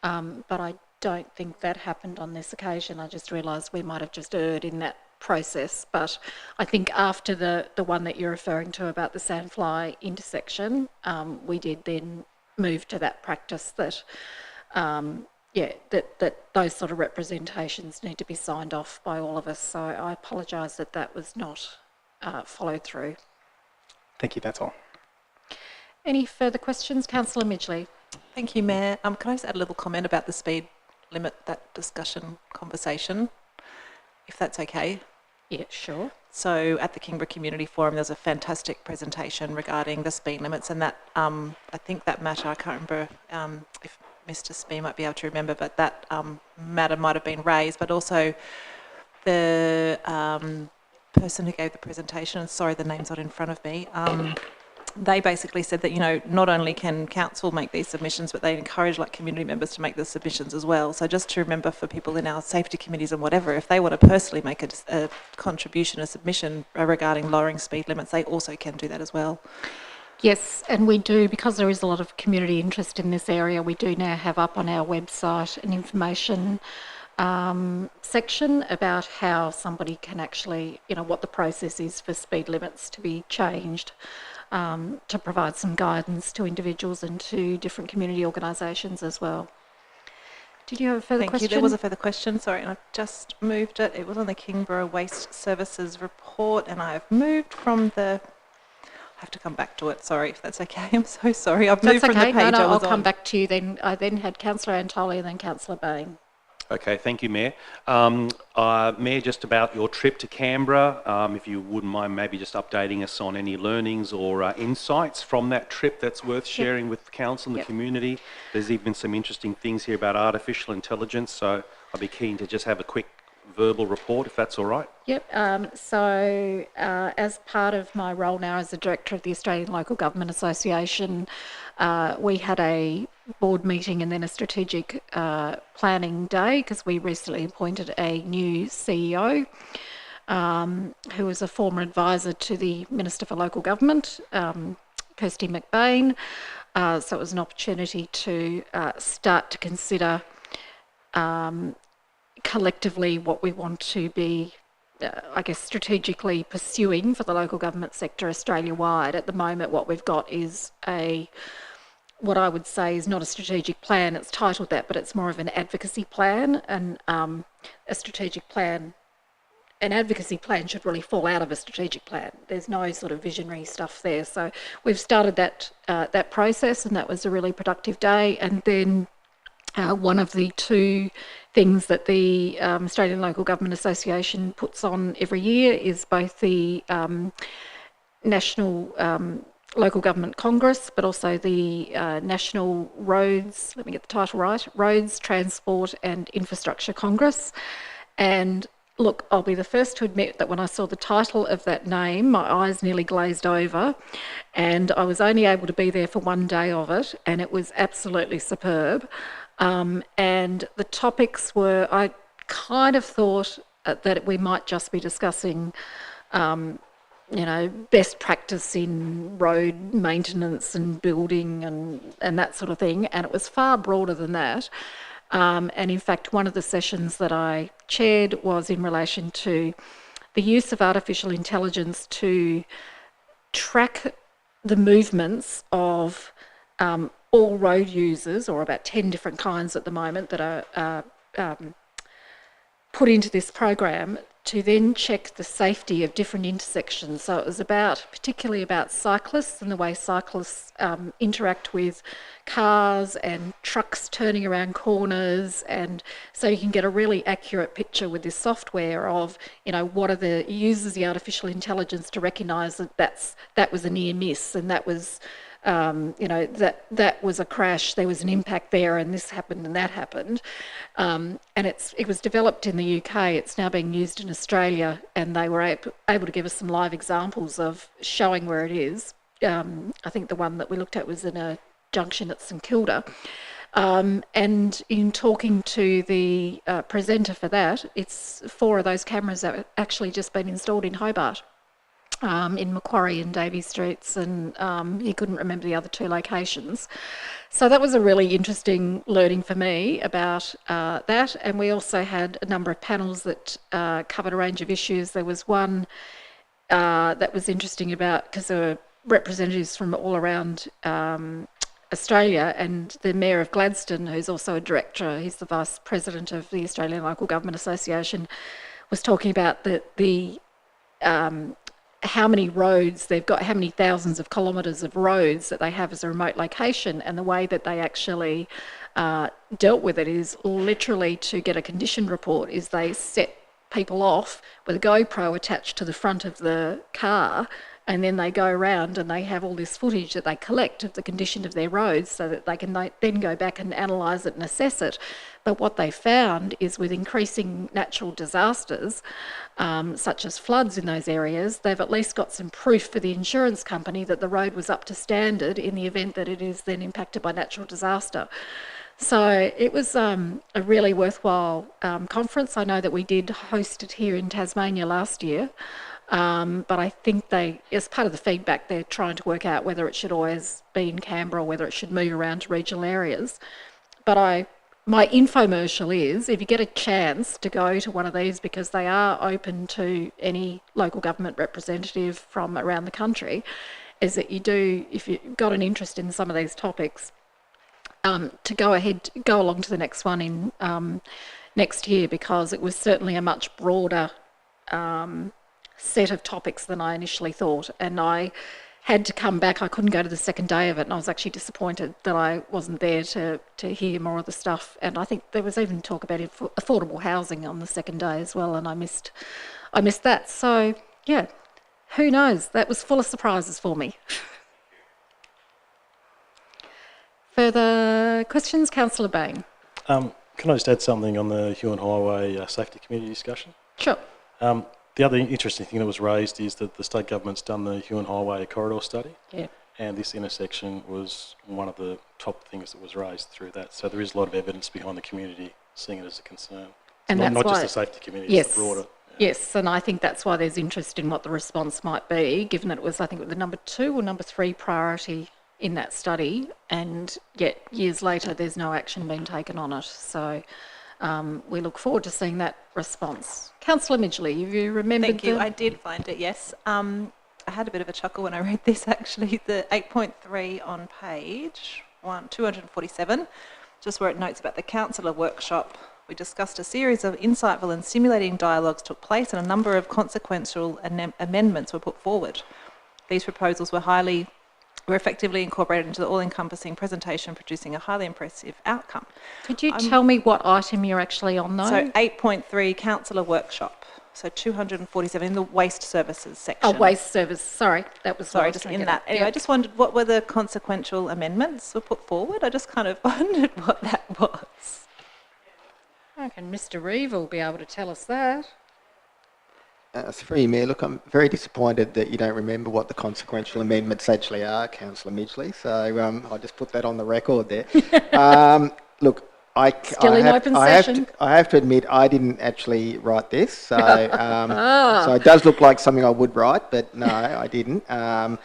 But I don't think that happened on this occasion. I just realised we might have just erred in that process. But I think after the one that you're referring to about the Sandfly intersection, we did then move to that practice that that those sort of representations need to be signed off by all of us. So I apologise that was not followed through. Thank you, that's all. Any further questions? Councillor Midgley. Thank you, Mayor. Can I just add a little comment about the speed limit, that discussion conversation, if that's okay? Yeah, sure. So at the Kingborough Community Forum, there's a fantastic presentation regarding the speed limits, and that I think that matter, I can't remember if Mr. Spee might be able to remember, but that matter might have been raised, but also the person who gave the presentation, sorry, the name's not in front of me, they basically said that, you know, not only can council make these submissions, but they encourage like community members to make the submissions as well. So just to remember for people in our safety committees and whatever, if they want to personally make a contribution, a submission regarding lowering speed limits, they also can do that as well. Yes, and we do, because there is a lot of community interest in this area, we do now have up on our website an information section about how somebody can actually, you know, what the process is for speed limits to be changed, to provide some guidance to individuals and to different community organisations as well. Did you have a further question? Thank you. There was a further question, sorry, and I've just moved it. It was on the Kingborough Waste Services report, and I've moved from the... I have to come back to it, sorry, if that's okay. I'm so sorry. I've moved from the page I was on. I'll come back to you then. I then had Councillor Antoli and then Councillor Bain. Okay, thank you, Mayor. Mayor, just about your trip to Canberra, if you wouldn't mind maybe just updating us on any learnings or insights from that trip that's worth sharing with the council and the community. There's even some interesting things here about artificial intelligence, so I'd be keen to just have a quick verbal report, if that's all right. Yep. As part of my role now as the Director of the Australian Local Government Association, we had a board meeting and then a strategic planning day because we recently appointed a new CEO who was a former advisor to the Minister for Local Government, Kirsty McBain. So it was an opportunity to start to consider collectively what we want to be, I guess, strategically pursuing for the local government sector Australia-wide. At the moment, what we've got is what I would say is not a strategic plan. It's titled that, but it's more of an advocacy plan. And a strategic plan, an advocacy plan should really fall out of a strategic plan. There's no sort of visionary stuff there. So we've started that process, and that was a really productive day. And then one of the two things that the Australian Local Government Association puts on every year is both the National Local Government Congress, but also the National Roads, let me get the title right, Roads, Transport and Infrastructure Congress. And look, I'll be the first to admit that when I saw the title of that name, my eyes nearly glazed over, and I was only able to be there for one day of it, and it was absolutely superb. And the topics were, I kind of thought that we might just be discussing, best practice in road maintenance and building and that sort of thing. And it was far broader than that. And in fact, one of the sessions that I chaired was in relation to the use of artificial intelligence to track the movements of all road users, or about 10 different kinds at the moment that are put into this program, to then check the safety of different intersections. So it was particularly about cyclists and the way cyclists interact with cars and trucks turning around corners, and so you can get a really accurate picture with this software of, what are the uses the artificial intelligence to recognise that was a near miss, and that was that was a crash, there was an impact there, and this happened and that happened. And it was developed in the UK, it's now being used in Australia, and they were able to give us some live examples of showing where it is. I think the one that we looked at was in a junction at St Kilda. And in talking to the presenter for that, it's 4 of those cameras that have actually just been installed in Hobart. In Macquarie and Davey Streets, and he couldn't remember the other 2 locations. So that was a really interesting learning for me about that. And we also had a number of panels that covered a range of issues. There was one that was interesting about, because there were representatives from all around Australia, and the Mayor of Gladstone, who's also a director, he's the Vice President of the Australian Local Government Association, was talking about the how many roads they've got, how many thousands of kilometres of roads that they have as a remote location, and the way that they actually dealt with it is literally, to get a condition report, is they set people off with a GoPro attached to the front of the car, and then they go around and they have all this footage that they collect of the condition of their roads, so that they can then go back and analyse it and assess it. But what they found is, with increasing natural disasters, such as floods in those areas, they've at least got some proof for the insurance company that the road was up to standard in the event that it is then impacted by natural disaster. So it was a really worthwhile conference. I know that we did host it here in Tasmania last year. But I think as part of the feedback, they're trying to work out whether it should always be in Canberra or whether it should move around to regional areas. But my infomercial is, if you get a chance to go to one of these, because they are open to any local government representative from around the country, is that you do, if you've got an interest in some of these topics, to go along to the next one in next year, because it was certainly a much broader set of topics than I initially thought. And I had to come back. I couldn't go to the second day of it, and I was actually disappointed that I wasn't there to hear more of the stuff. And I think there was even talk about affordable housing on the second day as well, and I missed that. So yeah, who knows? That was full of surprises for me. Further questions, Councillor Bain? Can I just add something on the Huon Highway Safety Committee discussion? Sure. The other interesting thing that was raised is that the state government's done the Huon Highway corridor study, and this intersection was one of the top things that was raised through that. So there is a lot of evidence behind the community seeing it as a concern. And not that's just why, the safety committee, yes, it's the broader. Yes, and I think that's why there's interest in what the response might be, given that it was, I think, the number 2 or number 3 priority in that study, and yet years later there's no action being taken on it. So we look forward to seeing that response. Councillor Midgley, have you remembered? Thank you. I did find it, yes. I had a bit of a chuckle when I read this, actually. The 8.3 on page 247, just where it notes about the councillor workshop. We discussed a series of insightful and stimulating dialogues took place, and a number of consequential amendments were put forward. These proposals were effectively incorporated into the all-encompassing presentation, producing a highly impressive outcome. Could you tell me what item you're actually on, though? So 8.3, councillor workshop. So 247 in the waste services section. Oh, waste service. Sorry, that was sorry, just in that. Anyway, I just wondered what were the consequential amendments were put forward. I just kind of wondered what that was. I reckon Mr. Reeve will be able to tell us that. Through you, Mayor. Look, I'm very disappointed that you don't remember what the consequential amendments actually are, Councillor Midgley. So I'll just put that on the record there. Look, I have to admit I didn't actually write this. So, so it does look like something I would write, but no, I didn't. So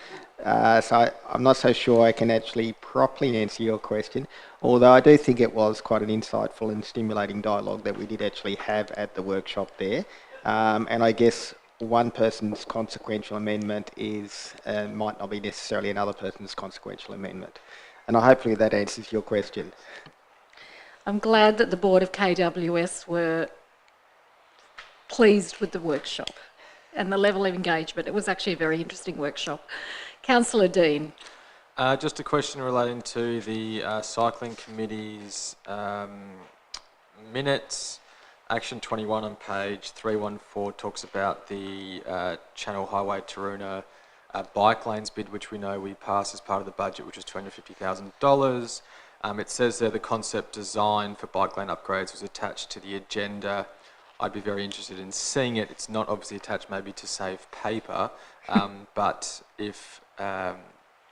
I'm not so sure I can actually properly answer your question, although I do think it was quite an insightful and stimulating dialogue that we did actually have at the workshop there. And I guess one person's consequential amendment might not be necessarily another person's consequential amendment. And hopefully that answers your question. I'm glad that the board of KWS were pleased with the workshop and the level of engagement. It was actually a very interesting workshop. Councillor Dean. Just a question relating to the cycling committee's minutes. Action 21 on page 314 talks about the Channel Highway Taroona bike lanes bid, which we know we passed as part of the budget, which was $250,000. It says there the concept design for bike lane upgrades was attached to the agenda. I'd be very interested in seeing it. It's not obviously attached maybe to save paper, but if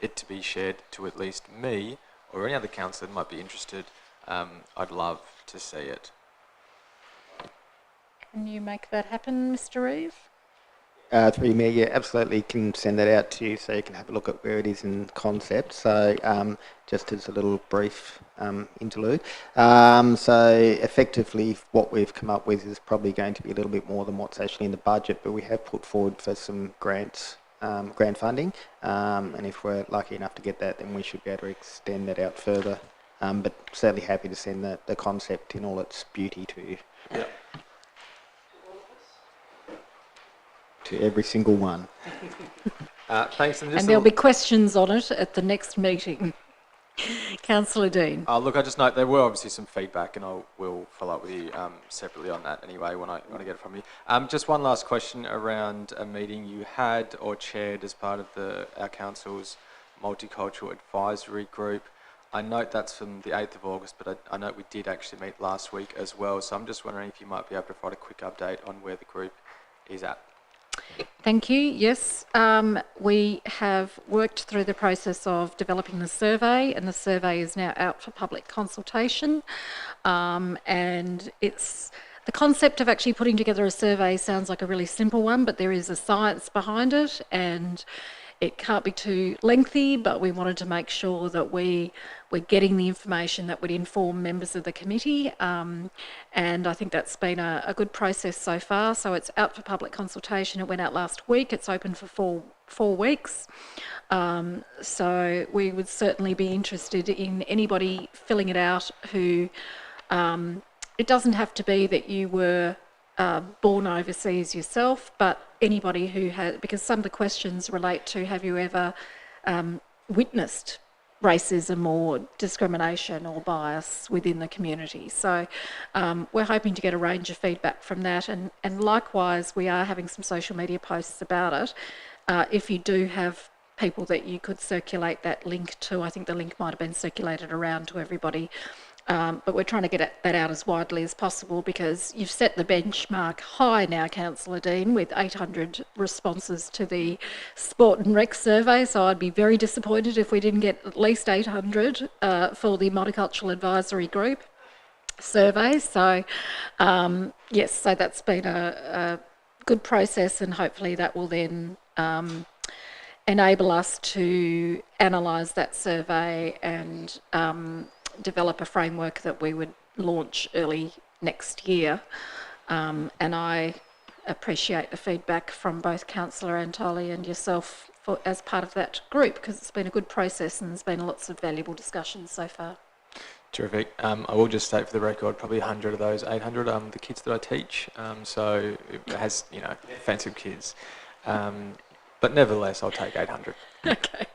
it to be shared to at least me or any other councillor that might be interested, I'd love to see it. Can you make that happen, Mr. Reeve? Through me, yeah, absolutely can send that out to you so you can have a look at where it is in concept. So just as a little brief interlude. So effectively what we've come up with is probably going to be a little bit more than what's actually in the budget, but we have put forward for some grant funding. And if we're lucky enough to get that, then we should be able to extend that out further. But certainly happy to send the concept in all its beauty to you. Yep. To every single one. Thanks. And there'll be questions on it at the next meeting. Councillor Dean. Look, I just note there were obviously some feedback, and I will follow up with you separately on that anyway when I get it from you. Just one last question around a meeting you had or chaired as part of our council's multicultural advisory group. I note that's from the 8th of August, but I note we did actually meet last week as well. So I'm just wondering if you might be able to provide a quick update on where the group is at. Thank you. Yes, we have worked through the process of developing the survey, and the survey is now out for public consultation. And the concept of actually putting together a survey sounds like a really simple one, but there is a science behind it, and it can't be too lengthy, but we wanted to make sure that we're getting the information that would inform members of the committee. And I think that's been a good process so far. So it's out for public consultation. It went out last week. It's open for four weeks. So we would certainly be interested in anybody filling it out who, it doesn't have to be that you were born overseas yourself, but anybody who has, because some of the questions relate to have you ever witnessed racism or discrimination or bias within the community. So we're hoping to get a range of feedback from that, and likewise we are having some social media posts about it. If you do have people that you could circulate that link to, I think the link might have been circulated around to everybody, but we're trying to get that out as widely as possible, because you've set the benchmark high now, Councillor Dean, with 800 responses to the Sport and Rec survey, so I'd be very disappointed if we didn't get at least 800 for the Multicultural Advisory Group survey. So yes, so that's been a good process, and hopefully that will then enable us to analyse that survey and develop a framework that we would launch early next year. And I appreciate the feedback from both Councillor Antoli and yourself as part of that group, because it's been a good process and there's been lots of valuable discussions so far. Terrific. I will just state for the record, probably 100 of those 800 are the kids that I teach, so it has, you know, fancy kids. But nevertheless, I'll take 800. Okay.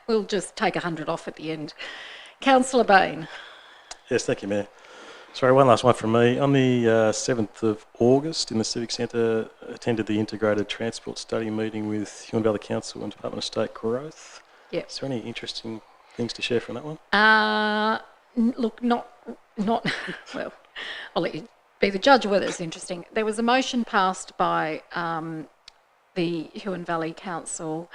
We'll just take 100 off at the end. Councillor Bain. Yes, thank you, Mayor. Sorry, one last one from me. On the 7th of August in the Civic Centre, attended the Integrated Transport Study meeting with Huon Valley Council and Department of State Growth. Yep. Is there any interesting things to share from that one? Look, not well, I'll let you be the judge of whether it's interesting. There was a motion passed by the Huon Valley Council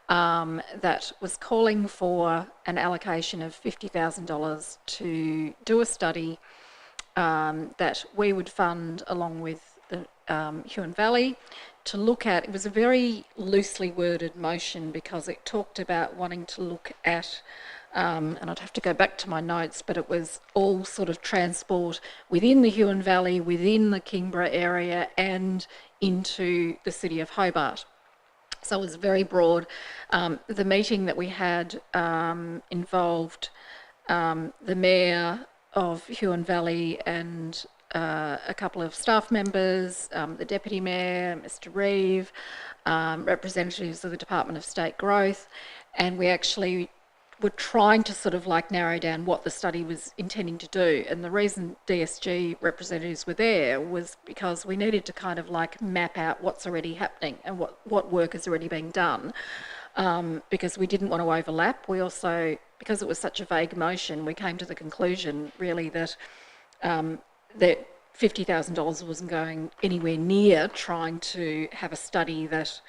that was calling for an allocation of $50,000 to do a study that we would fund along with the Huon Valley to look at. It was a very loosely worded motion because it talked about wanting to look at, and I'd have to go back to my notes, but it was all sort of transport within the Huon Valley, within the Kingborough area and into the city of Hobart. So it was very broad. The meeting that we had involved the Mayor of Huon Valley and a couple of staff members, the Deputy Mayor, Mr. Reeve, representatives of the Department of State Growth, and we actually were trying to sort of like narrow down what the study was intending to do. And the reason DSG representatives were there was because we needed to kind of like map out what's already happening and what work is already being done, because we didn't want to overlap. We also, because it was such a vague motion, we came to the conclusion really that that $50,000 wasn't going anywhere near trying to have a study that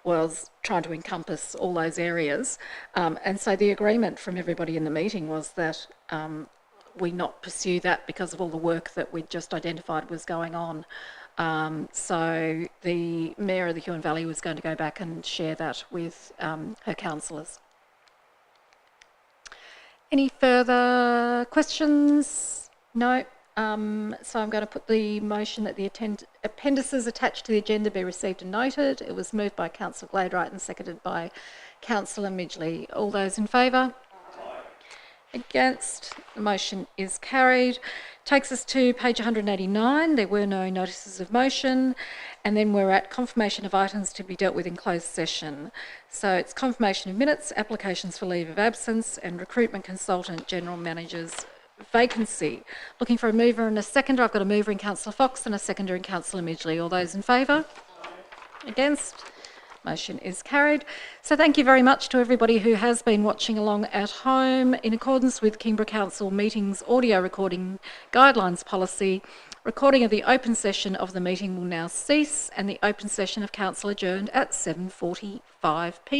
was trying to encompass all those areas. And so the agreement from everybody in the meeting was that we not pursue that because of all the work that we'd just identified was going on. So the Mayor of the Huon Valley was going to go back and share that with her councillors. Any further questions? No. So I'm going to put the motion that the appendices attached to the agenda be received and noted. It was moved by Councillor Gladwright and seconded by Councillor Midgley. All those in favour? Against? The motion is carried. Takes us to page 189. There were no notices of motion. And then we're at confirmation of items to be dealt with in closed session. So it's confirmation of minutes, applications for leave of absence and recruitment consultant general managers vacancy. Looking for a mover and a seconder. I've got a mover in Councillor Fox and a seconder in Councillor Midgley. All those in favour? Against? Motion is carried. So thank you very much to everybody who has been watching along at home. In accordance with Kingborough Council meetings audio recording guidelines policy, recording of the open session of the meeting will now cease and the open session of Council adjourned at 7:45 p.m.